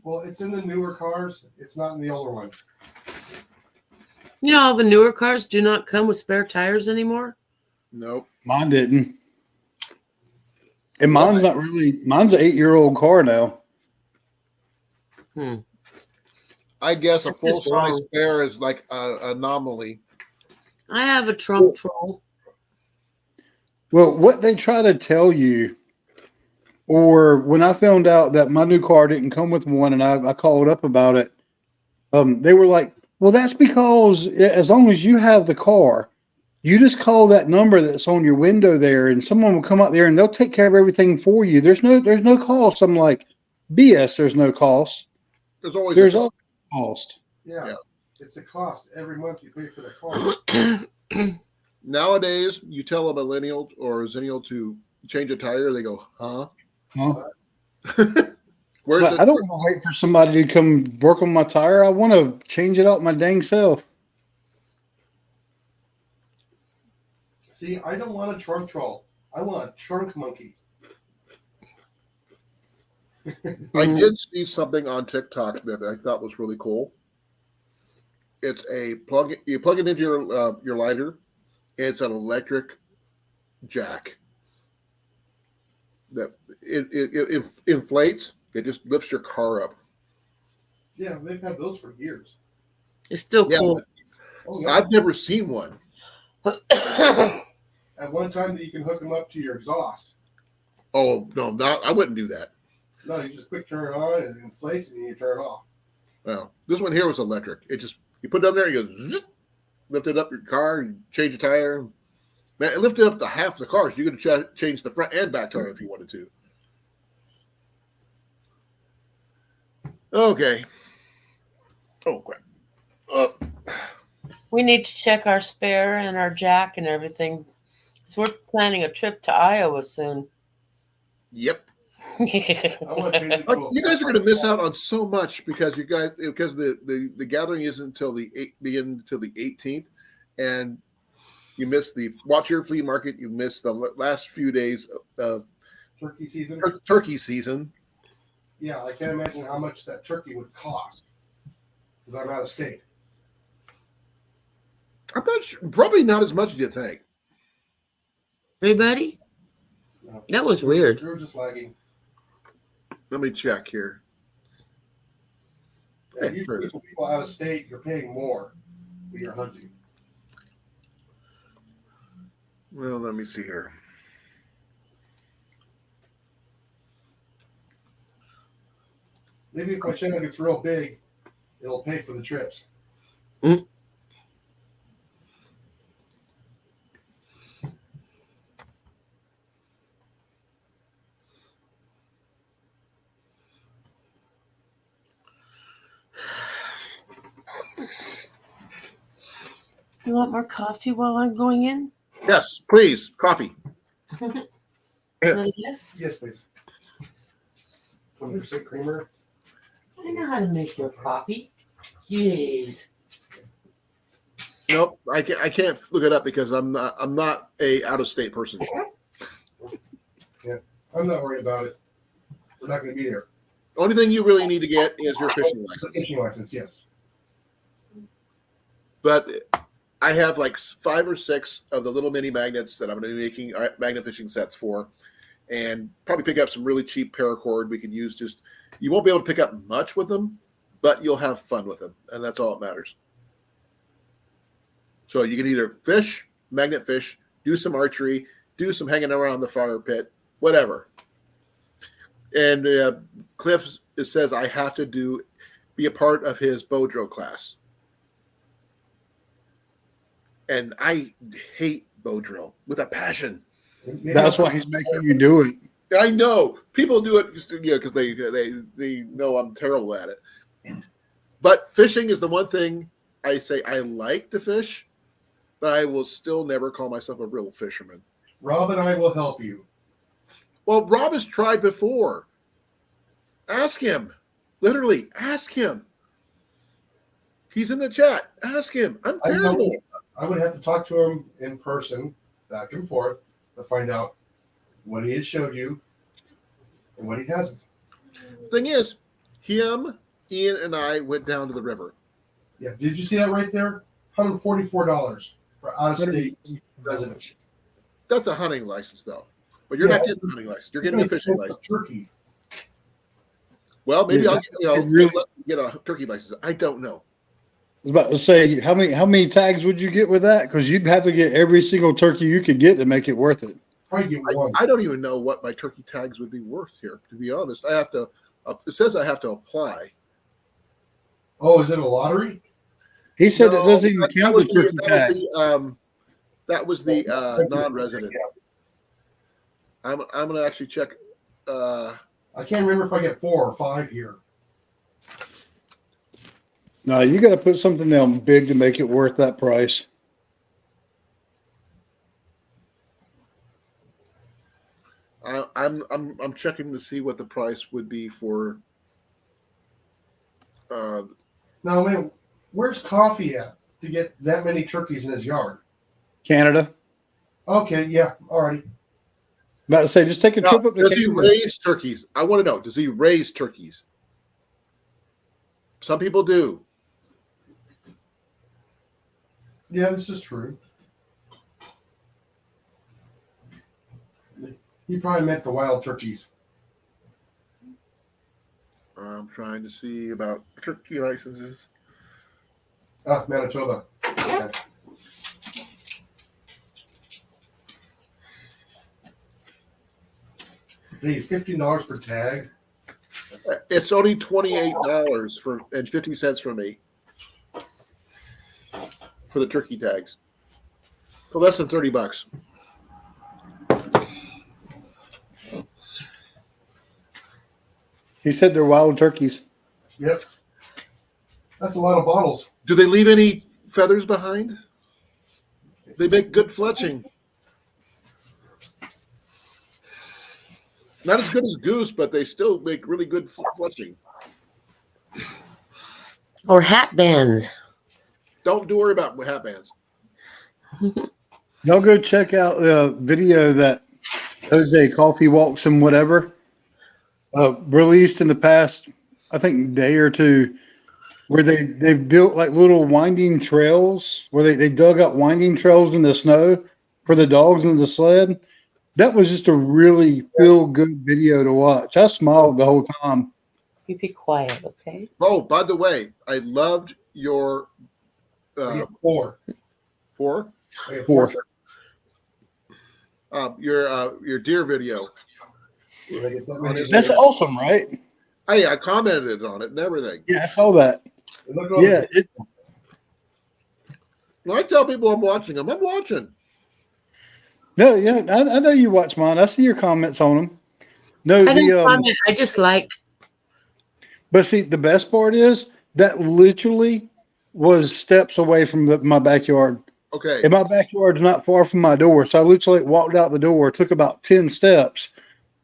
Well, it's in the newer cars. It's not in the older ones. You know, all the newer cars do not come with spare tires anymore. Nope. Mine didn't. And mine's not really, mine's an 8-year-old car now. I guess That's a full just size wrong. spare is like an anomaly. I have a trunk troll. Well, what they try to tell you, or when I found out that my new car didn't come with one and I called up about it, they were like, well, that's because as long as you have the car, you just call that number that's on your window there and someone will come out there and they'll take care of everything for you. There's no cost. I'm like, BS, there's no cost. There's always always cost. Yeah. It's a cost. Every month you pay for the car. Nowadays, you tell a millennial or a zennial to change a tire, they go, huh? Where's I don't want to wait for somebody to come work on my tire. I want to change it out my dang self. See, I don't want a trunk troll. I want a trunk monkey. I did see something on TikTok that I thought was really cool. It's a plug. You plug it into your lighter. It's an electric jack that it inflates. It just lifts your car up. Yeah, they've had those for years. It's still cool. I've never seen one. At one time, you can hook them up to your exhaust. Oh no, I wouldn't do that. No, you just quick turn it on and it inflates and you turn it off. Well, this one here was electric. It just you put it on there, you go zip, lift it up your car, you change the tire. Man, it lifted up to half the cars. You could change the front and back tire if you wanted to. Okay. Oh crap. We need to check our spare and our jack and everything. So we're planning a trip to Iowa soon. Yep. Yeah. I want to change it to a You guys are going to miss out on so much because the gathering isn't until the 18th, and you miss the Watch Your Flea Market. You miss the last few days of turkey season. Turkey season. Yeah, I can't imagine how much that turkey would cost because I'm out of state. I'm not sure, probably not as much as you think. Everybody? No. That was weird. You're just lagging. Let me check here. Yeah, Hey, usually people out of state, you're paying more when you're hunting. Well, let me see here. Maybe if my channel gets real big, it'll pay for the trips. You want more coffee while I'm going in? Yes, please, coffee. Yes. Yes, please. 20% creamer. I know how to make your coffee. Jeez. Nope, I can't look it up because I'm not a out of state person. Yeah, I'm not worried about it. We're not going to be there. Only thing you really need to get is your fishing license. Fishing license, yes. But I have like 5 or 6 of the little mini magnets that I'm going to be making magnet fishing sets for, and probably pick up some really cheap paracord we can use. Just you won't be able to pick up much with them, but you'll have fun with them, and that's all that matters. So you can either fish, magnet fish, do some archery, do some hanging around the fire pit, whatever. And Cliff says I have to be a part of his bow drill class. And I hate bow drill with a passion. That's why he's making you do it. I know people do it just because they know I'm terrible at it. But fishing is the one thing I say I like to fish, but I will still never call myself a real fisherman. Rob and I will help you. Well, Rob has tried before. Ask him. Literally, ask him. He's in the chat. Ask him. I'm terrible. I would have to talk to him in person, back and forth, to find out what he has showed you and what he hasn't. The thing is, him, Ian, and I went down to the river. Yeah, did you see that right there? $144 for out-of-state residents. That's a hunting license, though. But you're not getting a hunting license. You're getting a fishing license. Turkey. Well, maybe Yeah, I'll really- get a turkey license. I don't know. I was about to say, how many tags would you get with that? Because you'd have to get every single turkey you could get to make it worth it. Probably get one. I don't even know what my turkey tags would be worth here. To be honest, I have to. It says I have to apply. Oh, is it a lottery? He said No, it doesn't even that count was the turkey tag. that was the non-resident. I'm going to actually check. I can't remember if I get 4 or 5 here. No, you got to put something down big to make it worth that price. I'm checking to see what the price would be for. Now, man, where's Coffee at to get that many turkeys in his yard? Canada. Okay, yeah, alrighty. About to say, just take a trip up to Does he Canada. raise turkeys? I want to know. Does he raise turkeys? Some people do. Yeah, this is true. He probably meant the wild turkeys. I'm trying to see about turkey licenses. Ah, Manitoba. Okay. Gee, $15 per tag. It's only $28.50 for me for the turkey tags. For less than $30. He said they're wild turkeys. Yep. That's a lot of bottles. Do they leave any feathers behind? They make good fletching. Not as good as goose, but they still make really good fletching. Or hat bands. Don't worry about hat bands. Y'all go check out the video that Jose Coffee Walks and whatever released in the past, I think, day or two, where they built like little winding trails, where they dug up winding trails in the snow for the dogs in the sled. That was just a really feel-good video to watch. I smiled the whole time. You be quiet, okay? Oh, by the way, I loved your I get 4. 4? I get Four. Your deer video. Did I get that many? That's awesome, right? I commented on it and everything. Yeah, I saw that. Look Yeah, When I tell people I'm watching them, I'm watching. no, yeah, I know you watch mine. I see your comments on them. No, I didn't comment. I just like. but see, the best part is that literally was steps away from my backyard. Okay. And my backyard's not far from my door, so I literally walked out the door, took about 10 steps,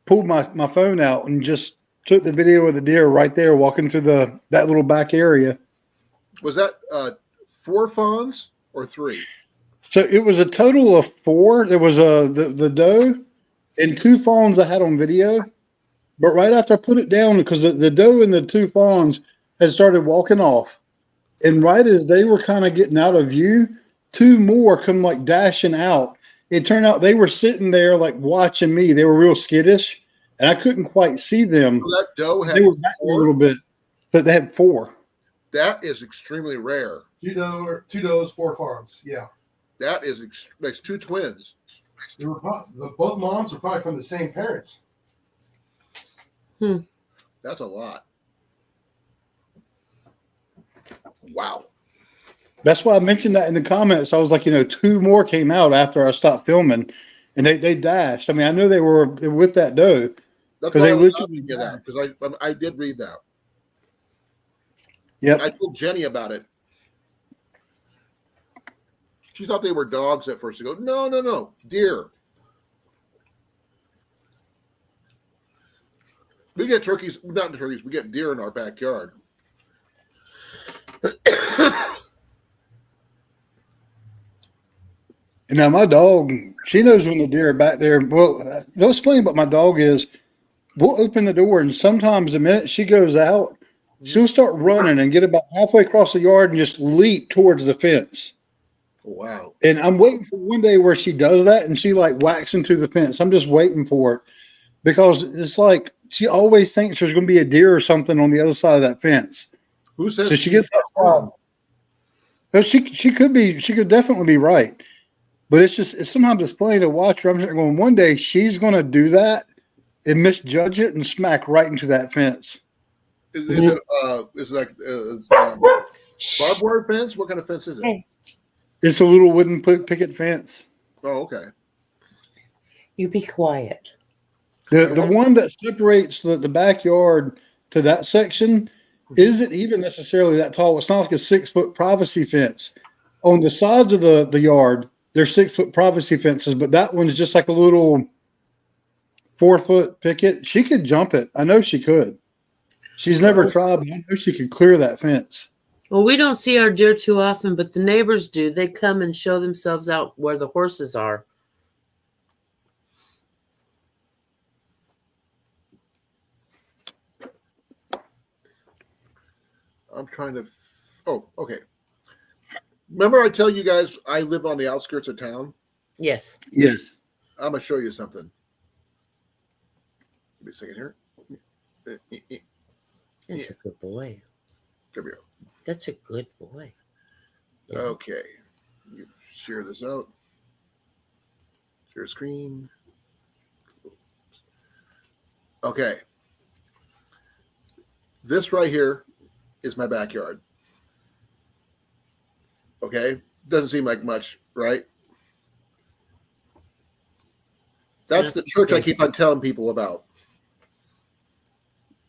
pulled my phone out, and just took the video of the deer right there walking through that little back area. Was that 4 fawns or 3? So it was a total of 4. There was the doe and 2 fawns I had on video. But right after I put it down, because the doe and the 2 fawns had started walking off, and right as they were kind of getting out of view, two more come like dashing out. It turned out they were sitting there like watching me. They were real skittish, and I couldn't quite see them. So that doe They had were back a four. little bit, but they had four. That is extremely rare. Two does, 4 fawns. Yeah. That is that's two twins. They were both moms were probably from the same parents. That's a lot. Wow. That's why I mentioned that in the comments. I was like, two more came out after I stopped filming, and they dashed. I mean, I know they were with that doe. That's 'Cause why they I was literally asking you that, because I did read that. Yep. I told Jenny about it. She thought they were dogs at first. She goes, no, deer. We get turkeys, not turkeys, we get deer in our backyard. And now my dog, she knows when the deer are back there. Well, what's funny about my dog is we'll open the door, and sometimes the minute she goes out, she'll start running and get about halfway across the yard and just leap towards the fence. Wow. And I'm waiting for one day where she does that and she like whacks into the fence. I'm just waiting for it because it's like she always thinks there's going to be a deer or something on the other side of that fence. Who says So she gets that side. But she could definitely be right. But it's sometimes it's funny to watch her. I'm sitting going, one day she's going to do that and misjudge it and smack right into that fence. Is it like barbed wire fence? What kind of fence is it? It's a little wooden picket fence. Oh, okay. You be quiet. The one that separates the backyard to that section isn't even necessarily that tall. It's not like a 6-foot privacy fence. On the sides of the yard, there's 6-foot privacy fences, but that one's just like a little 4-foot picket. She could jump it. I know she could. She's never tried, but I know she could clear that fence. Well, we don't see our deer too often, but the neighbors do. They come and show themselves out where the horses are. I'm trying to. Oh, okay. Remember, I tell you guys I live on the outskirts of town. Yes. Yes. I'm gonna show you something. Give me a second here. That's a good boy. There we go. That's a good boy. Yeah. Okay. You share this out. Share screen. Okay. This right here is my backyard. Okay. Doesn't seem like much, right? That's the church I keep on telling people about.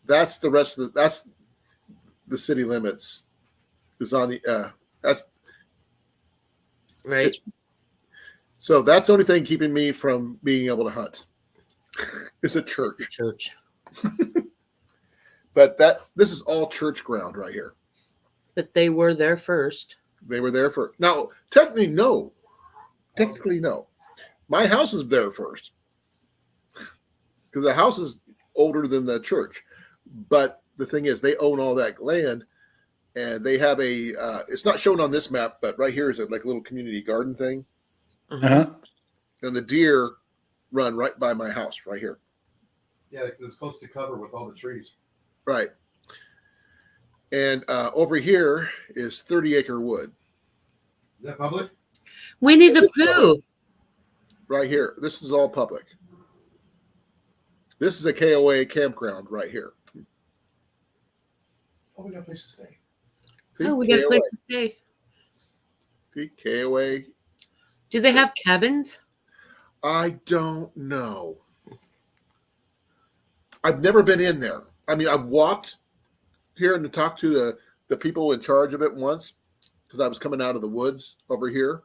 That's the rest of that's the city limits. Is on the that's Right. So that's the only thing keeping me from being able to hunt. It's a church. Church. But this is all church ground right here. But they were there first. They were there for now. Technically, no. Technically, no. My house is there first because the house is older than the church. But the thing is, they own all that land, and they have a. It's not shown on this map, but right here is like a little community garden thing, Uh-huh. and the deer run right by my house, right here. Yeah, because it's close to cover with all the trees. Right. And over here is 30-acre wood. Is that public? Winnie the Pooh. Right here. This is all public. This is a KOA campground right here. Oh, we got a place to stay. See, Oh, we got a KOA. place to stay. See, KOA. Do they have cabins? I don't know. I've never been in there. I mean, I've walked here and talked to the people in charge of it once because I was coming out of the woods over here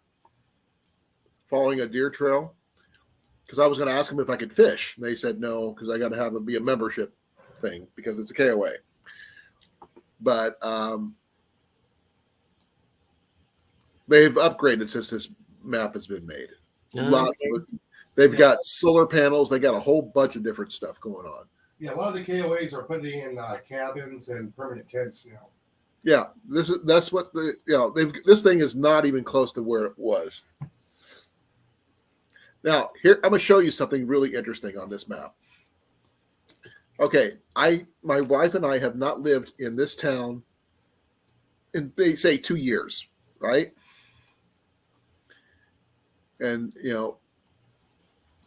following a deer trail because I was going to ask them if I could fish. And they said no because I got to have it be a membership thing because it's a KOA. But they've upgraded since this map has been made. Lots of it. They've got solar panels. They got a whole bunch of different stuff going on. Yeah, a lot of the KOAs are putting in cabins and permanent tents now. Yeah, that's what the this thing is not even close to where it was. Now here I'm gonna show you something really interesting on this map. Okay, my wife and I have not lived in this town in they say 2 years, right? And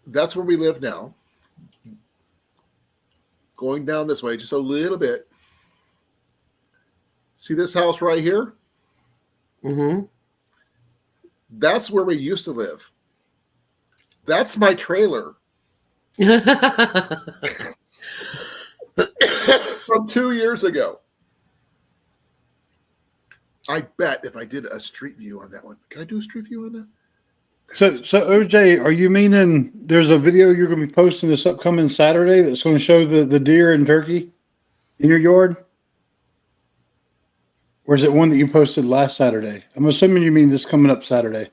that's where we live now. Going down this way just a little bit. See this house right here? Mm-hmm. That's where we used to live. That's my trailer from 2 years ago. I bet if I did a street view on that one, can I do a street view on that? So OJ, are you meaning there's a video you're going to be posting this upcoming Saturday that's going to show the deer and turkey in your yard? Or is it one that you posted last Saturday? I'm assuming you mean this coming up Saturday.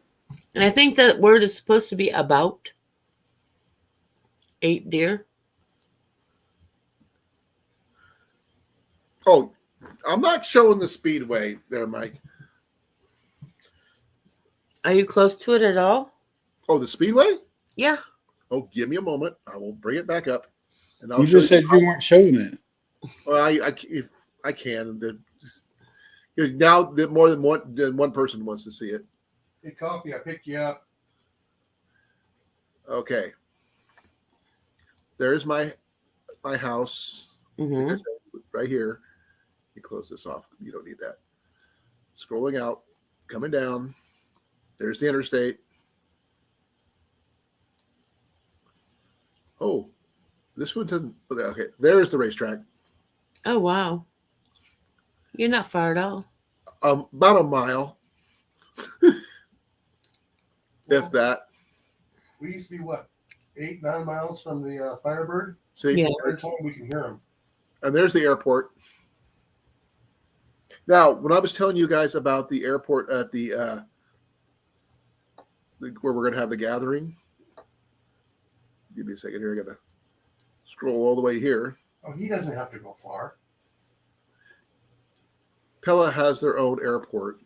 And I think that word is supposed to be about 8 deer. Oh, I'm not showing the speedway there, Mike. Are you close to it at all? Oh, the speedway? Yeah. Oh, give me a moment. I will bring it back up, and You just said you weren't showing it. Well, if I can. Just, now that more than one person wants to see it. Hey, Coffee, I picked you up. Okay. There's my house. Mm-hmm. Right here. You close this off. You don't need that. Scrolling out, coming down. There's the interstate. Oh, this one doesn't. Okay, there's the racetrack. Oh, wow. You're not far at all. About a mile, if that. We used to be what, 8-9 miles from the Firebird. See, Yeah. Every time we can hear them. and there's the airport. Now, when I was telling you guys about the airport at the where we're going to have the gathering, give me a second here. I got to scroll all the way here. Oh, he doesn't have to go far. Pella has their own airport,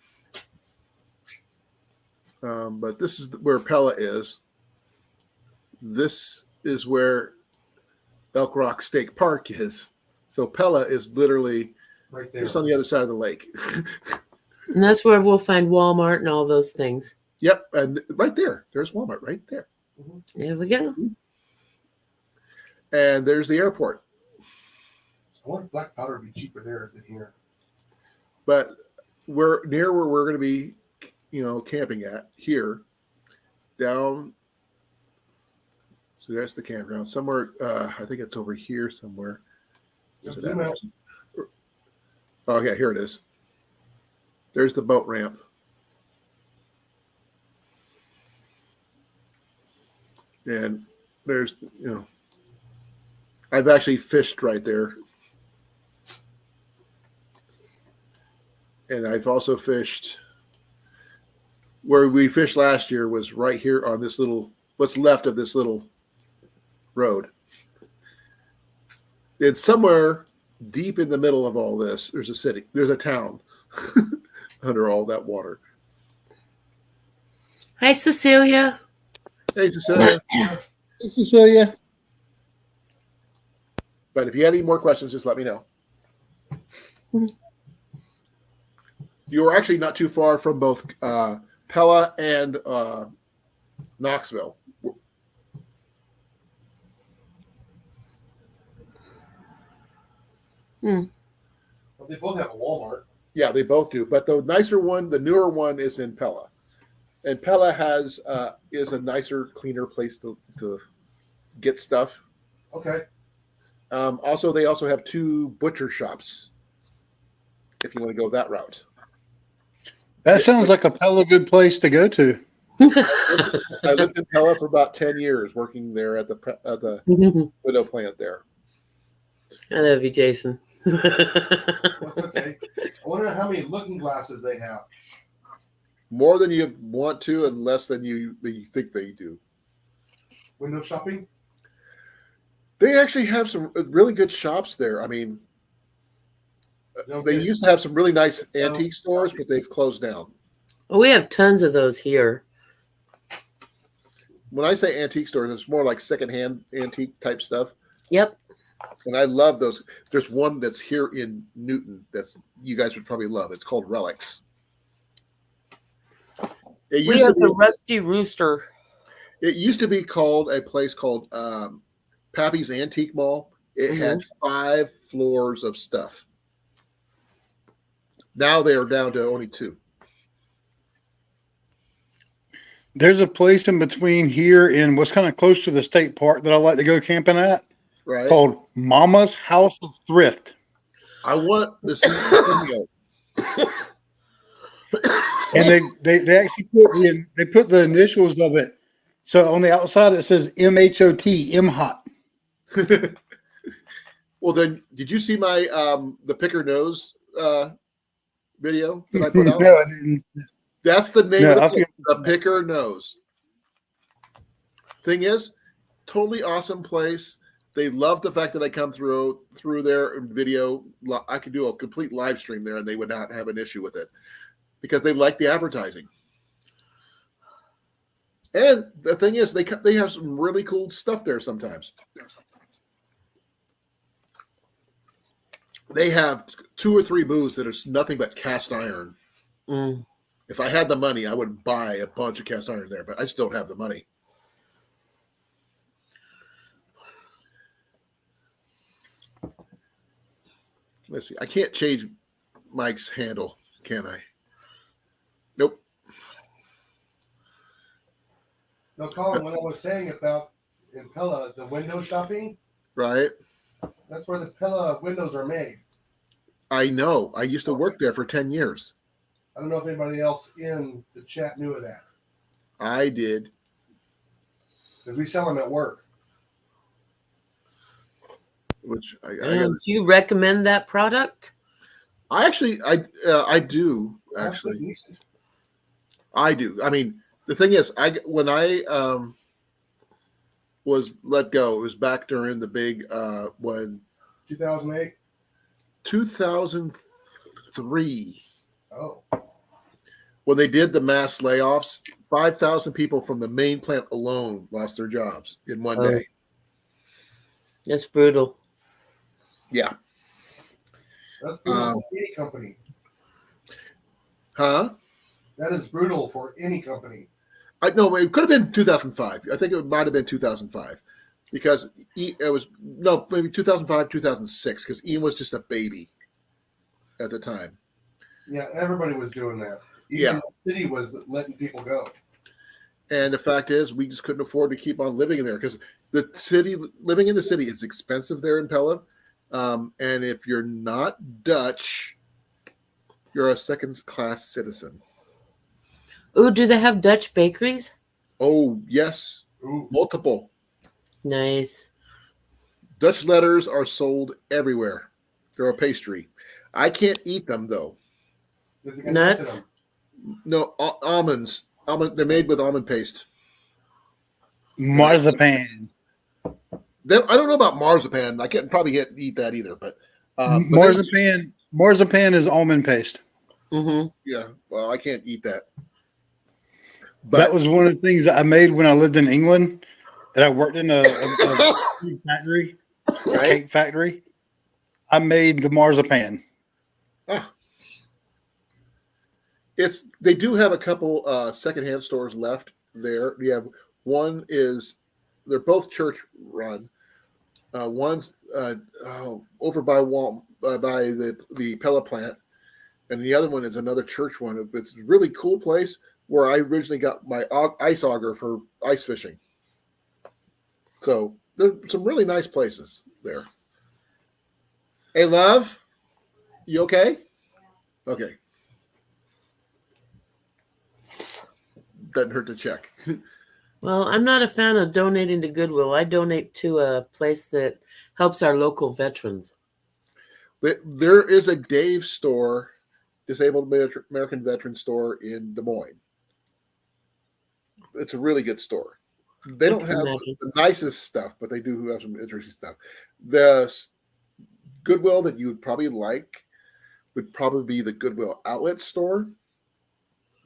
but this is where Pella is. This is where Elk Rock State Park is. So Pella is literally Right there. just on the other side of the lake. And that's where we'll find Walmart and all those things. Yep, and right there, there's Walmart right there. There we go. And there's the airport. I wonder if black powder would be cheaper there than here. But we're near where we're going to be, camping at here, down. So that's the campground. Somewhere, I think it's over here somewhere. Is it Zoom out. Oh, yeah, here it is. There's the boat ramp. And there's, I've actually fished right there. And I've also fished where we fished last year was right here on this little, what's left of this little road. It's somewhere deep in the middle of all this. There's a city, there's a town under all that water. Hi, Cecilia. Hey, Cecilia. Hey, Cecilia. But if you had any more questions, just let me know. You were actually not too far from both Pella and Knoxville. Well, they both have a Walmart. Yeah, they both do. But the nicer one, the newer one, is in Pella, and Pella has is a nicer, cleaner place to get stuff. Okay. Also, they also have 2 butcher shops. If you want to go that route, That sounds like a hella good place to go to. I lived in Pella for about 10 years, working there at the widow plant there. I love you, Jason. That's okay. I wonder how many looking glasses they have. More than you want to, and less than you think they do. Window shopping? They actually have some really good shops there. I mean, Don't They get it. used to have some really nice antique stores, but they've closed down. Well, we have tons of those here. When I say antique stores, it's more like secondhand antique type stuff. Yep. And I love those. There's one that's here in Newton that's you guys would probably love. It's called Relics. It We used to have the be, Rusty Rooster. it used to be called a place called Pappy's Antique Mall. It had 5 floors of stuff. Now they are down to only 2. There's a place in between here and what's kind of close to the state park that I like to go camping at Right. called Mama's House of Thrift. I want to see the video. And they actually put the initials of it. So on the outside it says MHOT, MHOT. Well, then, did you see my the picker nose video that I put out? No, I didn't. That's the name No, of the I place, feel- the picker nose. Thing is, totally awesome place. They love the fact that I come through their video. I could do a complete live stream there, and they would not have an issue with it because they like the advertising. And the thing is, they have some really cool stuff there sometimes. They have 2 or 3 booths that are nothing but cast iron. Mm. If I had the money, I would buy a bunch of cast iron there, but I just don't have the money. Let's see. I can't change Mike's handle, can I? Nope. No, Colin, what I was saying about in Pella, the window shopping, Right? that's where the Pella windows are made. I know. I used to work there for 10 years. I don't know if anybody else in the chat knew of that I did. because we sell them at work. Which I And do you recommend that product? I do actually. I do. I mean, the thing is, when I was let go, it was back during the big when 2008. 2003 Oh, when they did the mass layoffs. 5,000 people from the main plant alone lost their jobs in one Oh. day. That's brutal. Yeah. that's brutal for any company. Huh? That is brutal for any company. I know it could have been 2005. I think it might have been 2005 because it was maybe 2005, 2006 because Ian was just a baby at the time. Yeah, everybody was doing that. Even Yeah. the city was letting people go. And the fact is, we just couldn't afford to keep on living in there because living in the city is expensive there in Pella. And if you're not Dutch, you're a second-class citizen. Oh, do they have Dutch bakeries? Oh, yes. Ooh. Multiple. Nice. Dutch letters are sold everywhere. They're a pastry. I can't eat them, though. Does it get Nuts? nuts in 'em? No, almonds. They're made with almond paste. Marzipan. I don't know about marzipan. I can't probably eat that either. But Marzipan is almond paste. Mm-hmm. yeah, well, I can't eat that. But That was one of the things that I made when I lived in England. That I worked in a food factory, a cake factory. I made the marzipan. They do have a couple secondhand stores left there. You have one they're both church run. One's over by the Pella plant, and the other one is another church one. It's a really cool place where I originally got my ice auger for ice fishing. So there's some really nice places there. Hey, love, you okay? Okay. Doesn't hurt to check. Well, I'm not a fan of donating to Goodwill. I donate to a place that helps our local veterans. There is a Dave store, Disabled American Veteran store in Des Moines. It's a really good store. They don't have the nicest stuff, but they do have some interesting stuff. The Goodwill that you would probably like would probably be the Goodwill Outlet store.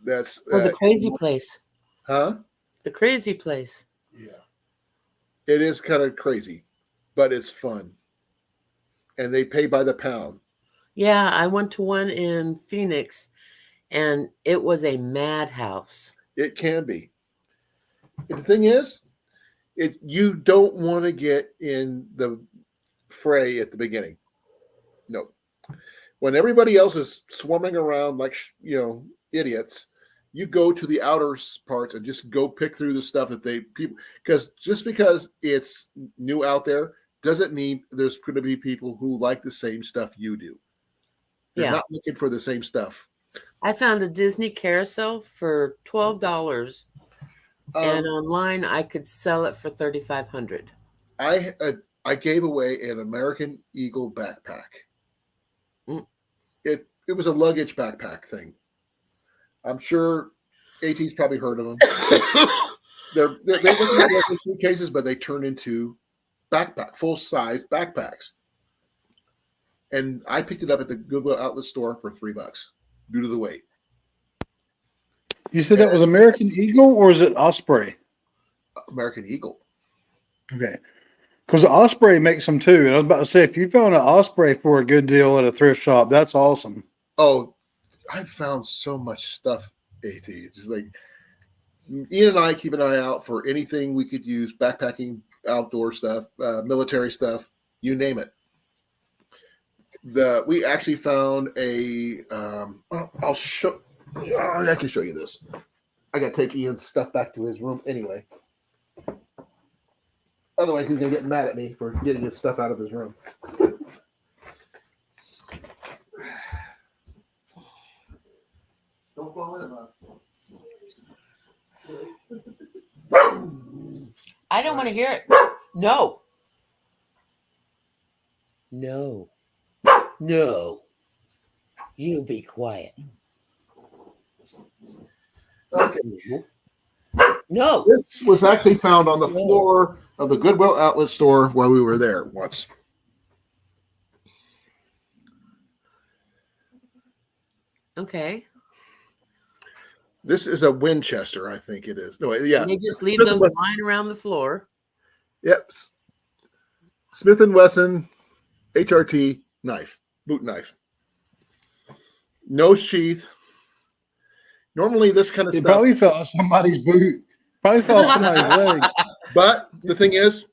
That's Or the crazy place. huh? The crazy place. Yeah. It is kind of crazy, but it's fun. And they pay by the pound. Yeah, I went to one in Phoenix, and it was a madhouse. It can be. The thing is, you don't want to get in the fray at the beginning. No. When everybody else is swarming around like idiots, you go to the outer parts and just go pick through the stuff that people, because just because it's new out there doesn't mean there's going to be people who like the same stuff you do. You're Yeah. not looking for the same stuff. I found a Disney carousel for $12, and online I could sell it for $3,500. I gave away an American Eagle backpack. Mm. It was a luggage backpack thing. I'm sure AT's probably heard of them. they look like suitcases, but they turn into full size backpacks. And I picked it up at the Goodwill Outlet store for $3 due to the weight. You said that was American Eagle or is it Osprey? American Eagle. Okay. Because Osprey makes them too. And I was about to say, if you found an Osprey for a good deal at a thrift shop, that's awesome. Oh, I found so much stuff, AT. It's just like Ian and I keep an eye out for anything we could use, backpacking, outdoor stuff, military stuff, you name it. We actually found I can show you this. I got to take Ian's stuff back to his room anyway. Otherwise, he's going to get mad at me for getting his stuff out of his room. Don't fall in, I don't want to hear it. No. No. No. You be quiet. Okay. No. This was actually found on the floor of the Goodwill Outlet store while we were there once. Okay. This is a Winchester, I think it is. No, yeah. And they just leave Smith those and Wesson. lying around the floor. Yep. Smith & Wesson HRT knife, boot knife. No sheath. Normally this kind of It stuff. probably fell off somebody's boot. Probably fell off somebody's leg. But the thing is,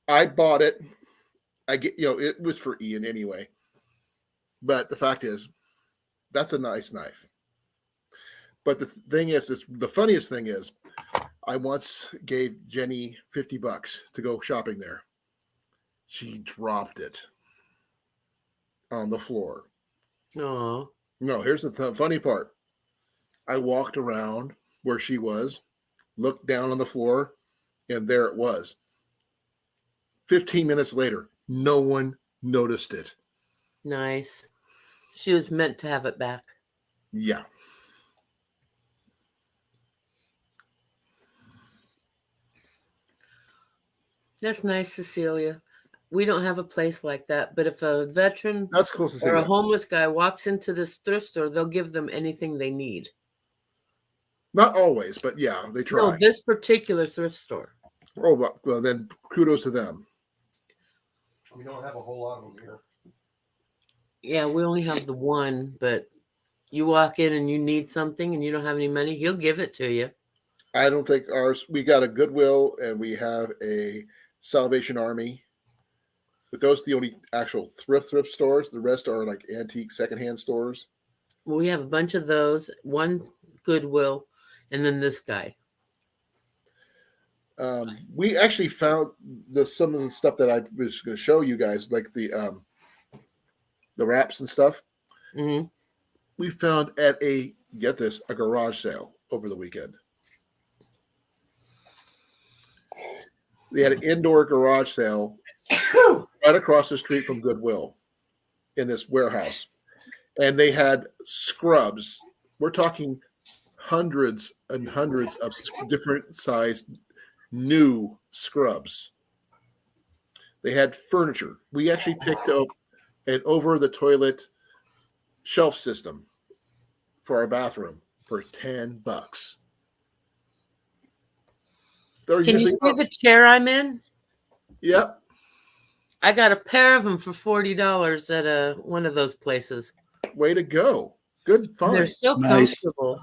I bought it. It was for Ian anyway. But the fact is, that's a nice knife. But the thing is, the funniest thing is, I once gave Jenny $50 to go shopping there. She dropped it on the floor. Oh. No, here's the funny part. I walked around where she was, looked down on the floor, and there it was. 15 minutes later, no one noticed it. Nice. She was meant to have it back. Yeah. That's nice, Cecilia. We don't have a place like that, but if a veteran That's cool to see. or a homeless guy walks into this thrift store, they'll give them anything they need. Not always, but yeah, they try. No, this particular thrift store. Oh, well, then kudos to them. We don't have a whole lot of them here. Yeah, we only have the one, but you walk in and you need something and you don't have any money, he'll give it to you. I don't think ours, we got a Goodwill and we have a Salvation Army. But those are the only actual thrift stores. The rest are like antique secondhand stores. Well, we have a bunch of those, one Goodwill, and then this guy. We actually found some of the stuff that I was going to show you guys, like the wraps and stuff. Mm-hmm. We found at a garage sale over the weekend. They had an indoor garage sale right across the street from Goodwill in this warehouse. And they had scrubs. We're talking hundreds and hundreds of different sized new scrubs. They had furniture. We actually picked up an over the toilet shelf system for our bathroom for $10. They're Can you usually see the chair I'm in? Yep. I got a pair of them for $40 at one of those places. Way to go. Good find. They're so Nice. comfortable.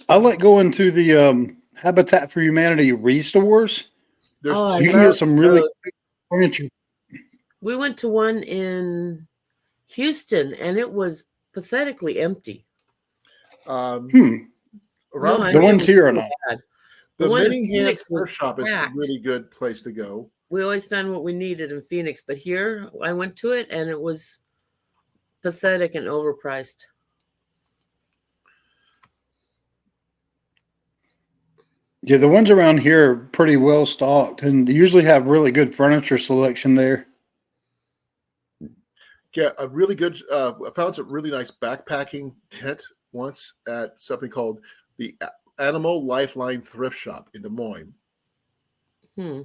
I like going to the Habitat for Humanity restores. There's Oh, I You can love get some really those. good furniture. We went to one in Houston, and it was pathetically empty. um, Hmm. around No, I The mean, it ones was here are so not. bad. the The one in mini hand Phoenix was thrift shop is a packed. really good place to go. We always found what we needed in Phoenix, but here I went to it, and it was pathetic and overpriced. Yeah, the ones around here are pretty well stocked, and they usually have really good furniture selection there. Yeah, a really good. I found some really nice backpacking tent once at something called the Animal Lifeline Thrift Shop in Des Moines, Hmm.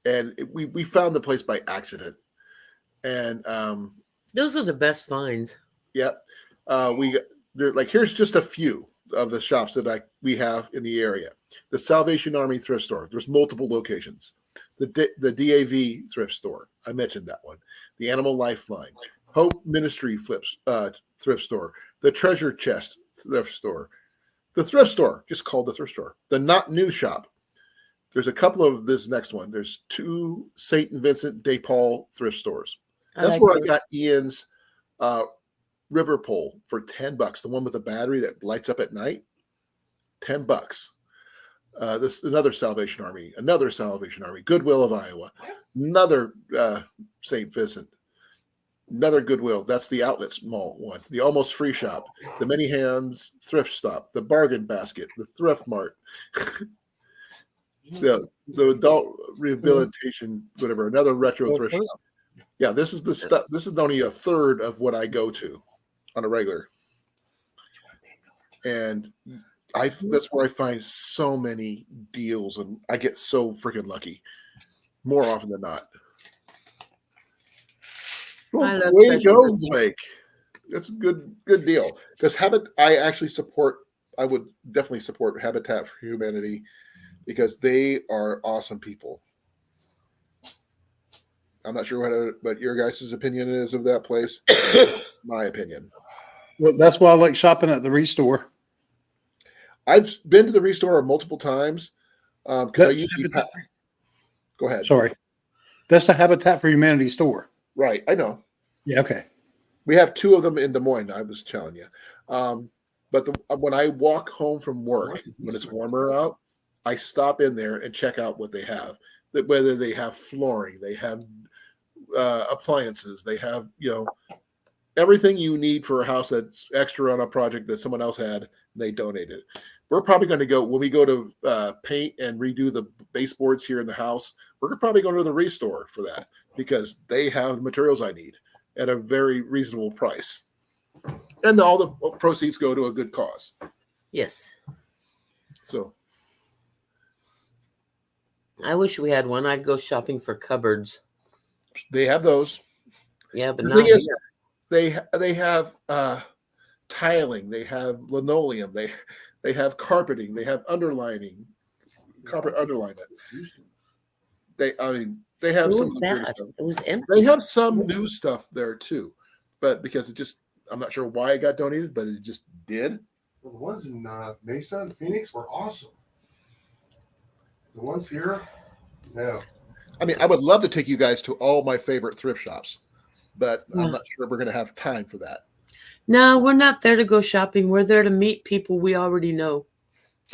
and we found the place by accident. And Those are the best finds. yep, here's just a few of the shops that we have in the area. The Salvation Army thrift store. There's multiple locations. The DAV thrift store. I mentioned that one. The Animal Lifeline. Hope Ministry thrift store. The Treasure Chest thrift store. The thrift store, just called the thrift store. The Not New shop. There's a couple of this next one. There's 2 St. Vincent de Paul thrift stores. That's like where those. I got Ian's river pole for $10. The one with the battery that lights up at night. $10. This another Salvation Army. Goodwill of Iowa. Another St. Vincent. Another Goodwill. That's the Outlets Mall one. The Almost Free Shop. The Many Hands Thrift Stop. The Bargain Basket. The Thrift Mart. the Adult Rehabilitation, whatever. Another retro thrift shop. Yeah, this is the stuff. This is only a third of what I go to on a regular. And that's where I find so many deals, and I get so freaking lucky more often than not. I Well, love way to treasure go, hunting. Blake. That's a good deal. Because I would definitely support Habitat for Humanity because they are awesome people. I'm not sure what your guys' opinion is of that place. My opinion. Well, that's why I like shopping at the restore. I've been to the restore multiple times because I That's usually Habitat- go ahead. Sorry. That's the Habitat for Humanity store. Right, I know. Yeah, okay. We have 2 of them in Des Moines. I was telling you. But when I walk home from work, when it's warmer out, I stop in there and check out what they have. Whether they have flooring, they have appliances, they have everything you need for a house that's extra on a project that someone else had. They donated. We're probably going to go when we go to paint and redo the baseboards here in the house. We're probably going to the restore for that because they have the materials I need at a very reasonable price, and all the proceeds go to a good cause. Yes. So I wish we had one. I'd go shopping for cupboards. they have those. Yeah, but The not thing is, here. they have tiling, they have linoleum, they have carpeting, they have underlining, carpet underlining. They have It some was of the bad. weird stuff. It was empty. They have some new stuff there too, but because I'm not sure why it got donated, but it just did. Well, the ones in Mesa and Phoenix were awesome. The ones here, no. I mean, I would love to take you guys to all my favorite thrift shops, but I'm not sure we're going to have time for that. No, we're not there to go shopping. We're there to meet people we already know.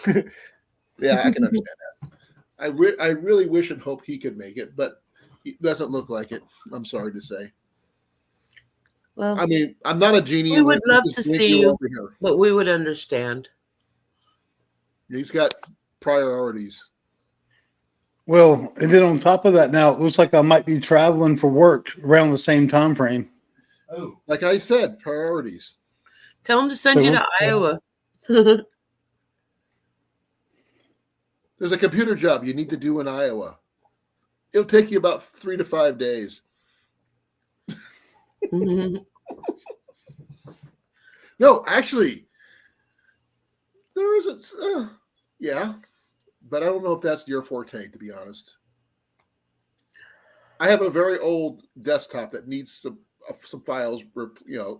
Yeah, I can understand that. I really wish and hope he could make it, but it doesn't look like it. I'm sorry to say. Well, I mean, I'm not a genie. we would who love just to blink see you, over here. but we would understand. He's got priorities. Well, and then on top of that, now it looks like I might be traveling for work around the same time frame. Oh, Like I said, priorities. Tell them to send So you we'll- to Iowa. There's a computer job you need to do in Iowa. It'll take you about 3 to 5 days. No, actually, there is a yeah, but I don't know if that's your forte, to be honest. I have a very old desktop that needs some files,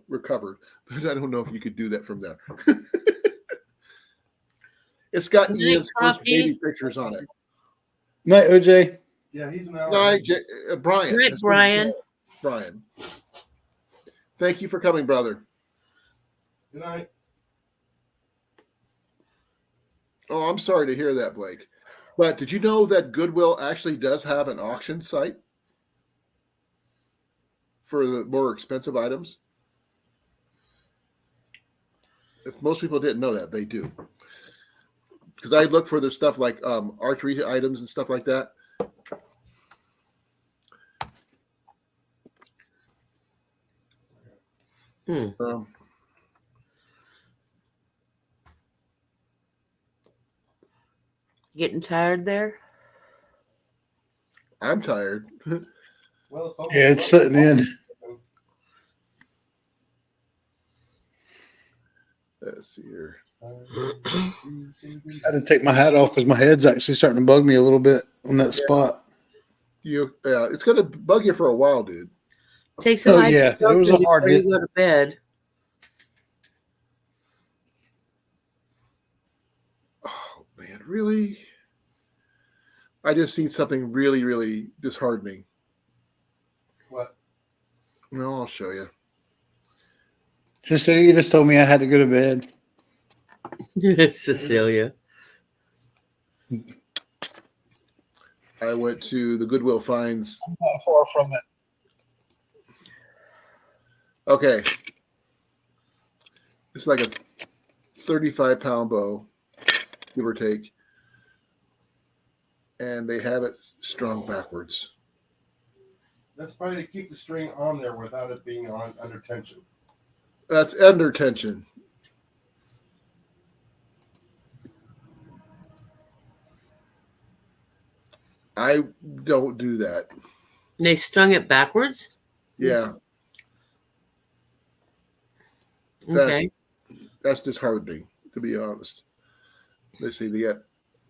recovered, but I don't know if you could do that from there. It's got Night, Ian's first Coffee. baby pictures on it. Night, OJ. Yeah, he's an hour. No, Brian. Night, Brian. Brian. Thank you for coming, brother. Good night. Oh, I'm sorry to hear that, Blake. But did you know that Goodwill actually does have an auction site for the more expensive items? If most people didn't know that, they do. Because I look for their stuff like archery items and stuff like that. Getting tired there? I'm tired. Well, it's almost Yeah, it's sitting in. Let's see here. I had to take my hat off because my head's actually starting to bug me a little bit on that spot. It's going to bug you for a while, dude. Take some Oh, yeah. It was a ibuprofen hard before you hit. go to bed. Oh, man, really? I just seen something really, really disheartening. What? Well, I'll show you. Just so you just told me I had to go to bed. Cecilia. I went to the Goodwill Finds. I'm not far from it. Okay. It's like a 35-pound bow, give or take. And they have it strung backwards. That's probably to keep the string on there without it being under tension. That's under tension. I don't do that. They strung it backwards? Yeah, Okay. that's disheartening, to be honest. Let's see, they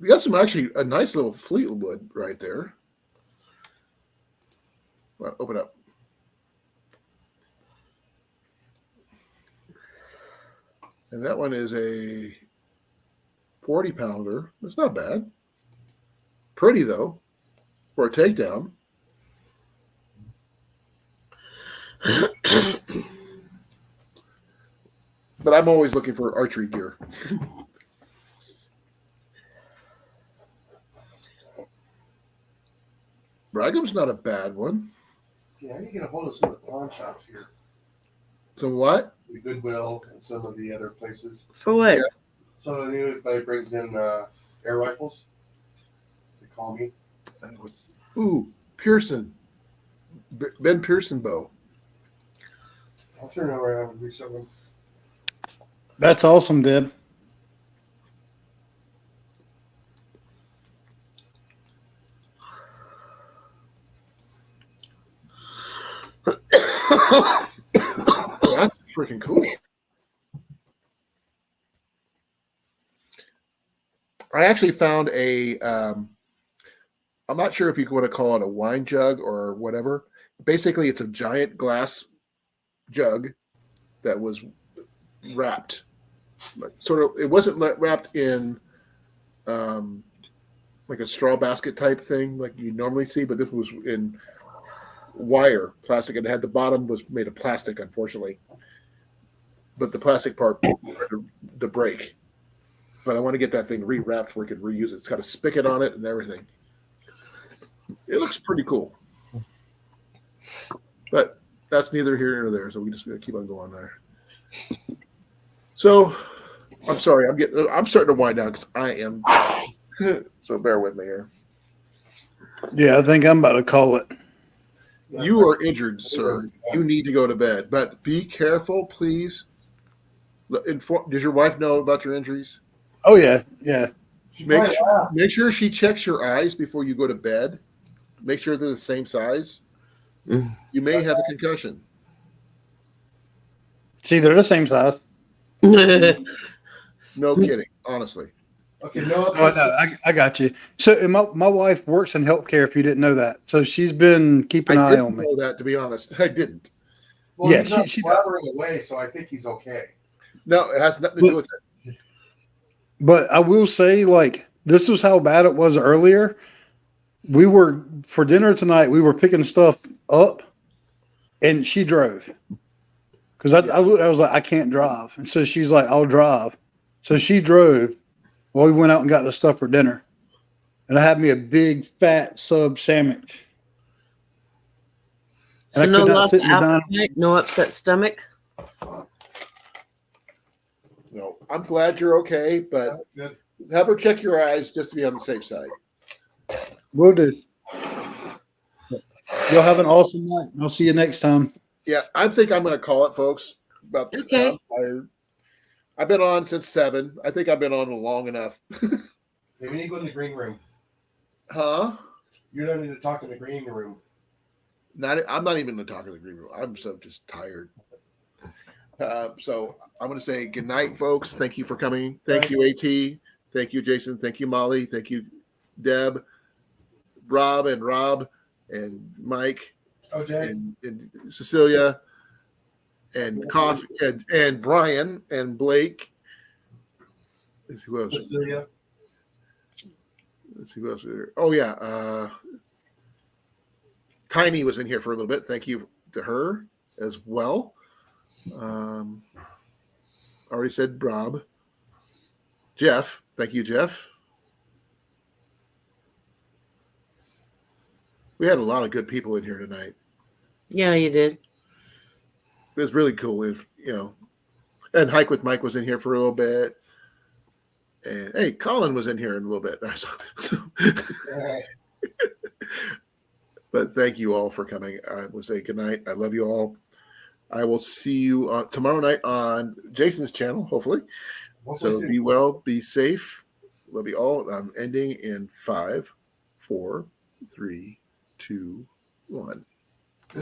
got some actually a nice little Fleetwood right there. Well, open up. And that one is a 40-pounder. It's not bad. Pretty, though, for a takedown. But I'm always looking for archery gear. Bragham's not a bad one. Yeah, you get a hold of some of the pawn shops here. So what? The Goodwill and some of the other places. For what? Yeah. So anybody brings in air rifles, they call me. Ooh, Pearson. Ben Pearson bow. I'll turn it around and resell them. That's awesome, Deb. Oh, that's freaking cool. I actually found I'm not sure if you want to call it a wine jug or whatever. Basically, it's a giant glass jug that was wrapped. Like, sort of, it wasn't wrapped in like a straw basket type thing like you normally see, but this was in wire plastic, and it had the bottom was made of plastic, unfortunately, but the plastic part to break. But I want to get that thing rewrapped where we could reuse it. It's got a spigot on it and everything. It looks pretty cool, but that's neither here nor there. So we just got to keep on going there. So I'm sorry, I'm starting to wind down because I am. So bear with me here. Yeah, I think I'm about to call it. You are injured, sir. You need to go to bed, but be careful, please. Does your wife know about your injuries? Oh, yeah. Yeah. Make sure she checks your eyes before you go to bed. Make sure they're the same size. You may have a concussion. See, they're the same size. No kidding, honestly. Okay, no. Oh, no, I got you. So, and my wife works in healthcare. If you didn't know that, so she's been keeping an I eye didn't on me. know that, to be honest. I didn't. Well, Yeah, he's not she blabbering away, so I think he's okay. No, it has nothing to do with it. But I will say, like, this was how bad it was earlier. We were for dinner tonight. We were picking stuff up, and she drove because I was like, I can't drive, and so she's like, I'll drive. So she drove. Well, we went out and got the stuff for dinner, and I had me a big fat sub sandwich. And So I no could not loss sit of in the dining. appetite, no upset stomach. No, I'm glad you're okay, but Good. have her check your eyes just to be on the safe side. Will do. Y'all have an awesome night. I'll see you next time. Yeah, I think I'm going to call it, folks. About this. Okay. I'm tired. I've been on since 7. I think I've been on long enough. Hey, we need to go in the green room. Huh? You don't need to talk in the green room. I'm not even going to talk in the green room. I'm so just tired. So I'm going to say good night, folks. Thank you for coming. Thank you, AT. Thank you, Jason. Thank you, Molly. Thank you, Deb, Rob, and Mike, OJ. and Cecilia, and Coffee, and Brian, and Blake. Let's see who else. Cecilia. Let's see who else is there. Oh yeah, Tiny was in here for a little bit. Thank you to her as well. Already said Rob. Jeff, thank you, Jeff. We had a lot of good people in here tonight. Yeah, you did. It was really cool. If and Hike with Mike was in here for a little bit. And hey, Colin was in here in a little bit. But thank you all for coming. I will say good night. I love you all. I will see you tomorrow night on Jason's channel, hopefully. So be well, be safe. Love you all. I'm ending in 5, 4, 3, 2, 1.